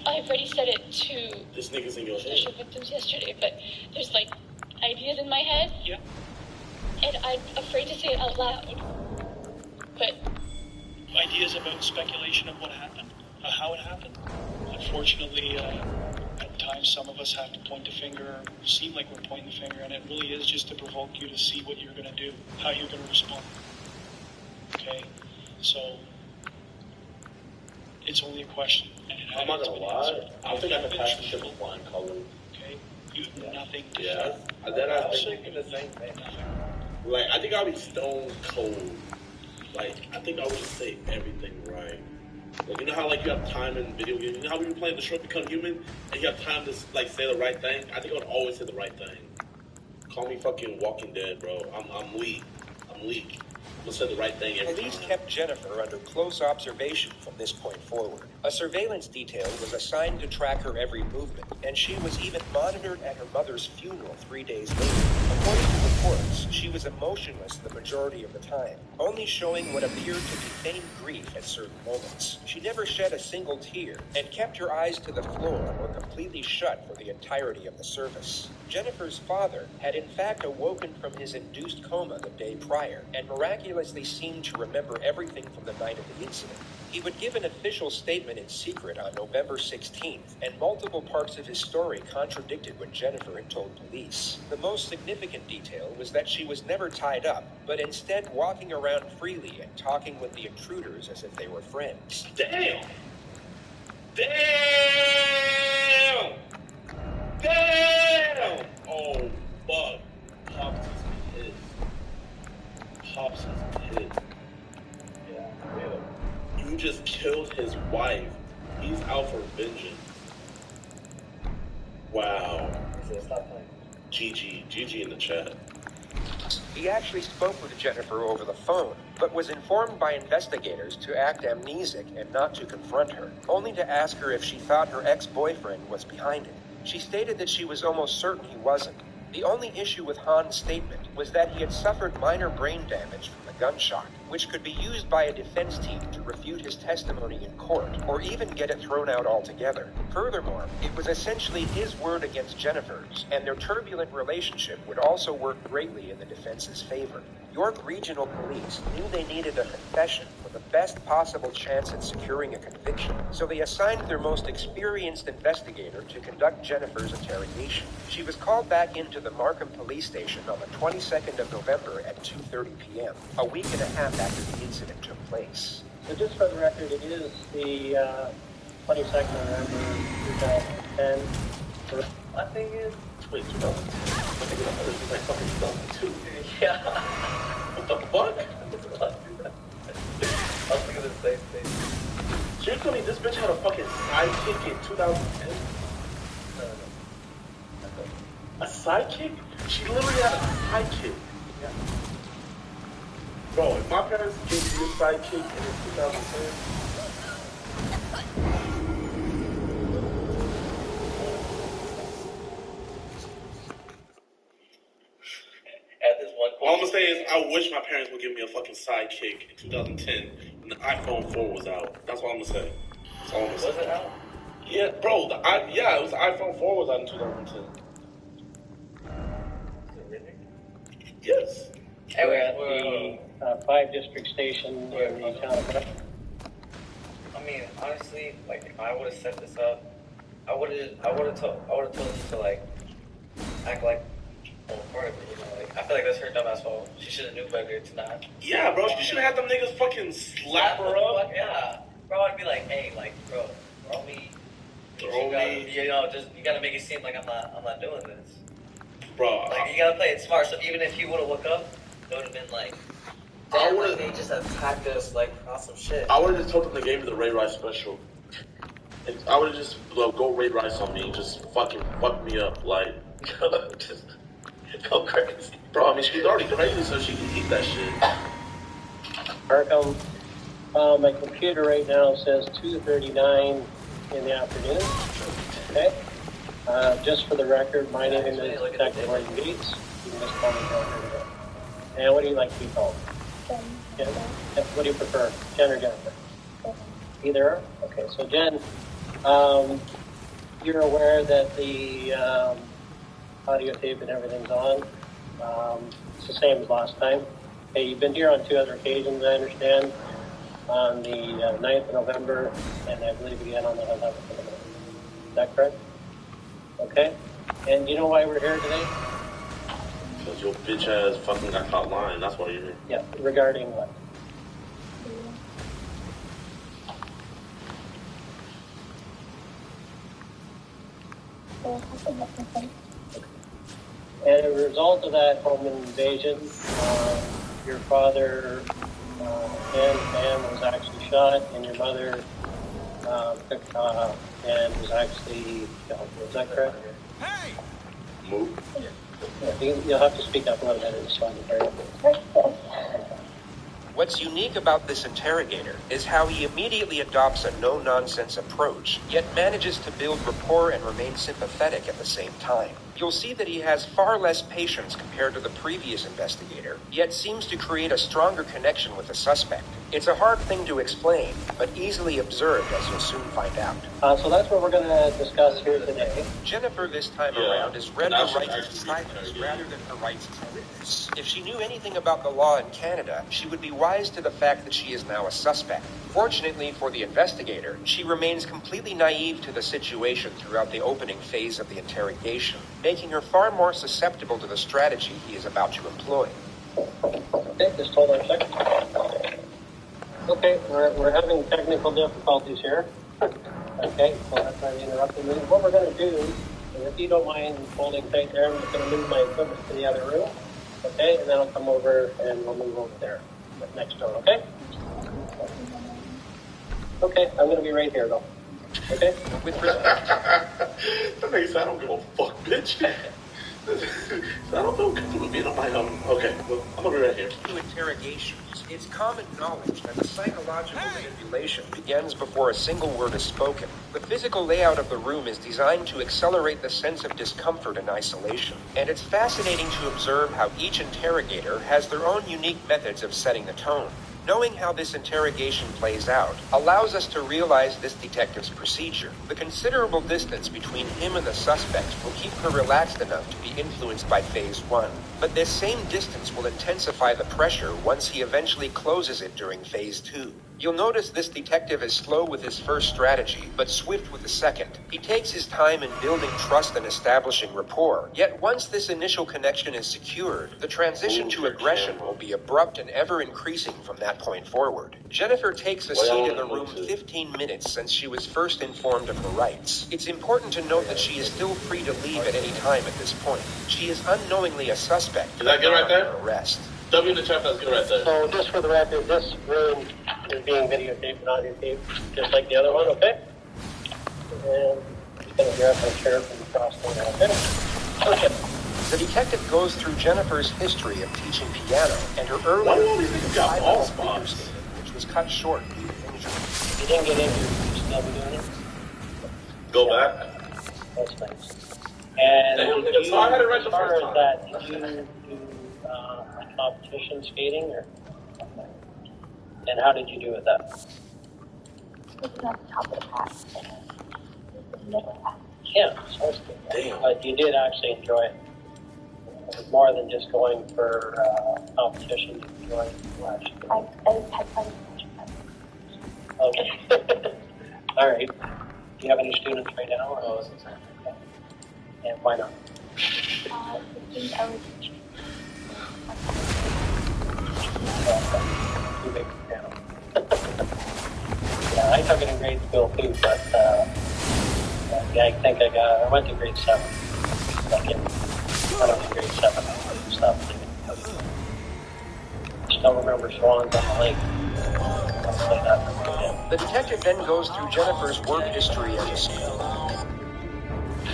I've already said it to this nigga's in your special victims yesterday, but there's ideas in my head. Yeah. And I'm afraid to say it out loud. But ideas about speculation of what happened, how it happened. Unfortunately, at times some of us have to point the finger, seem like we're pointing the finger, and it really is just to provoke you to see what you're going to do, how you're going to respond. Okay? So it's only a question. I'm not gonna lie. I think I can pass the shit with flying colors. Okay? You have nothing to Yeah. And then I was thinking the same thing. Like, I think I'll be stone cold. Like, I think I would just say everything right. Like, you know how, you have time in video games? You know how when you're playing Detroit Become Human, and you have time to, say the right thing? I think I would always say the right thing. Call me fucking Walking Dead, bro. I'm weak. I'm weak. I'm gonna say the right thing every Police time. kept Jennifer under close observation from this point forward. A surveillance detail was assigned to track her every movement, and she was even monitored at her mother's funeral 3 days later. According to reports, she was emotionless the majority of the time, only showing what appeared to be feigned grief at certain moments. She never shed a single tear, and kept her eyes to the floor or completely shut for the entirety of the service. Jennifer's father had in fact awoken from his induced coma the day prior, and miraculously seemed to remember everything from the night of the incident. He would give an official statement in secret on November 16th, and multiple parts of his story contradicted what Jennifer had told police. The most significant detail was that she was never tied up, but instead walking around freely and talking with the intruders as if they were friends. Damn! Damn! Damn! Oh, fuck. Pops is pissed. Pops is pissed. Yeah. You just killed his wife. He's out for vengeance. Wow. GG in the chat. He actually spoke with Jennifer over the phone, but was informed by investigators to act amnesic and not to confront her, only to ask her if she thought her ex-boyfriend was behind it. She stated that she was almost certain he wasn't. The only issue with Han's statement was that he had suffered minor brain damage from the gunshot, which could be used by a defense team to refute his testimony in court, or even get it thrown out altogether. Furthermore, it was essentially his word against Jennifer's, and their turbulent relationship would also work greatly in the defense's favor. York Regional Police knew they needed a confession for the best possible chance at securing a conviction, so they assigned their most experienced investigator to conduct Jennifer's interrogation. She was called back into the Markham Police Station on the 22nd of November at 2:30 p.m., a week and a half after the incident took place. So just for the record, it is the 22nd of November 2010. My thing is... Wait, 2010? My thing is like fucking 2002. Yeah. What the fuck? I was thinking the same bitch had a fucking sidekick in 2010. A sidekick? She literally had a sidekick. Yeah. Bro, if my parents gave me a sidekick in 2010. At this one point. All I'm gonna say is, I wish my parents would give me a fucking sidekick in 2010 when the iPhone 4 was out. That's what I'm gonna say. That's all I'm gonna say. Was it out? Yeah, bro. It was the iPhone 4 was out in 2010. Yes. And we're at the 5-district station in the town of Brett. I mean, honestly, like if I would have set this up, I would have told you to like act like part of it, you know. Like I feel like that's her dumbass fault. She should have knew better to not. Yeah, bro. She should have had them niggas fucking slap her up. Yeah, bro. I'd be like, hey, like, bro, throw me. You know, just you gotta make it seem like I'm not doing this. Bro, like you gotta play it smart. So even if you would have looked up, it would have been like, damn, like, they just attacked us like on some shit. I would have just told them they gave me the Ray Rice special. And I would have just go Ray Rice on me and just fucking fuck me up, like just go crazy. Bro, I mean she's already crazy, so she can eat that shit. Arkham, my computer right now says 2:39 in the afternoon. Okay. Just for the record, my name is Detective Martin Gates. You can just call me Joker. And what do you like to be called? Jen. What do you prefer, Jen or Jennifer? Either or? Okay, so Jen, you're aware that the audio tape and everything's on. It's the same as last time. Okay, you've been here on 2 other occasions, I understand. On the 9th of November, and I believe again on the 11th of November. Is that correct? Okay. And you know why we're here today? Because your bitch ass fucking got caught lying. That's why you're here. Yeah. Regarding what? And as a result of that home invasion, your father and was actually shot, and your mother and was actually killed. Is that correct? Hey! Move. Yeah, you'll have to speak up a little bit. It's fine to hear you. What's unique about this interrogator is how he immediately adopts a no-nonsense approach, yet manages to build rapport and remain sympathetic at the same time. You'll see that he has far less patience compared to the previous investigator, yet seems to create a stronger connection with the suspect. It's a hard thing to explain, but easily observed, as you'll soon find out. So that's what we're going to discuss here today. Jennifer this time around is read her rights as silence rather than her rights as a witness. If she knew anything about the law in Canada, she would be wise to the fact that she is now a suspect. Fortunately for the investigator, she remains completely naive to the situation throughout the opening phase of the interrogation, making her far more susceptible to the strategy he is about to employ. Okay, just hold on a second. Okay, we're having technical difficulties here. Okay, so that's why I interrupted me. What we're going to do is, if you don't mind holding tight there, I'm just going to move my equipment to the other room. Okay, and then I'll come over and we'll move over there, next door, okay? Okay, I'm going to be right here, though. Okay? With respect. That makes sense. I don't give a fuck, bitch. I don't feel comfortable being on my own. Okay, well, I'm gonna be right here. To interrogations, it's common knowledge that the psychological manipulation begins before a single word is spoken. The physical layout of the room is designed to accelerate the sense of discomfort and isolation, and it's fascinating to observe how each interrogator has their own unique methods of setting the tone. Knowing how this interrogation plays out allows us to realize this detective's procedure. The considerable distance between him and the suspect will keep her relaxed enough to be influenced by phase 1. But this same distance will intensify the pressure once he eventually closes it during phase 2. You'll notice this detective is slow with his first strategy, but swift with the second. He takes his time in building trust and establishing rapport. Yet once this initial connection is secured, the transition to aggression will be abrupt and ever increasing from that point forward. Jennifer takes a seat in the room 15 minutes since she was first informed of her rights. It's important to note that she is still free to leave at any time at this point. She is unknowingly a suspect. Is that good right there? Arrest. W in the chat, that's good right there. So just for the record, this room is being videotaped and audiotaped, just like the other one, okay? And I'm just going to grab my chair from across the room, okay? Okay. The detective goes through Jennifer's history of teaching piano and her earlier Why do all these niggas got ball figure spots? skating, which was cut short due to injury. If you didn't get injured, would you still be doing it? Go back. That's nice. And So I had it right the as far first as time. that, did you do competition skating, or? And how did you do with that? Looking at the top of the pack. Yeah, so it's good. Damn. But you did actually enjoy it. It was more than just going for competition. You enjoyed it. I had fun. Okay. All right. Do you have any students right now? Or? Oh, it's exciting. And why not? 15 hours each. Too big for piano. Yeah, I took it in grade school too, but yeah, I think I went to grade 7. Like I don't know, grade 7, I stopped singing. I still remember Swans on the Lake. I'll say that. The detective then goes through Jennifer's work history as a school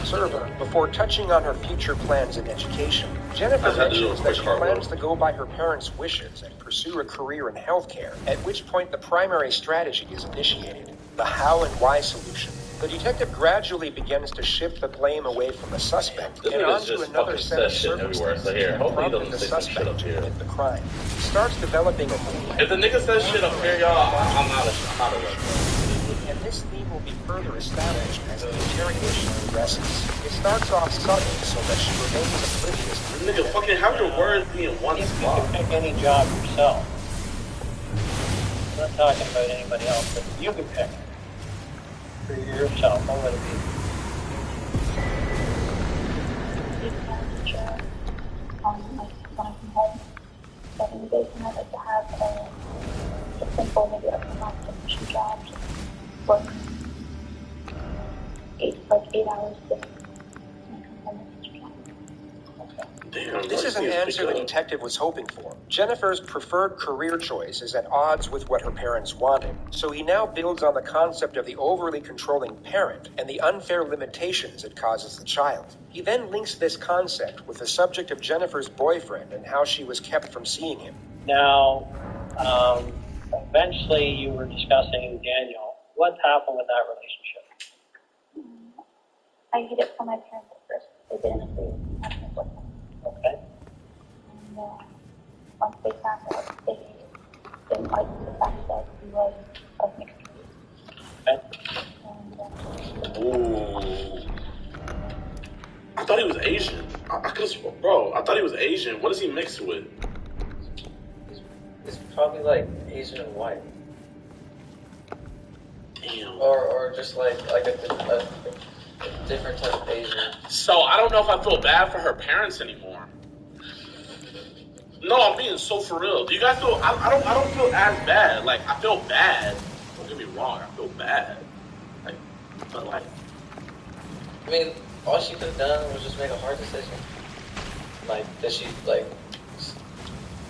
server before touching on her future plans in education. Jennifer mentions that she plans to go by her parents' wishes and pursue a career in healthcare, at which point the primary strategy is initiated, the how and why solution. The detective gradually begins to shift the blame away from the suspect and onto another set of circumstances that prompted the suspect to commit the crime. He starts developing a theme. If the nigga says shit up here, y'all, I'm out of And this theme will be further established as the interrogation progresses. It starts off subtle so that she remains oblivious. Nigga, fucking have your words be in one spot. You can pick any job yourself. I'm not talking about anybody else, but you can pick for yourself. What would it be? Like when I'm from home, 7 days, and I'd like to have a simple, maybe like a non-technician job, just work 8 hours a day. This is an answer the detective was hoping for. Jennifer's preferred career choice is at odds with what her parents wanted, so he now builds on the concept of the overly controlling parent and the unfair limitations it causes the child. He then links this concept with the subject of Jennifer's boyfriend and how she was kept from seeing him. Now, eventually you were discussing Daniel. What happened with that relationship? I hid it from my parents at first. They didn't agree. Okay. And once they found out, they didn't like the fact that he was of mixed race. Okay. Ooh. I thought he was Asian. I thought he was Asian. What is he mixed with? It's probably like Asian and white. Damn. Or just like a different type of Asian. So I don't know if I feel bad for her parents anymore. No, I'm being so for real. Do you guys feel? I don't feel as bad. Like I feel bad. Don't get me wrong. I feel bad. But I mean, all she could have done was just make a hard decision. Like, did she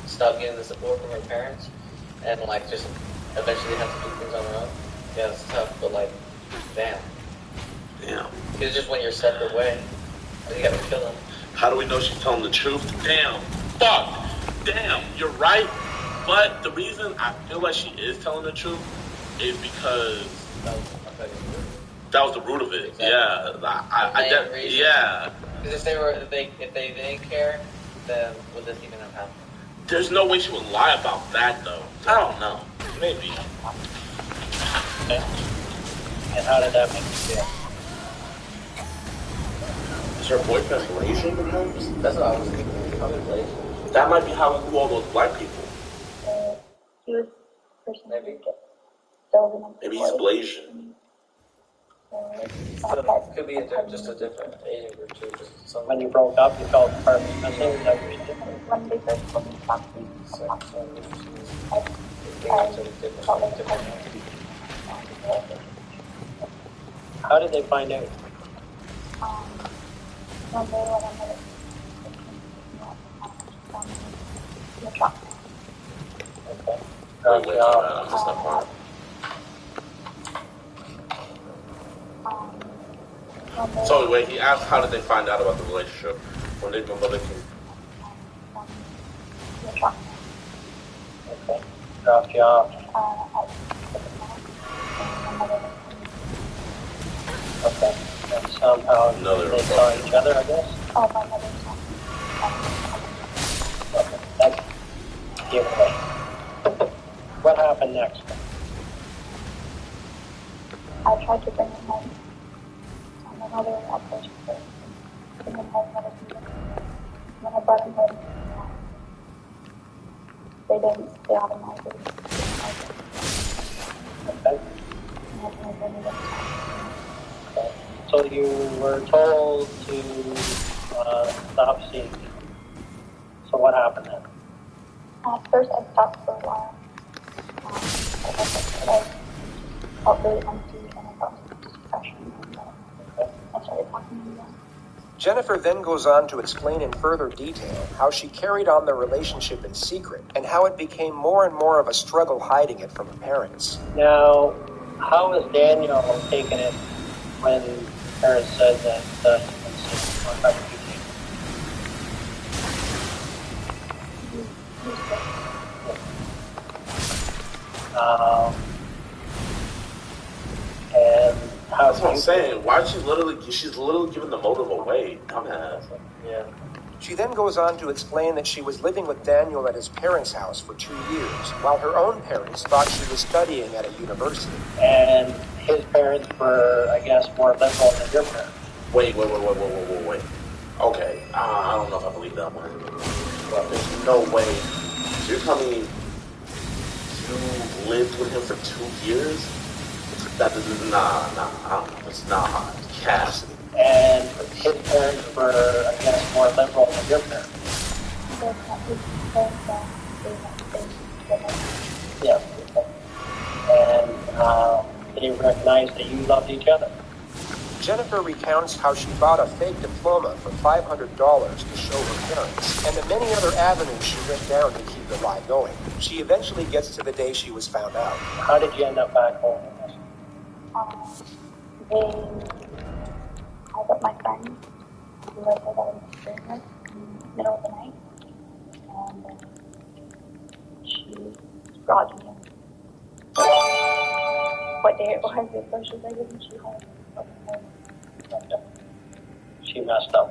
stop getting the support from her parents and just eventually have to do things on her own? Yeah, it's tough, but damn. It's just when you're separate way, you gotta kill them. How do we know she's telling the truth? Damn. Fuck. Damn. You're right. But the reason I feel like she is telling the truth is because that was the root of it. Exactly. Yeah. Because if they didn't care, then would this even have happened? There's no way she would lie about that though. I don't know. Maybe. Okay. And how did that make you feel? Is her boyfriend Malaysian perhaps? That's what I was thinking. Probably Malaysian. That might be how we knew all those black people. He was personally Maybe he's Malaysian. Could be just a different Asian group too. When you broke up, you felt part of the missing. When they first told me about me, How did they find out? One day when I'm in the shop. Okay. Wait, my bad. I missed that part. So wait, he asked how did they find out about the relationship when they dropped you off. Okay. And somehow they saw each other, I guess? Okay, that's giveaway. What happened next? I tried to bring him home. My mother approached her, bring him home, let us meet him. When I brought him home, they automatically Okay. So you were told to stop seeing. So what happened then? At first, I stopped for a while. I felt really empty and I felt depression. I started talking to him again. Jennifer then goes on to explain in further detail how she carried on their relationship in secret and how it became more and more of a struggle hiding it from her parents. Now, how was Daniel taking it when parents said that you can see or how did you take it? And that's what I'm saying. Why she's literally giving the motive away. Dumbass. Yeah. She then goes on to explain that she was living with Daniel at his parents' house for 2 years, while her own parents thought she was studying at a university. And his parents were, I guess, more liberal than your parents. Wait. Okay, I don't know if I believe that one. But there's no way. So you're telling me you lived with him for 2 years? That is it's not Cassidy. And his parents were, I guess, more liberal than your parents. Yeah. And they recognized that you loved each other. Jennifer recounts how she bought a fake diploma for $500 to show her parents, and the many other avenues she went down to keep the lie going. She eventually gets to the day she was found out. How did you end up back home? They called up my friend, who I said I was staying with, in the middle of the night, and she brought me in. What day it was, so she was like, isn't she home? She messed up.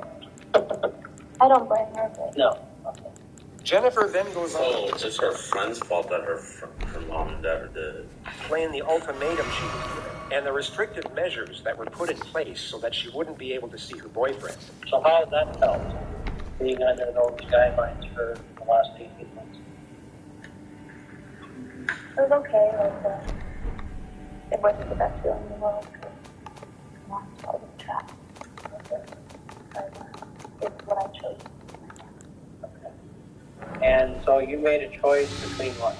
I don't blame her, but... No. Okay. Jennifer then goes on. So it's her friend's fault that her mom and dad are dead. Explain the ultimatum she was given and the restrictive measures that were put in place so that she wouldn't be able to see her boyfriend. So how has that felt, being under those guidelines for the last 18 months? It was okay, it wasn't the best feeling in the world, because I was trapped. It's what I chose. Okay. And so you made a choice between what?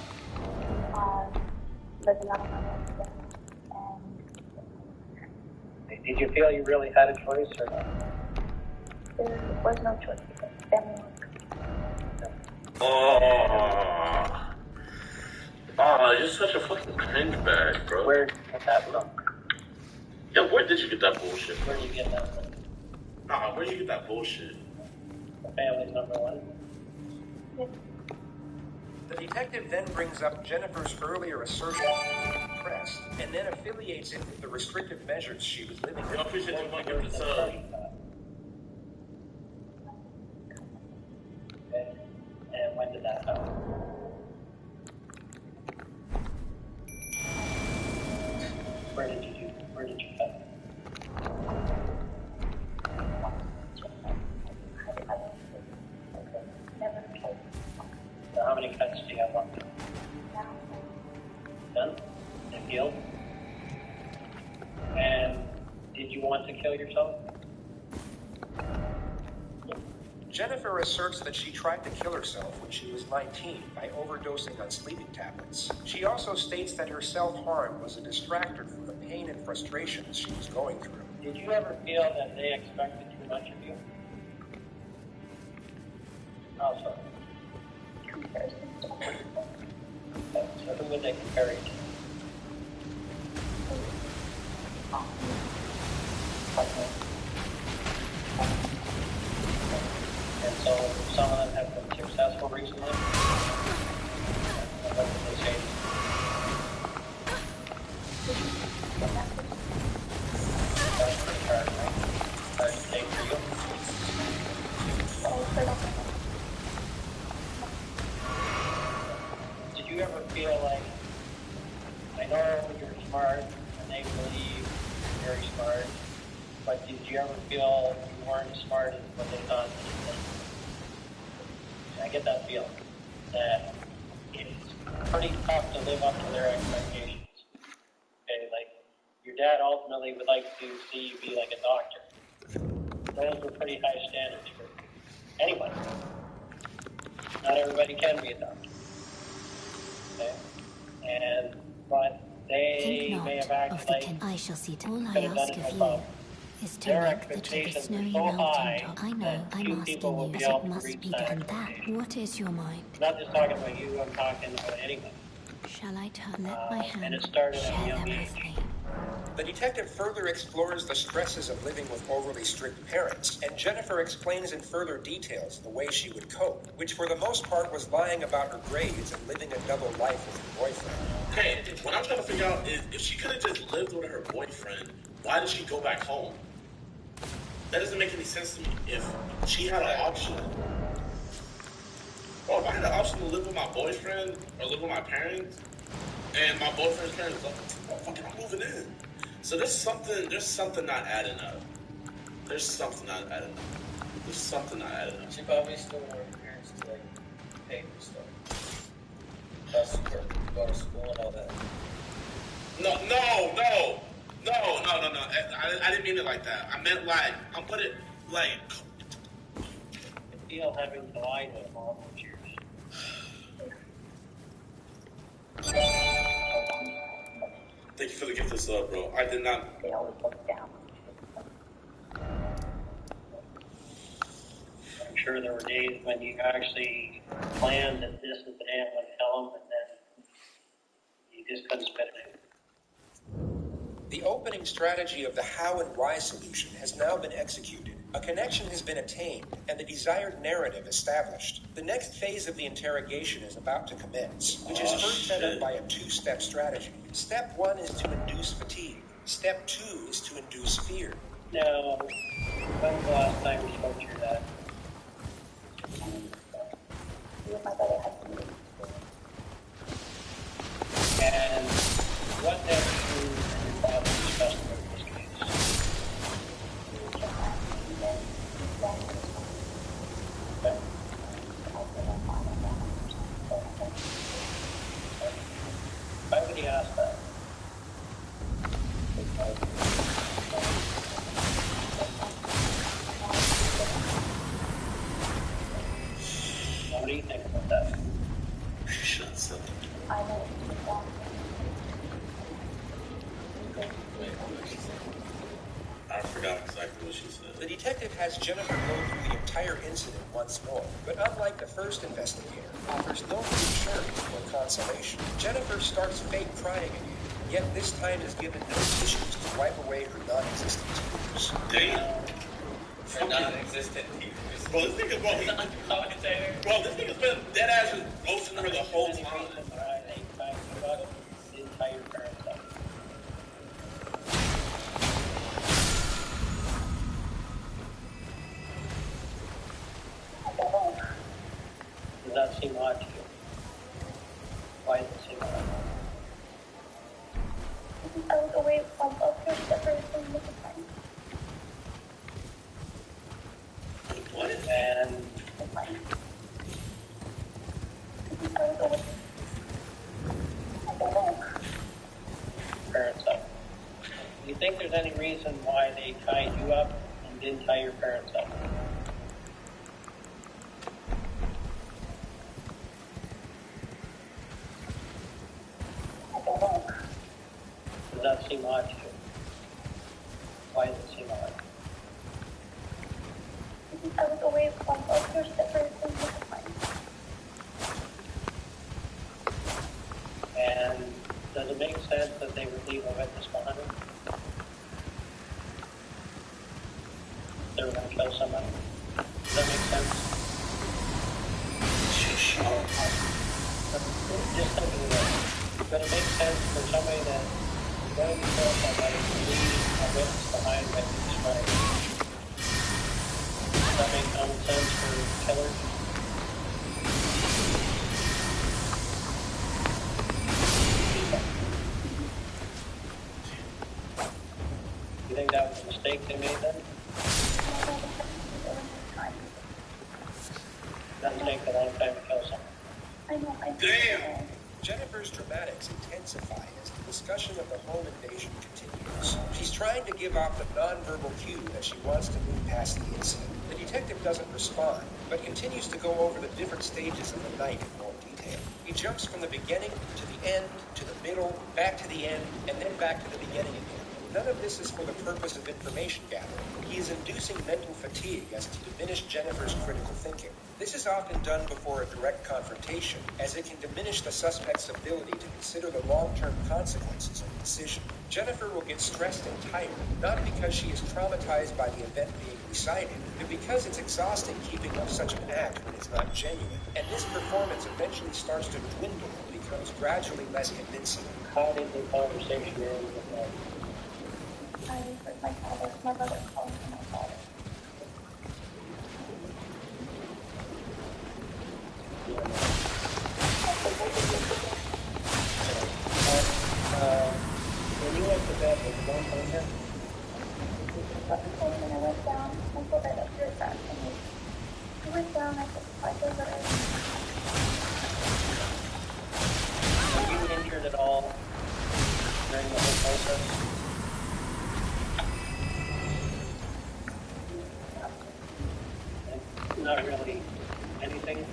Living out of my own. Did you feel you really had a choice or not? There was no choice because family was you're such a fucking cringe bag, bro. Where did you get that from? Yeah, where did you get that bullshit? Where did you get that from? Nah, where did you get that bullshit? Family number one. Yeah. The detective then brings up Jennifer's earlier assertion of being depressed, and then affiliates it with the restrictive measures she was living I appreciate you fucking And when did that happen? Where did you cut? So how many cuts do you have left? Done? They healed? And did you want to kill yourself? Jennifer asserts that she tried to kill herself when she was 19 by overdosing on sleeping tablets. She also states that her self-harm was a distractor from the pain and frustrations she was going through. Did you ever feel that they expected too much of you? How so? comparison. Okay, so Or who would they compare you to? And so some of them have been successful recently. And what did they say? That's pretty hard, right? Hard to take for you. Did you ever feel like, I know you're smart and they believe you're very smart, but did you ever feel you weren't as smart as what they thought you were? I get that feeling that it's pretty tough to live up to their expectations. Okay, like your dad ultimately would like to see you be like a doctor. Those were pretty high standards for anybody. Not everybody can be a doctor. Okay? But they may have acted like I shall see to all I could have done ask it of no you problem. is to Their make the expectations were snowy so mountain high top. I know that I'm few asking people would you, be as able it to must reach be that done. That expectation. what is your mind? I'm not just talking about you, I'm talking about anybody. Shall I let my hand And it started at a share young them age. with me? The detective further explores the stresses of living with overly strict parents, and Jennifer explains in further details the way she would cope, which for the most part was lying about her grades and living a double life with her boyfriend. Okay, what I'm trying to figure out is if she could have just lived with her boyfriend, why did she go back home? That doesn't make any sense to me. If she had an option, if I had an option to live with my boyfriend or live with my parents, and my boyfriend's parents was like, "Oh, fucking, I'm moving in." So there's something not adding up. There's something not adding up. She probably still wanted her parents to like pay for stuff. Bus work, go to school and all that. No. I didn't mean it like that. I meant like, I'm putting it like. I feel having to lie to them all those years. Thank you for the gift of sub, bro. I did not. They always look down. I'm sure there were days when you actually planned that this is the day I'm going to tell them, and then you just couldn't spit it out. The opening strategy of the how and why solution has now been executed. A connection has been attained, and the desired narrative established. The next phase of the interrogation is about to commence, which is first set up by a two-step strategy. Step 1 is to induce fatigue. Step 2 is to induce fear. Now, when's the last time you spoke to your dad? Me and my brother had some meetings. And what have you and your father discussed about this case? Okay. Why would he ask that? What do you think about that? She should have said that. I know it's wrong. I forgot exactly what she said. The detective has Jennifer go through the entire incident once more, but unlike the first investigator, offers no reassurance or consolation. Jennifer starts fake crying again, yet this time is given no tissues to wipe away her non-existent tears. Damn. Her non-existent tears. Bro, this nigga's been dead ass just roasting her the whole time. The entire parent stuff. Does that seem odd to you? Why does it seem odd? I was away from a first separate from the time. What? And I was away. I don't know. parent stuff. Do you think there's any reason why they tied you up and didn't tie your parents up? I don't know. Does that seem odd to you? Why does it seem odd? I was away from a first separate from the time. And does it make sense that they would leave a witness behind? They were going to kill somebody. Does that make sense? Just thinking about it. Does it make sense for somebody that is going to kill somebody to leave a witness behind that can strike? Does that make common sense for killers? You think that was a mistake they made then? Doesn't take a long time to kill someone. Damn! Jennifer's dramatics intensify as the discussion of the home invasion continues. She's trying to give off the nonverbal cue that she wants to move past the incident. The detective doesn't respond, but continues to go over the different stages of the night in more detail. He jumps from the beginning to the end, to the middle, back to the end, and then back to the beginning again. None of this is for the purpose of information gathering. He is inducing mental fatigue as to diminish Jennifer's critical thinking. This is often done before a direct confrontation, as it can diminish the suspect's ability to consider the long-term consequences of the decision. Jennifer will get stressed and tired, not because she is traumatized by the event being recited, but because it's exhausting keeping up such an act when it's not genuine. And this performance eventually starts to dwindle and becomes gradually less convincing. How did the conversation end with that? I heard my brother calling for my father. When you went to bed, was the one home there? When I went down, I put right up to his back. I went down, I put the fighters that Were you injured at all during the whole process? Not really anything.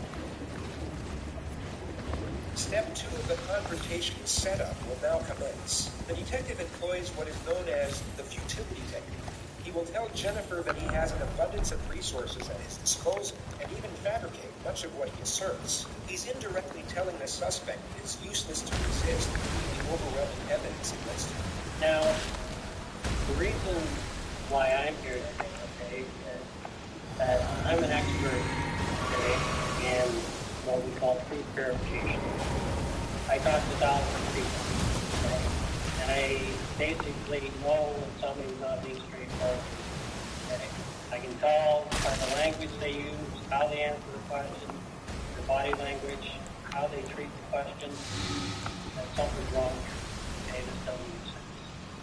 Step 2 of the confrontation setup will now commence. The detective employs what is known as the futility technique. He will tell Jennifer that he has an abundance of resources at his disposal, and even fabricate much of what he asserts. He's indirectly telling the suspect it is useless to resist the overwhelming evidence against him. Now, the reason why I'm here today, okay, is that I'm an expert, okay, in what we call truth verification. I talk to thousands of people, okay, and I basically know when somebody's not being straightforward. Okay. I can tell by the language they use, how they answer the question, their body language, how they treat the question, that something's wrong here. Okay, this doesn't make sense.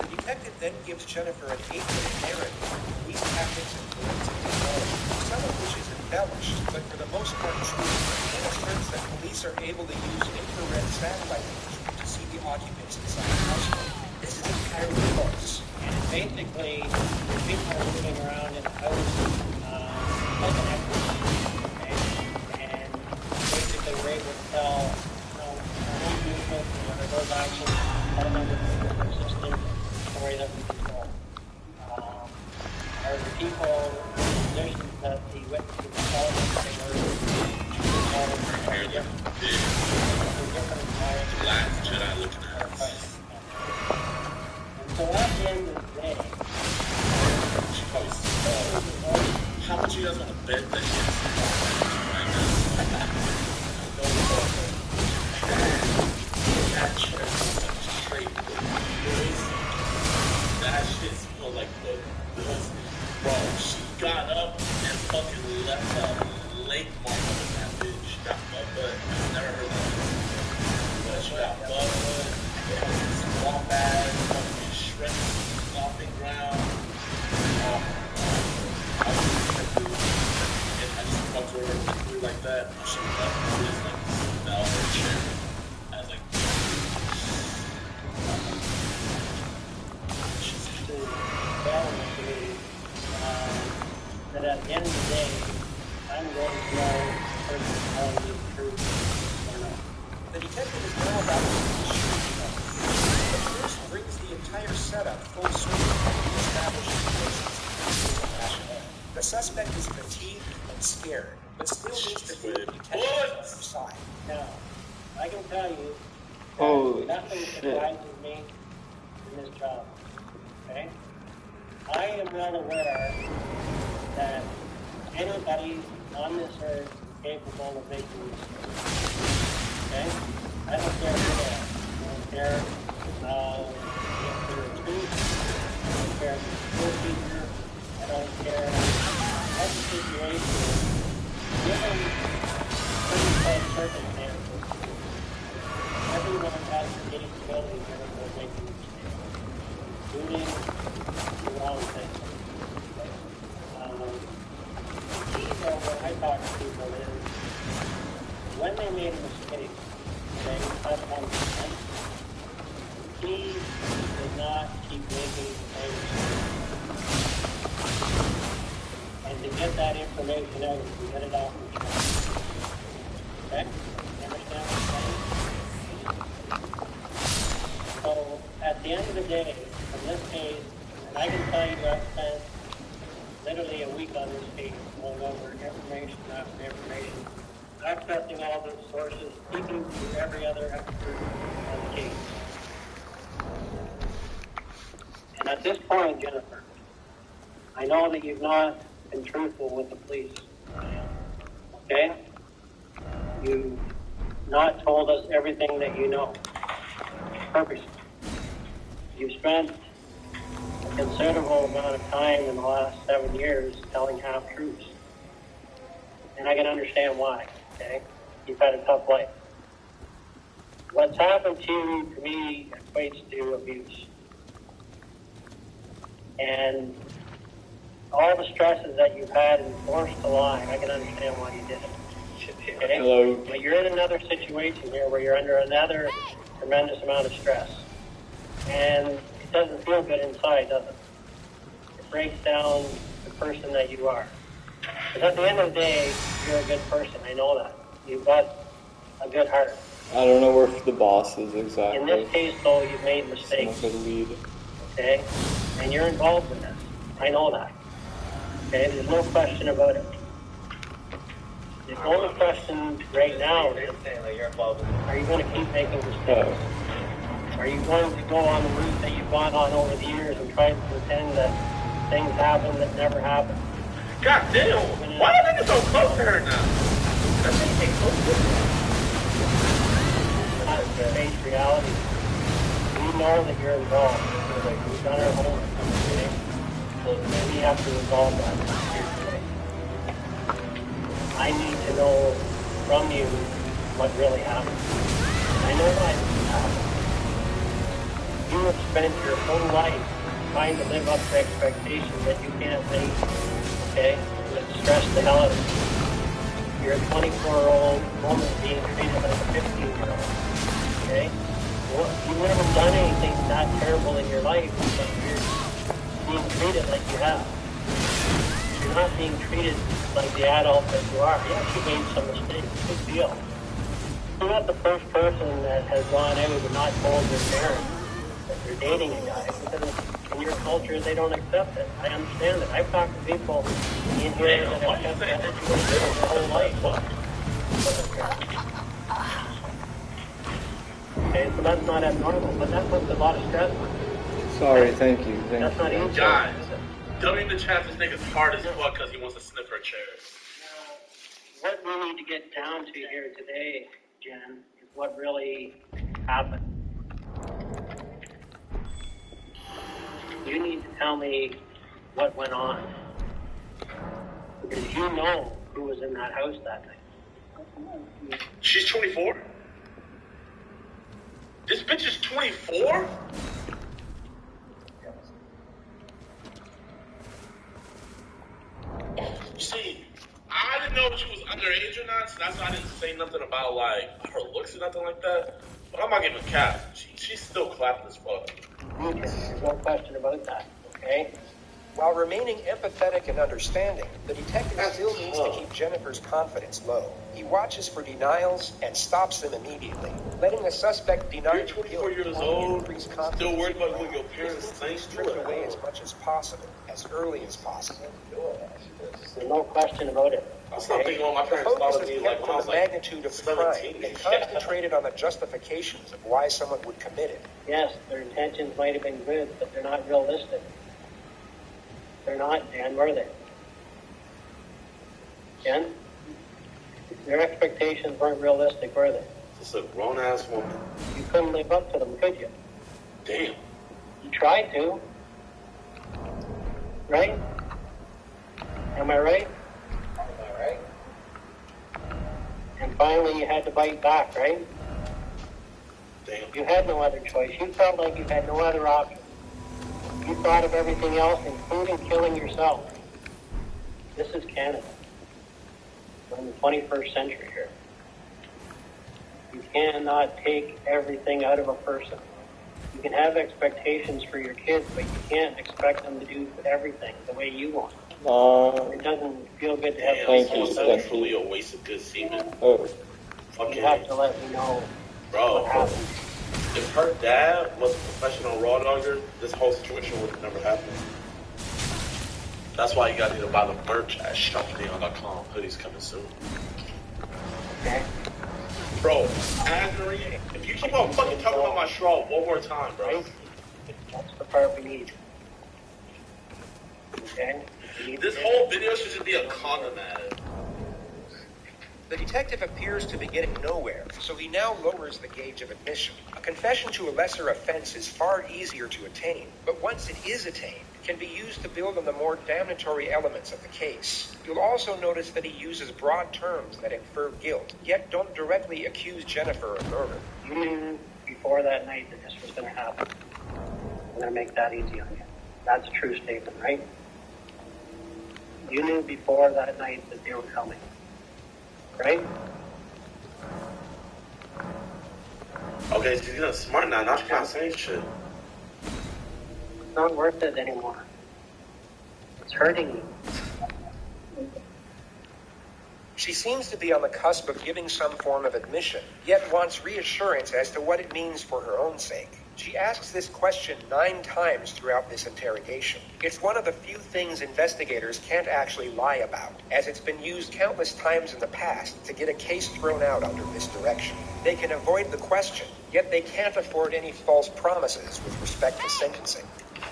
The detective then gives Jennifer an 8-minute narrative of police tactics and forensic technology, some of which is embellished, but for the most part true. He asserts that police are able to use infrared satellite imagery to see the occupants inside the household. This is entirely false. And basically, when people are moving around in the house, like an expert, okay, and basically we're able to tell, those movements, those actions, all of them are consistent. Story that we control. Are the people in positions that the witnesses are telling us they were different environments? Last Jedi looking at us. And so at the end of the day, she probably how much you guys want to bet that she has that chair straight. That shit smelled like the bro, she got up and fucking left a lake mark on that bitch. She got butt. I've never heard that. But she got butt. Swamp ass, fucking shredded, stomping ground. And I just fucked her like that. She left me just like fell her chair. I was like, that at the end of the day, I'm going to know the person is telling me the truth or not. The detective is now about to issue but first brings the entire setup full circle to establish the person's rationale. The suspect is fatigued and scared, but still needs to be the detective on her side. Now, I can tell you Holy Nothing shit. surprises me in this job. Okay? I am well aware that anybody on this earth is capable of making mistakes. Okay? I don't care who they are. I don't care if they're a truth. I don't care if they're a school teacher. I don't care what the situation is. Given certain set circumstances, everyone has the capability of making mistakes, including the wrong thing. The key though when I talk to people is when they made a mistake, they have one percent. Please do not keep making the same mistake. And to get that information out, you get it off your chest. Okay? You understand what I'm saying? So at the end of the day, in this case, and I can tell you I've spent literally a week on this case, going over information after information, accessing all those sources, speaking to every other expert on the case. And at this point, Jennifer, I know that you've not been truthful with the police. Okay? You've not told us everything that you know. Purposely. You've spent a considerable amount of time in the last 7 years telling half-truths. And I can understand why, okay? You've had a tough life. What's happened to me, equates to abuse. And all the stresses that you've had and forced to lie, I can understand why you did it. Okay? Hello. But you're in another situation here where you're under another tremendous amount of stress. And it doesn't feel good inside, does it? It breaks down the person that you are. Because at the end of the day, you're a good person. I know that. You've got a good heart. I don't know where the boss is exactly. In this case, though, you've made mistakes. Someone could lead. Okay? And you're involved in this. I know that. Okay? There's no question about it. The only question right now is, are you going to keep making mistakes? Are you going to go on the route that you've gone on over the years and try to pretend that things happen that never happened? God damn! Why are they so close to her now? That thing ain't close to her. That's the face reality. We know that you're involved. We've done our homework. Okay? So then we have to resolve that here today. I need to know from you what really happened. I know what happened. You have spent your whole life trying to live up to expectations that you can't make, okay? That stress the hell out of you. You're a 24-year-old woman being treated like a 15-year-old, okay? Well, you've never done anything that terrible in your life, but you're being treated like you have. You're not being treated like the adult that you are. Yes, you made some mistakes. Big deal. You're not the first person that has gone out and not told their parents that they're dating a guy, because in your culture they don't accept it. I understand it. I've talked to people in here that have kept that situation their whole life. Okay, so that's not abnormal, but that puts a lot of stress on you. Sorry, thank you. That's not easy. Guys, tell me the chance this nigga's hard as fuck because he wants to sniff her chair. What we need to get down to here today, Jen, is what really happened. You need to tell me what went on. Because you know who was in that house that night. She's 24? This bitch is 24? You see, I didn't know if she was underage or not, so that's why I didn't say nothing about, like, her looks or nothing like that. But I'm not giving a cap. She's still clapping as fuck. Okay, there's no question about that, okay? While remaining empathetic and understanding, the detective still needs to keep Jennifer's confidence low. He watches for denials and stops them immediately, letting a suspect deny You're 24 years old, still worried about what your parents think, stripped away as much as possible, as early as possible. There's no question about it. I stopped thinking when my parents The focus thought of is me kept like when I from was the like magnitude of the crime 17. and concentrated on the justifications of why someone would commit it. Yes, their intentions might have been good, but they're not realistic. They're not, Dan, were they? Ken? Their expectations weren't realistic, were they? Just a grown-ass woman. You couldn't live up to them, could you? Damn. You tried to. Right? Am I right? Am I right? And finally you had to bite back, right? Damn. You had no other choice. You felt like you had no other option. You thought of everything else, including killing yourself. This is Canada. We're in the 21st century here. You cannot take everything out of a person. You can have expectations for your kids, but you can't expect them to do everything the way you want. It doesn't feel good to have It's truly a waste of good semen. You have to let me know what happened. If her dad was a professional raw dogger, this whole situation would have never happened. That's why you gotta buy the merch at shopneon.com. Hoodies coming soon. Okay. Bro, Xandreas, if you keep on fucking talking about my straw one more time, bro. That's the part we need. Okay? This whole video should just be a condom ad. The detective appears to be getting nowhere, so he now lowers the gauge of admission. A confession to a lesser offense is far easier to attain, but once it is attained, it can be used to build on the more damnatory elements of the case. You'll also notice that he uses broad terms that infer guilt, yet don't directly accuse Jennifer of murder. You knew before that night that this was going to happen. I'm going to make that easy on you. That's a true statement, right? You knew before that night that they were coming. Right? Okay, she's getting smart now. Now she's not saying shit. It's not worth it anymore. It's hurting you. She seems to be on the cusp of giving some form of admission, yet wants reassurance as to what it means for her own sake. She asks this question 9 times throughout this interrogation. It's one of the few things investigators can't actually lie about, as it's been used countless times in the past to get a case thrown out under misdirection. They can avoid the question, yet they can't afford any false promises with respect to sentencing.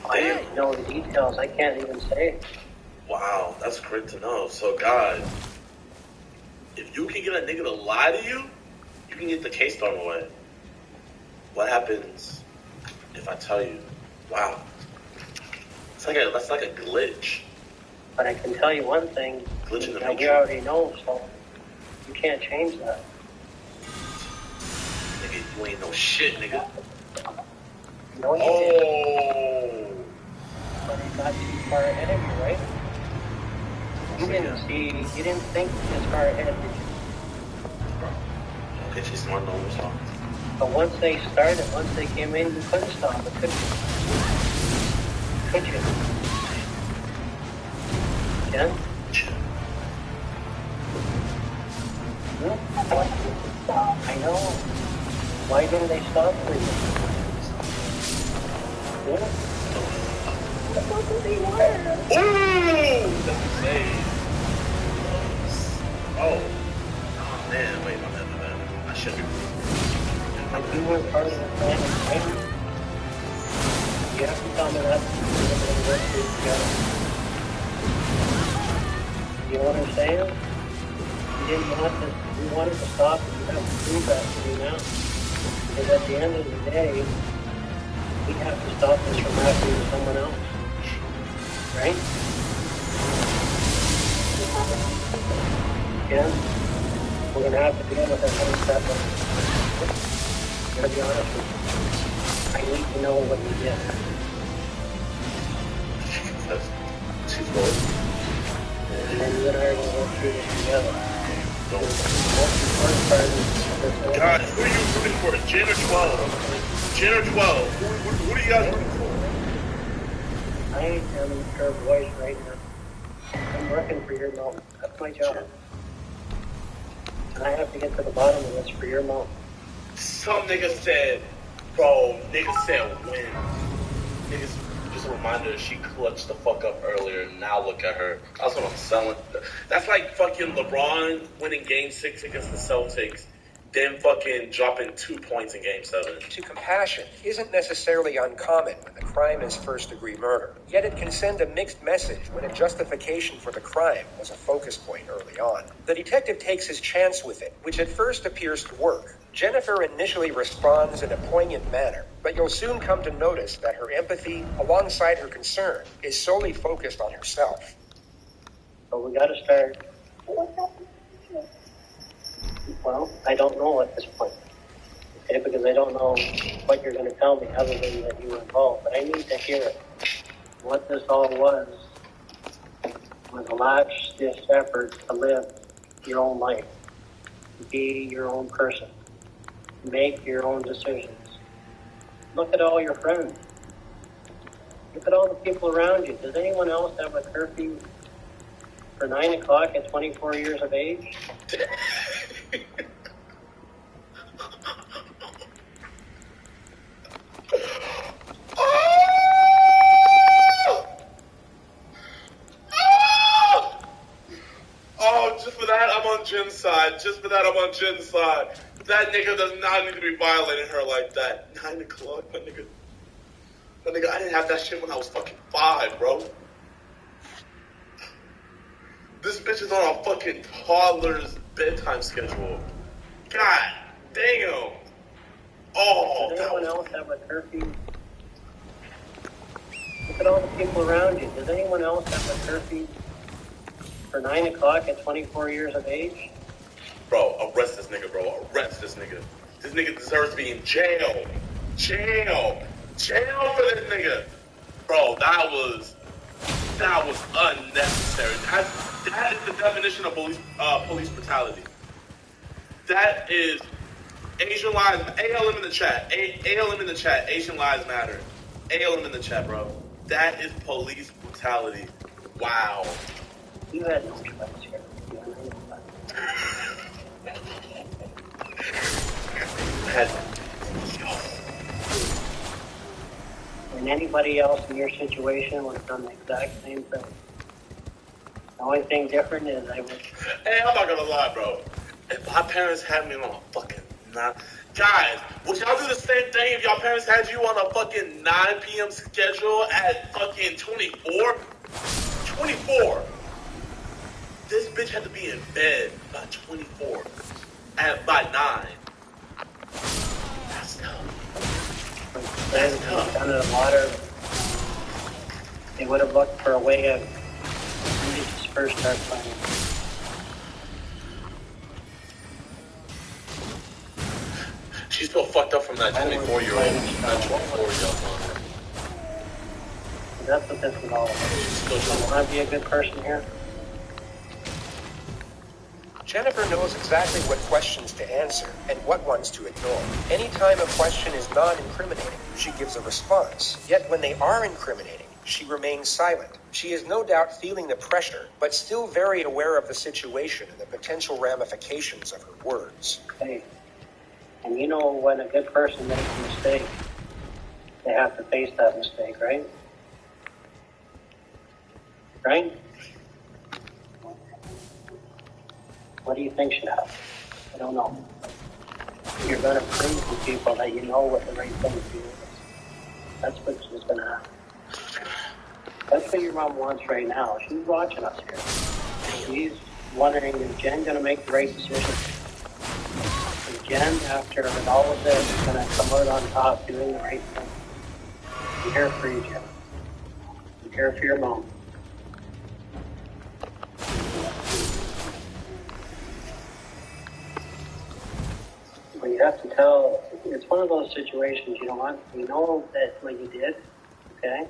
I didn't know the details. I can't even say. Wow, that's great to know. So, guys, if you can get a nigga to lie to you, you can get the case thrown away. What happens if I tell you? Wow, that's like a glitch. But I can tell you one thing. Glitch in the that we matrix. already know, so you can't change that. Nigga, you ain't no shit, nigga. No, you didn't. But he got too far ahead of you, right? You didn't think this far ahead, did you? Okay, she's smart enough to stop. But once they came in, you couldn't stop it, could you? Could you? Yeah? I know. Why didn't they stop for you? Yeah? That's what they were. Ooh! That's insane. Oh. Man, wait, my bad. I should be. Like you were part of the plan, right? You have to tell me that. You know what I'm saying? You wanted to stop it. You have to prove that to me now. Because at the end of the day, we have to stop this from happening to someone else. Right? Yeah? We're going to have to deal with that one step. I'm going to be honest with you. I need to know what you did. She's bored. And then you and I are going to work through this together. The most important part is this whole God, who are you rooting for? Jen or 12? Jen or 12? Who are you guys rooting for? I am her voice right now. I'm working for your mom. That's my job. And I have to get to the bottom of this for your mom. Some nigga said, bro, niggas said win. Niggas just just a reminder she clutched the fuck up earlier. Now look at her. That's what I'm selling. That's like fucking LeBron winning Game 6 against the Celtics, then fucking dropping 2 points in Game 7. To compassion isn't necessarily uncommon when the crime is first-degree murder. Yet it can send a mixed message when a justification for the crime was a focus point early on. The detective takes his chance with it, which at first appears to work. Jennifer initially responds in a poignant manner, but you'll soon come to notice that her empathy, alongside her concern, is solely focused on herself. But we gotta start. Well, I don't know at this point. Okay, because I don't know what you're going to tell me other than that you were involved. But I need to hear it. What this all was a last-ditch effort to live your own life, to be your own person, make your own decisions. Look at all your friends. Look at all the people around you. Does anyone else have a curfew for 9 o'clock at 24 years of age? Oh, just for that, I'm on Jen's side. Just for that, I'm on Jen's side. That nigga does not need to be violating her like that. 9 o'clock, my nigga. My nigga, I didn't have that shit when I was fucking 5, bro. This bitch is on a fucking toddler's bedtime schedule. God damn. Oh, does anyone else have a curfew? Look at all the people around you. Does anyone else have a curfew for 9 o'clock at 24 years of age? Bro, arrest this nigga, bro. Arrest this nigga. This nigga deserves to be in jail. Jail. Jail for this nigga. Bro, that was unnecessary. That is the definition of police brutality. That is Asian lives. ALM in the chat. ALM in the chat. Asian lives matter. ALM in the chat, bro. That is police brutality. Wow. You had no choice here. And anybody else in your situation would have done the exact same thing. The only thing different is I would... Hey, I'm not gonna lie, bro. If my parents had me on a fucking 9... Guys, would y'all do the same thing if y'all parents had you on a fucking 9 p.m. schedule at fucking 24? 24. This bitch had to be in bed by 24. By 9. That's tough. That's tough. Down in the water, they would have looked for a way of disperse that plan. She's still fucked up from that 24-year-old. That 24-year-old. That's what this is all about. You want to be a good person here? Jennifer knows exactly what questions to answer and what ones to ignore. Anytime a question is non-incriminating, she gives a response. Yet when they are incriminating, she remains silent. She is no doubt feeling the pressure, but still very aware of the situation and the potential ramifications of her words. Hey, and you know when a good person makes a mistake, they have to face that mistake, right? Right? What do you think should happen? I don't know. You're going to prove to people that you know what the right thing to do is. That's what's going to happen. That's what your mom wants right now. She's watching us here. She's wondering, is Jen going to make the right decision? Is Jen, after all of this, going to come out on top doing the right thing? I'm here for you, Jen. I'm here for your mom. But you have to tell, it's one of those situations, you know that what you did, okay?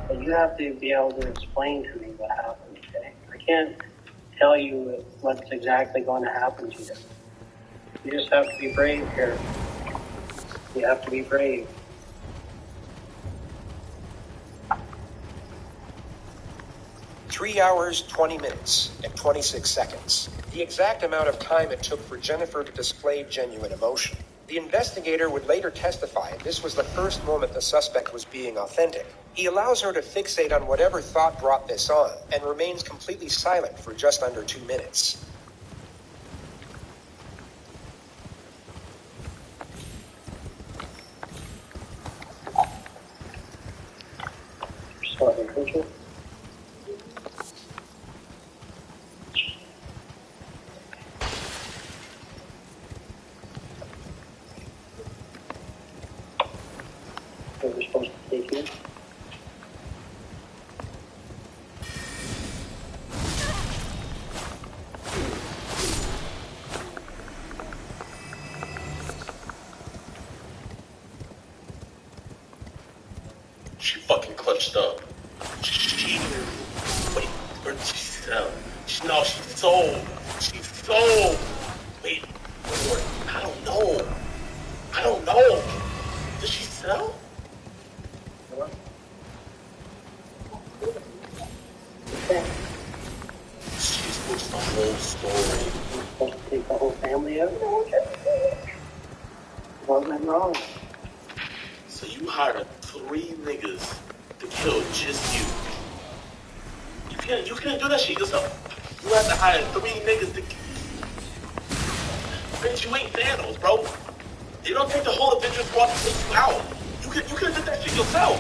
But you have to be able to explain to me what happened, okay? I can't tell you what's exactly going to happen to you. You just have to be brave here. You have to be brave. Three hours, 20 minutes, and 26 seconds. The exact amount of time it took for Jennifer to display genuine emotion. The investigator would later testify this was the first moment the suspect was being authentic. He allows her to fixate on whatever thought brought this on, and remains completely silent for just under 2 minutes. Sorry, Rachel. We're supposed to take you. She fucking clutched up. She wait, or she sell? No, she sold. She sold. Wait, I don't know. I don't know. Did she sell? She switched the whole story. You're supposed to take the whole family out? What went wrong? So you hired 3 niggas to kill just you. You can't do that shit yourself. You have to hire 3 niggas to bitch, you ain't Thanos, bro. You don't take the whole Avengers squad to take you out. You could have did that shit yourself.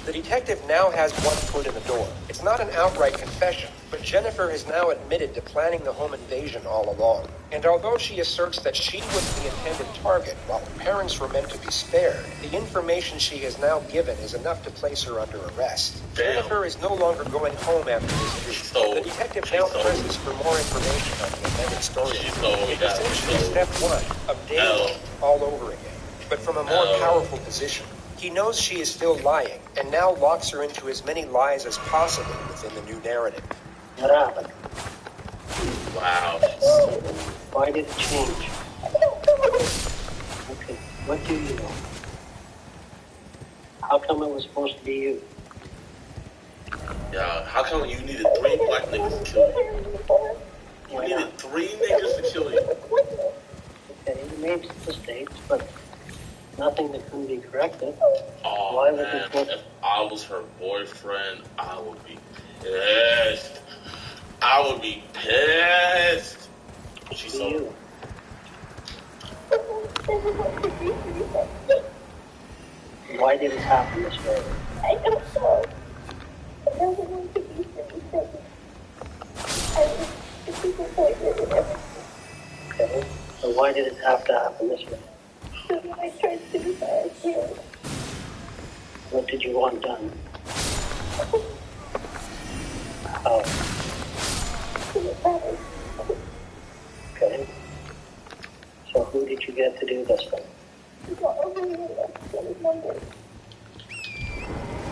The detective now has one foot in the door. It's not an outright confession, but Jennifer has now admitted to planning the home invasion all along. And although she asserts that she was the intended target while her parents were meant to be spared, the information she has now given is enough to place her under arrest. Damn. Jennifer is no longer going home after this interview. The detective now presses for more information on the amended story. It's essentially step 1 of dating all over again, but from a more powerful position. He knows she is still lying, and now locks her into as many lies as possible within the new narrative. What happened? Wow. Why did it change? Okay, what do you know? How come it was supposed to be you? Yeah, how come you needed 3 black niggas to kill you? You needed 3 niggas to kill you. Okay, you made mistakes, but nothing that couldn't be corrected. Oh, Why was man, if I was her boyfriend, I would be pissed. I would be pissed. She's so... you? Why did it happen this way? I don't know. I don't want to be anything. I was disappointed in everything. Okay, so why did it have to happen this way? So when I tried suicide, What did you want done? How? Okay. So who did you get to do this thing?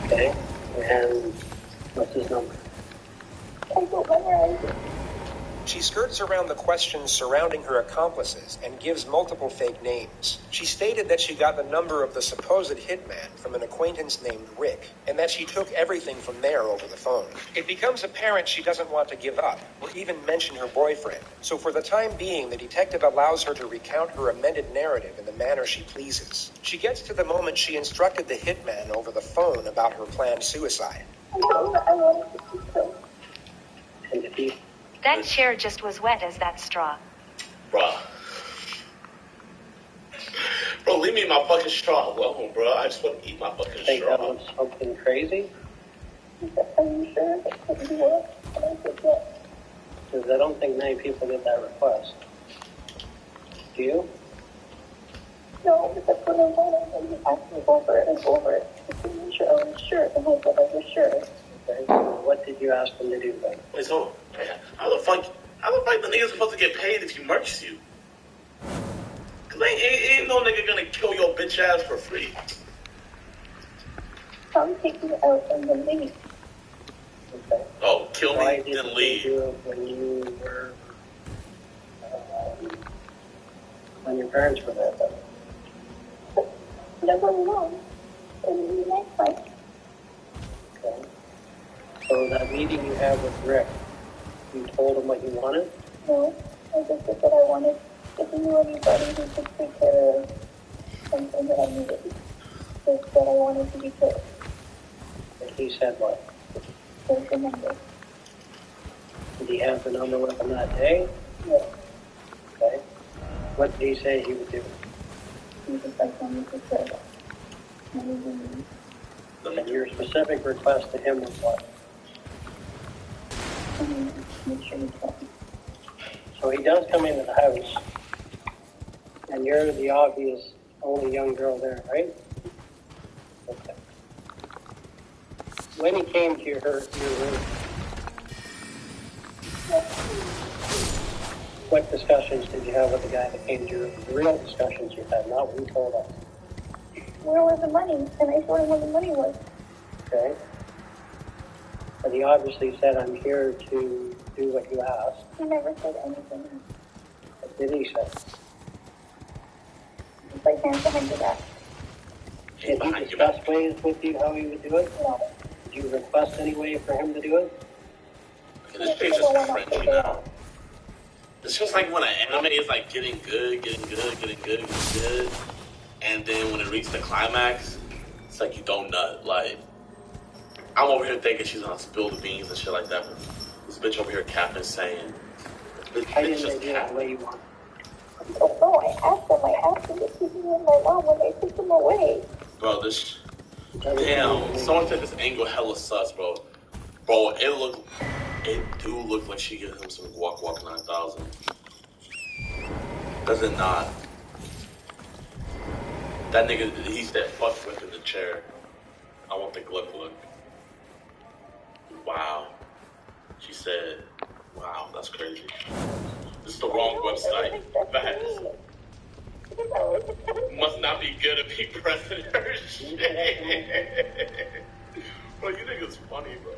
Okay. And what's his number? I don't memorize it. She skirts around the questions surrounding her accomplices and gives multiple fake names. She stated that she got the number of the supposed hitman from an acquaintance named Rick, and that she took everything from there over the phone. It becomes apparent she doesn't want to give up, or even mention her boyfriend, so for the time being, the detective allows her to recount her amended narrative in the manner she pleases. She gets to the moment she instructed the hitman over the phone about her planned suicide. I wanted to keep him. And if he... That chair just was wet as that straw. Bruh, leave me my fucking straw alone, bro. I just want to eat my fucking think straw. that was something crazy? Are you sure? Could you work? And I said, yes. Because I don't think many people get that request. Do you? No, but that's what I wanted. And he asked me over it and over it. Just to make sure I was sure. And I said I was sure. Okay, so what did you ask them to do then? Wait, so how the fuck the nigga supposed to get paid if he murks you? Cause ain't no nigga gonna kill your bitch ass for free. Come take me out and then leave. Okay. Oh, kill Why me, didn't then they leave. do it when you were... when your parents were there then? Never alone. In the next life. Okay. So that meeting you had with Rick, you told him what you wanted? No, I just said that I wanted, if you knew anybody who could take care of something that I needed, just that I wanted to be killed. And he said what? There's the number. Did he have the number with him that day? Yeah. Okay. What did he say he would do? He was like, let me take care of it. And your specific request to him was what? Make sure you tell me. So he does come into the house, and you're the obvious only young girl there, right? Okay. When he came to your room, what discussions did you have with the guy that came to your room? The real discussions you had, not what you told us. Where was the money? And I told him where the money was. Okay. But he obviously said, I'm here to do what you asked. He never said anything. What did he say? It's like hands behind your back. Did he discuss ways with you how he would do it? No. Did you request any way for him to do it? Okay, this page is cringy now. This feels like when an anime is like getting good, and then when it reaches the climax, it's like you don't nut. Like, I'm over here thinking she's gonna spill the beans and shit like that. This bitch over here capping saying, this bitch just capping. The way you want. Oh, no, I asked them to keep me and my mom when they took them away. Bro, this... Damn, someone said this angle hella sus, bro. Bro, it do look like she gives him some walk 9000. Does it not? That nigga, he said fuck flip in the chair. I want the Gluck. Wow. She said, wow, that's crazy. This is the wrong website. Facts. Must not be good at be pressing her shit. Bro, you niggas funny, bro.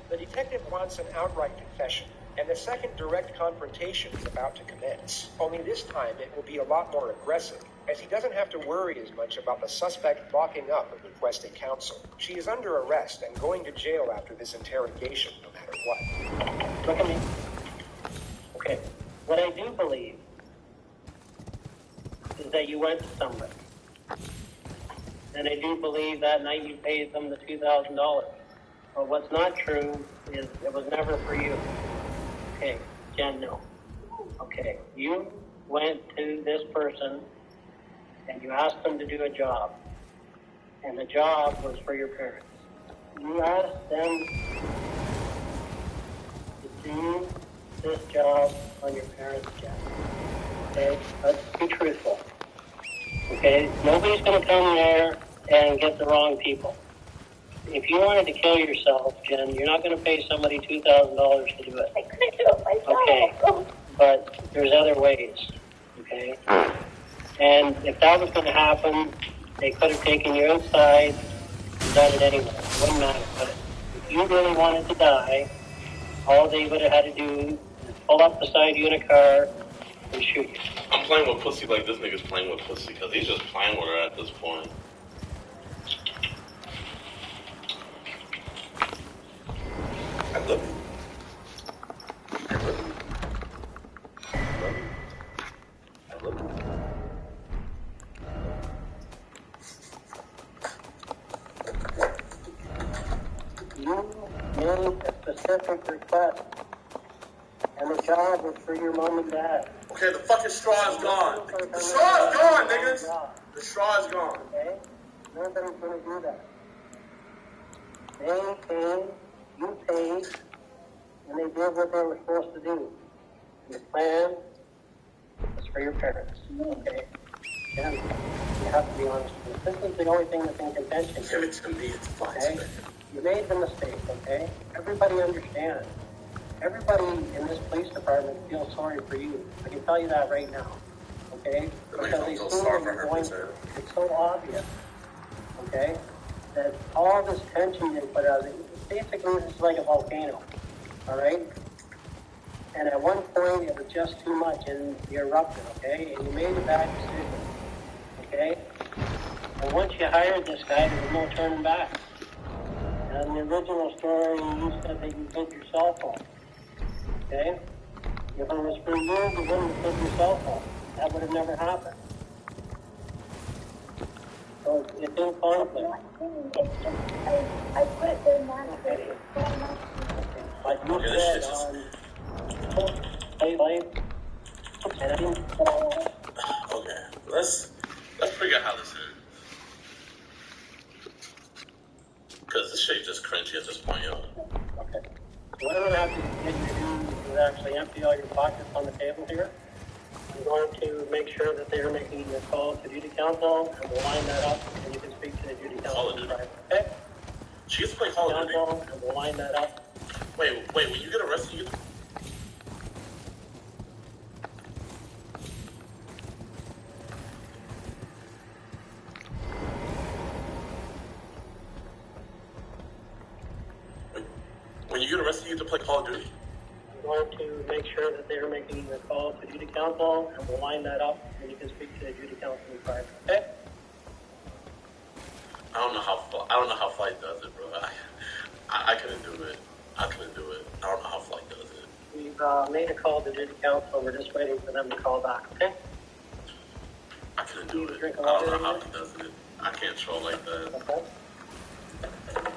The detective wants an outright confession, and the second direct confrontation is about to commence. Only this time it will be a lot more aggressive, as he doesn't have to worry as much about the suspect locking up and requesting counsel. She is under arrest and going to jail after this interrogation, no matter what. Look at me. Okay. What I do believe is that you went to somebody. And I do believe that night you paid them the $2,000. But what's not true is it was never for you. Okay, Jen, no. Okay, you went to this person and you asked them to do a job. And the job was for your parents. You asked them to do this job on your parents' Jen. Okay, let's be truthful. Okay, nobody's going to come there and get the wrong people. If you wanted to kill yourself, Jen, you're not going to pay somebody $2,000 to do it. I couldn't do it myself. Okay, but there's other ways, okay? And if that was going to happen, they could have taken you inside and done it anyway. It wouldn't matter. But if you really wanted to die, all they would have had to do is pull up beside you in a car and shoot you. I'm playing with pussy like this nigga's playing with pussy, because he's just playing with her at this point. I love you. I love you. I love you. You made a specific request, and the job was for your mom and dad. Okay, the fucking straw is gone. The straw is gone, niggas. The straw is gone. Okay? Nobody's going to do that. They came, you paid, and they did what they were supposed to do. Your plan was for your parents. Okay? Jen, you have to be honest with me. This is the only thing that's in contention. Give it to me, it's fine. Okay? You made the mistake, okay? Everybody understands. Everybody in this police department feels sorry for you. I can tell you that right now. Okay? Because they see what you're going through. It's so obvious. Okay? That all this tension they put out, basically this is like a volcano. Alright? And at one point it was just too much and you erupted, okay? And you made a bad decision. Okay? And once you hired this guy, there was no turning back. And in the original story, you said that you hit your cell phone. Okay? If it was for you, you wouldn't have taken your cell phone. That would have never happened. So it's in conflict. It's just, I put it there naturally. But I'm not consistent. Like you said on play, and I didn't. Okay, let's figure out how this ends. Because this shit just cringy at this point, yo. Okay. So what I'm going to have to get you to do is actually empty all your pockets on the table here. I'm going to make sure that they're making the call to duty council, and we'll line that up, and you can speak to the duty council. Okay? She gets to play Call of Duty. And we'll line that up. Wait, when you get arrested, you get to... When you get arrested, you get to play Call of Duty? I'm going to make sure that they're making the call to duty council, and we'll line that up, and you can speak to the duty council in private. Okay? I don't know how Flight does it, bro. I couldn't do it. I couldn't do it. I don't know how Flight does it. We've made a call to duty council. We're just waiting for them to call back. Okay? I couldn't do it. I don't know how he does it. I can't troll like that. Okay.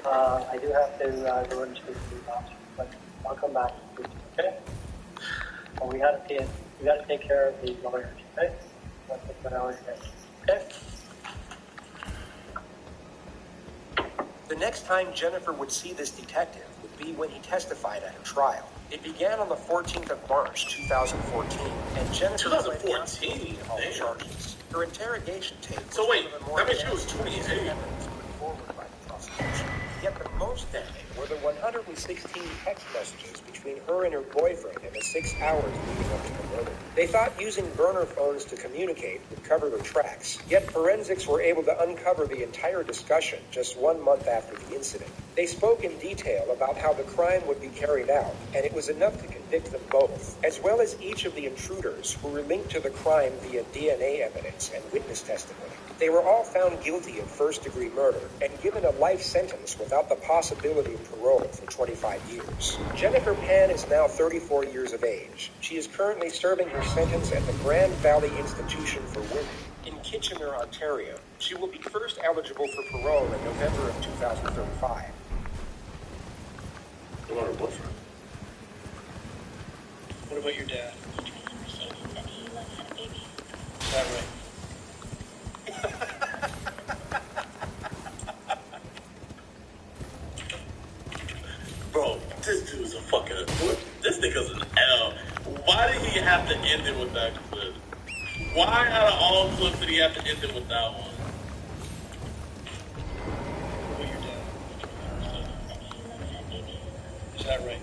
I do have to go and speak to the officer, but I'll come back. Okay? Well, we got to take care of the lawyers. Okay? That's what I always say. Okay? The next time Jennifer would see this detective would be when he testified at her trial. It began on the 14th of March, 2014, and Jennifer 2014? all the charges. Her interrogation tape. So wait, that means she was 28. Yet the most damning were the 116 text messages between her and her boyfriend in the 6 hours leading up to the murder. They thought using burner phones to communicate would cover their tracks, yet forensics were able to uncover the entire discussion just 1 month after the incident. They spoke in detail about how the crime would be carried out, and it was enough to convict them both, as well as each of the intruders who were linked to the crime via DNA evidence and witness testimony. They were all found guilty of first-degree murder and given a life sentence without the possibility of parole for 25 years. Jennifer Pan is now 34 years of age. She is currently serving her sentence at the Grand Valley Institution for Women in Kitchener, Ontario. She will be first eligible for parole in November of 2035. What about her boyfriend? What about your dad? Is that right? Bro, this dude's a fucking... This nigga's an L. Why did he have to end it with that clip? Why out of all clips did he have to end it with that one? What about your dad? Is that right?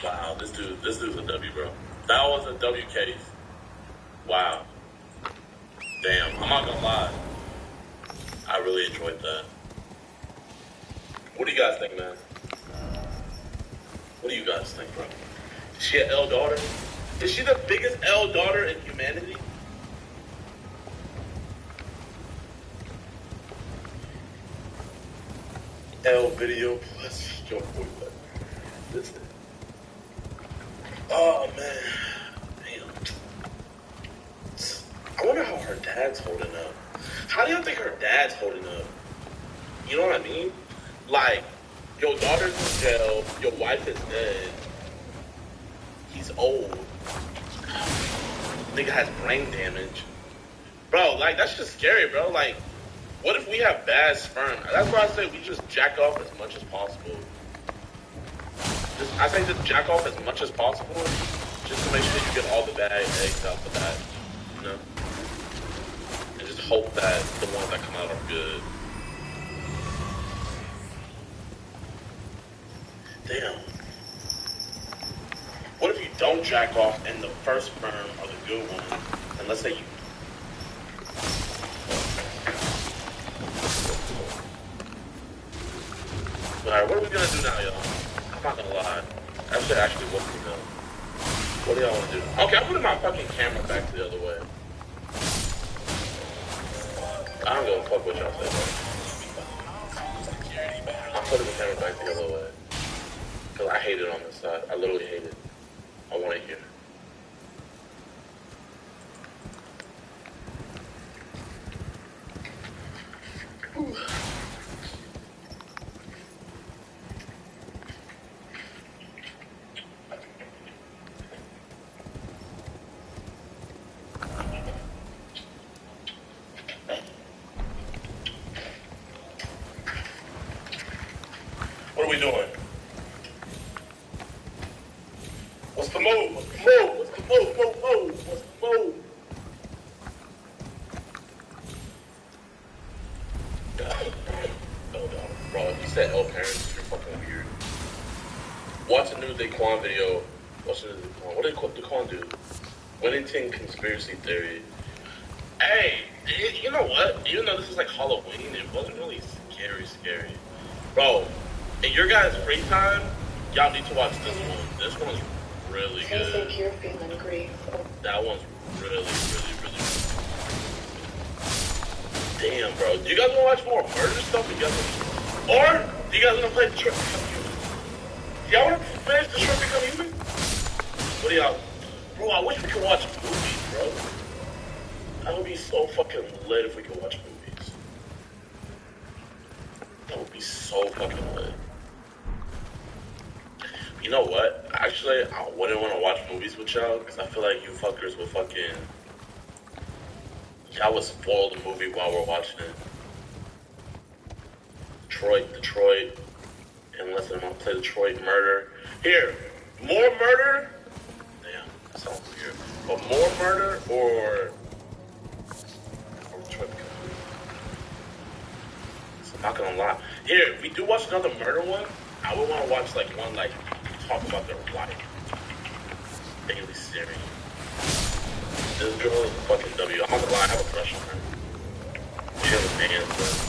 Wow, this dude's a W, bro. That was a W case. Wow. Damn, I'm not gonna lie. I really enjoyed that. What do you guys think, man? What do you guys think, bro? Is she an L daughter? Is she the biggest L daughter in humanity? L video plus your boyfriend. Listen. Oh man. Damn. I wonder how her dad's holding up. How do you think her dad's holding up? You know what I mean? Like, your daughter's in jail, your wife is dead, he's old, nigga has brain damage. Bro, like, that's just scary, bro. Like, what if we have bad sperm? That's why I say we just jack off as much as possible. I say just jack off as much as possible, just to make sure you get all the bad eggs out the bat, you know? And just hope that the ones that come out are good. Damn. What if you don't jack off and the first sperm are the good ones? And let's say you... Alright, what are we gonna do now, y'all? I'm not gonna lie. That shit actually was me though. What do y'all wanna do? Okay, I'm putting my fucking camera back the other way. I don't give a fuck what y'all say, bro. I'm put the camera back the other way. Because I hate it on this side. I literally hate it. I want it here. Ooh. What are we doing? What's the move? What's the move? What's the move? What's the move? No, bro, if you said L parents, you're fucking weird. Watch a new Daquan video. Watch a new Daquan. What did Daquan do? Winnington conspiracy theory. Hey, you know what? Even though this is like Halloween, it wasn't really scary. Bro, in your guys' free time, y'all need to watch this one. This one's really good. I think you're feeling grief. That one's really good. Damn, bro. Do you guys want to watch more murder stuff? Or do you guys want to play Detroit Become Human? Do y'all want to finish Detroit Become Human? What do y'all... Bro, I wish we could watch movies, bro. That would be so fucking lit if we could watch movies. That would be so fucking lit. You know what? Actually, I wouldn't want to watch movies with y'all because I feel like you fuckers would fucking... Y'all would spoil the movie while we're watching it. Detroit. And listen, I'm gonna play Detroit Murder. Here, more murder? Damn, that sounds weird. But more murder or Detroit Become Human? So I'm not gonna lie. Here, if we do watch another murder one, I would want to watch like one like talk about their life. Daily series. This girl is a fucking W. I'm not gonna lie, I have a crush on her. She has a man, but...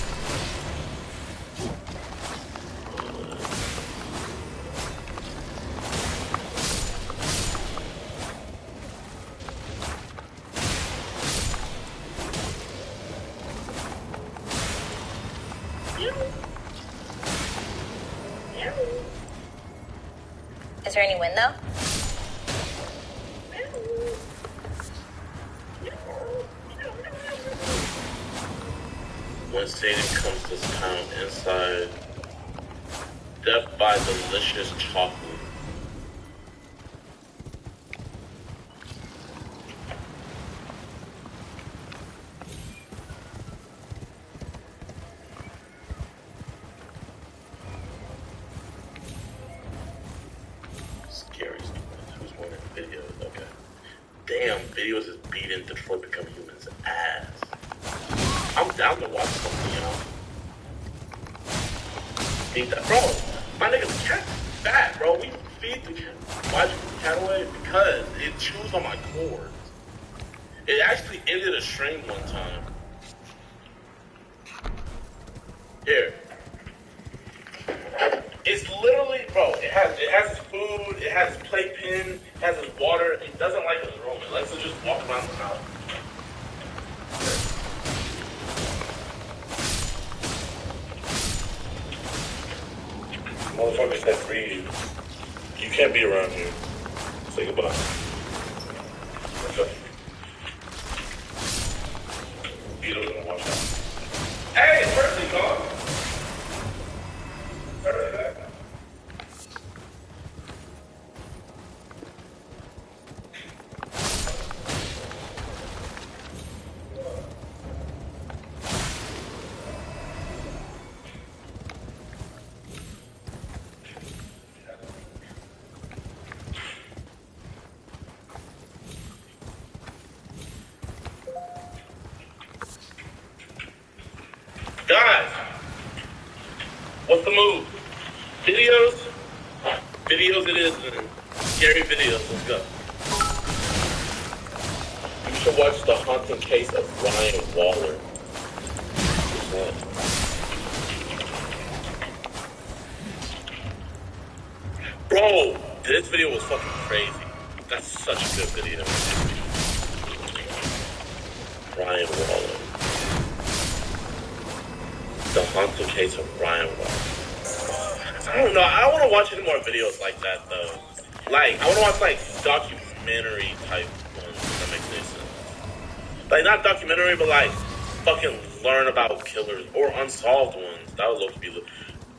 Is there any wind though? When Satan comes to town inside, death by delicious chocolate. Scary stuff. Who's winning videos? Okay. Damn, videos is beating Detroit Become Human's ass. I'm down to watch something, y'all. Feed that, bro. My nigga, the cat's fat, bro. We feed the cat. Why'd you put the cat away? Because it chews on my cords. It actually ended a stream one time. Here. It's literally, bro. It has its food. It has its playpen. It has its water. It doesn't like its room. It likes to just walk around the house. Motherfucker said breathe. You can't be around here. Say goodbye. Okay. You don't want to watch that. Hey, where's he gone? Where's he back? Guys, what's the move? Videos? Videos it is, man. Scary videos, let's go. You should watch The Haunting Case of Ryan Waller. Who's that? Bro, this video was fucking crazy. That's such a good video. Ryan Waller. The Haunting Case of Ryan Waller. I don't know. I don't want to watch any more videos like that though. Like I want to watch like documentary type ones. If that makes any sense. Like not documentary, but like fucking learn about killers or unsolved ones. That would look be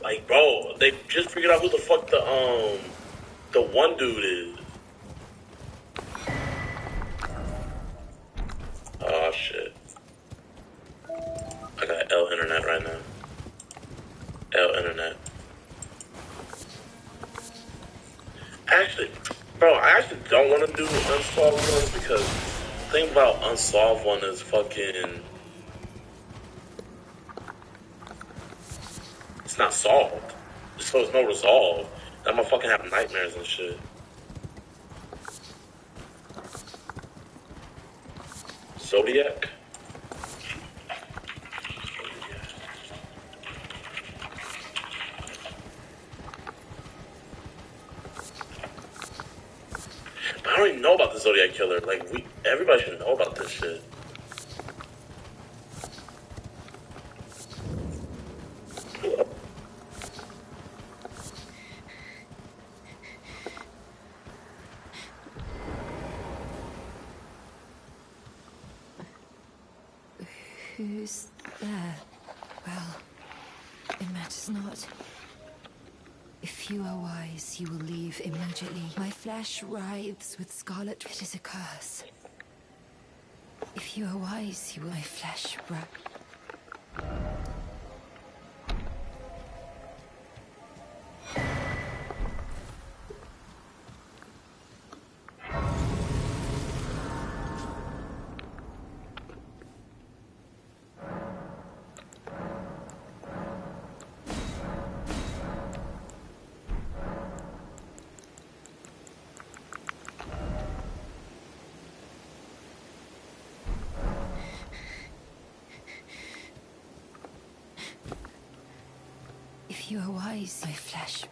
like, bro. They just figured out who the fuck the one dude is. Oh shit. I got L internet right now. L internet. Actually, bro, I actually don't want to do unsolved ones because the thing about unsolved one is fucking. It's not solved. So there's no resolve. I'm gonna fucking have nightmares and shit. Zodiac? I don't even know about the Zodiac Killer. Like, everybody should know about this shit. Who's there? Well, it matters not. If you are wise, you will leave immediately. My flesh writhes with scarlet. It is a curse. If you are wise, you will. My flesh If you are wise, my flesh.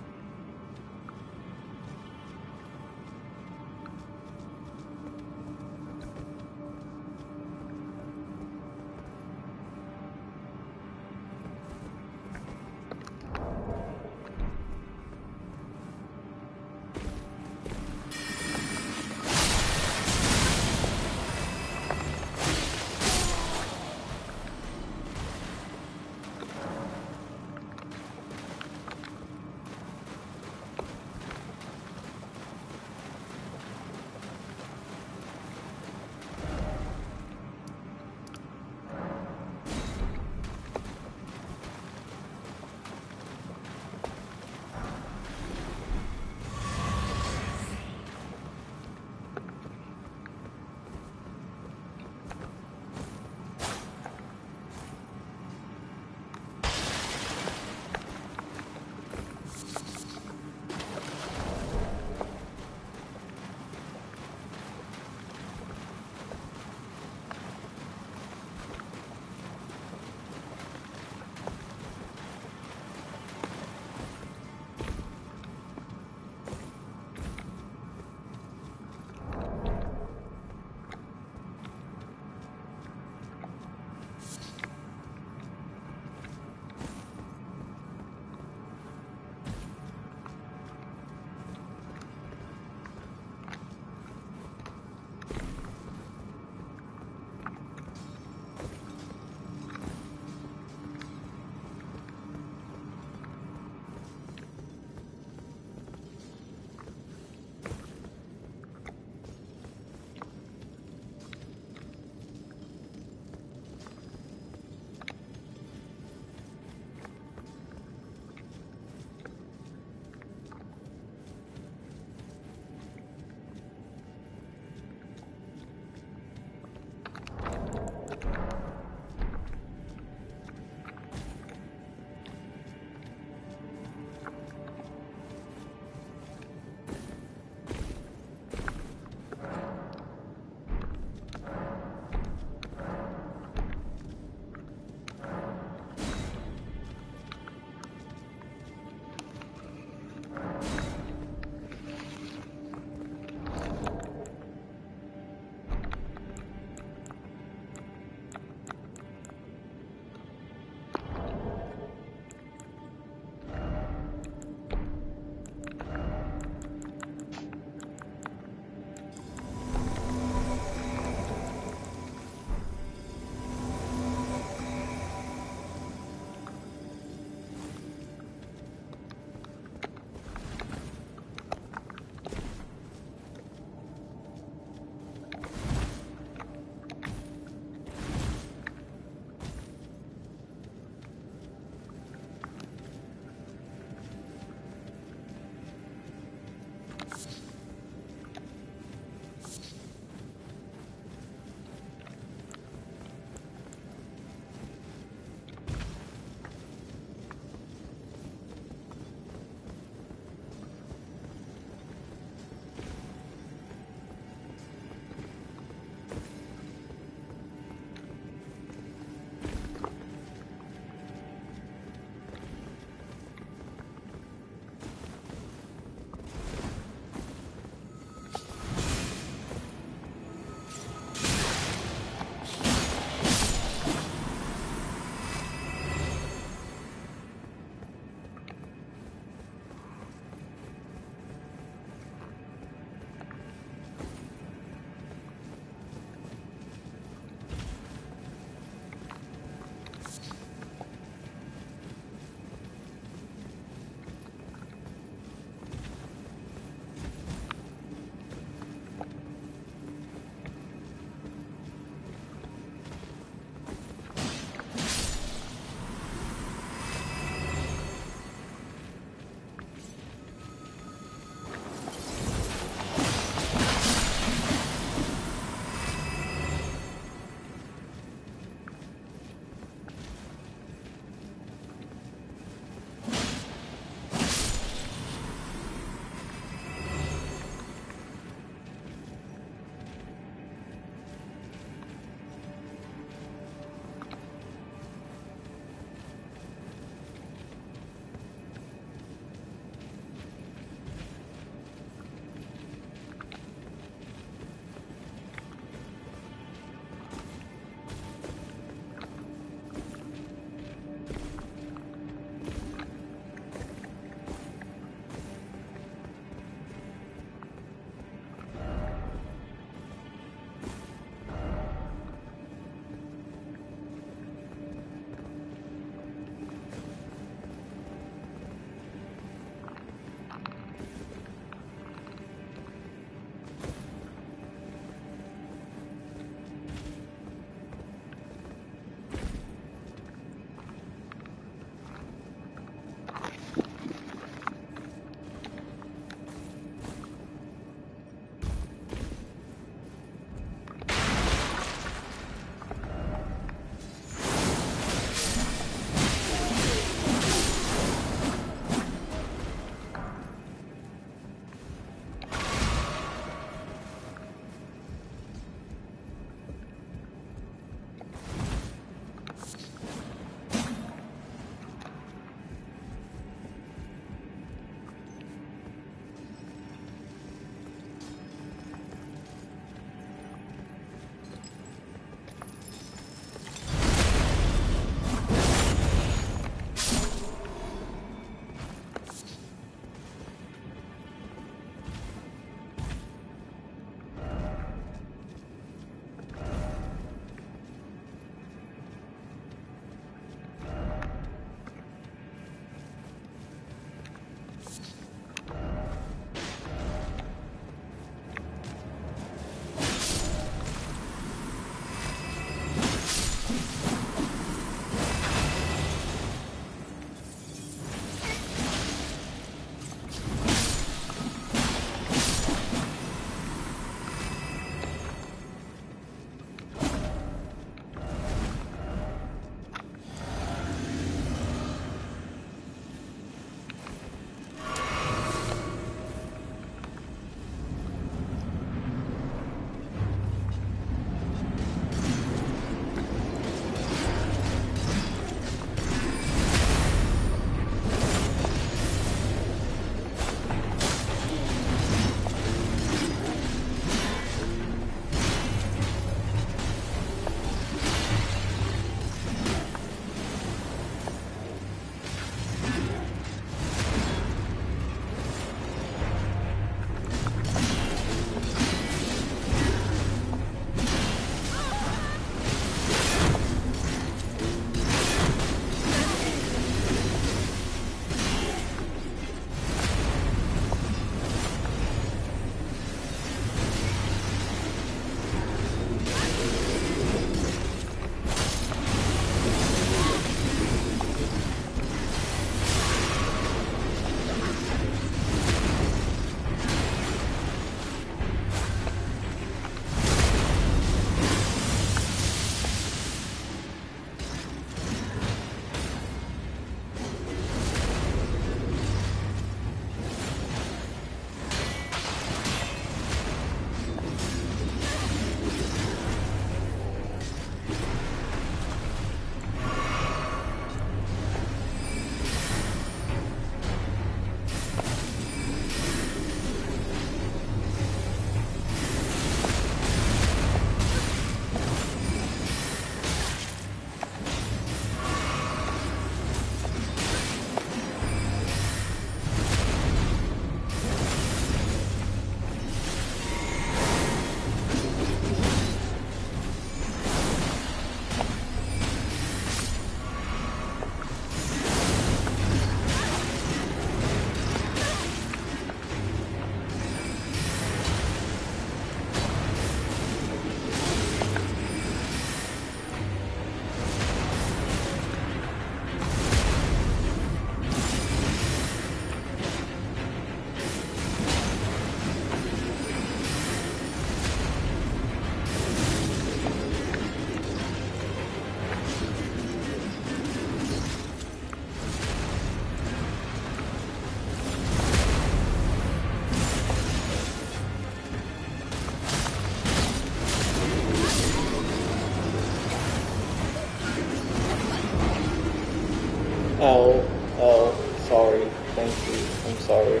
Sorry. Thank you. I'm sorry.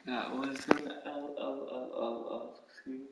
That was an excuse.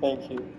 Thank you.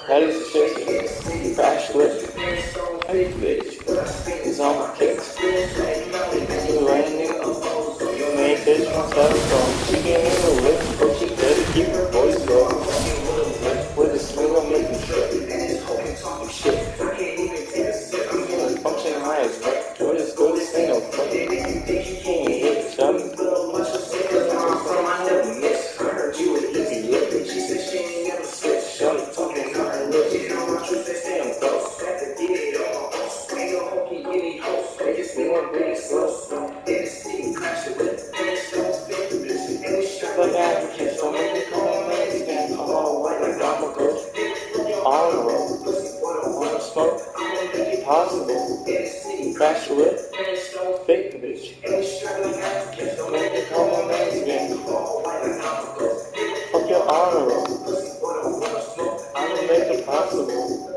How does it feel? Crash with fake bitch. It's on my kicks. You landing. Your main bitch wants to have a phone. She can't handle it, but she better keep her voice low. With a swing, I'm making shit. I'm functioning high as fuck. What is good? This ain't no fun. You can't hit something. From my little miss. I heard you were easy living. She said she ain't never switched. Shawty talking hard lips. You know my truth, they stay on ghost. Got to get it on my host. Ain't no hokey, get it host. They just be one big slow. In the city, crash it with. And it's no fit. And we shot like advocates. Don't make it call man. You can't come all white like I'm a ghost. On the road. Wanna smoke? Possible. Crash it with. Fake bitch. Don't make it call my man again. Fuck your honor roll. I'm gonna make it possible.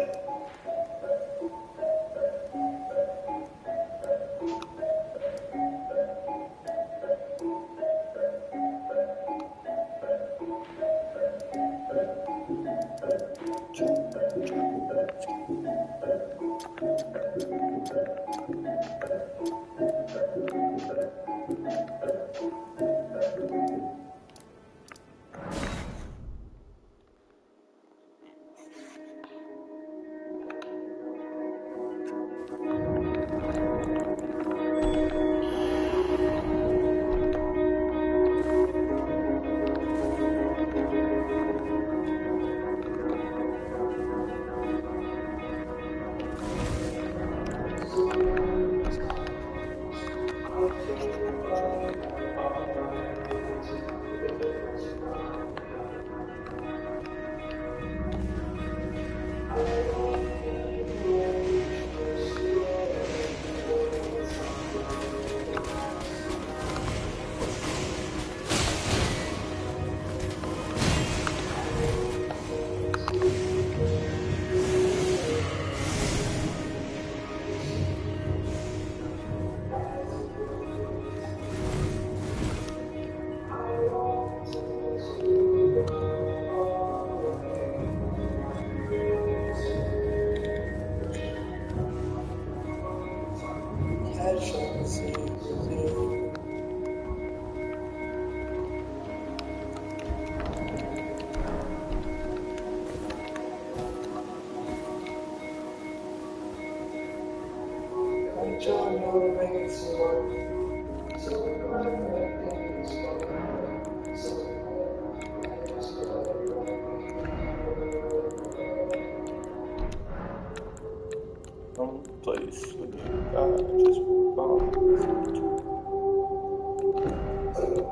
Place with you, God, just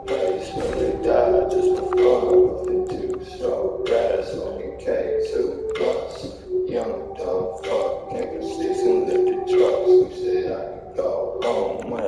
place where they died just for fun. Nothing too strong, grass on the K2 plus. Young dumb fuck, niggas sticks and lifted trucks. Who said I could go home when I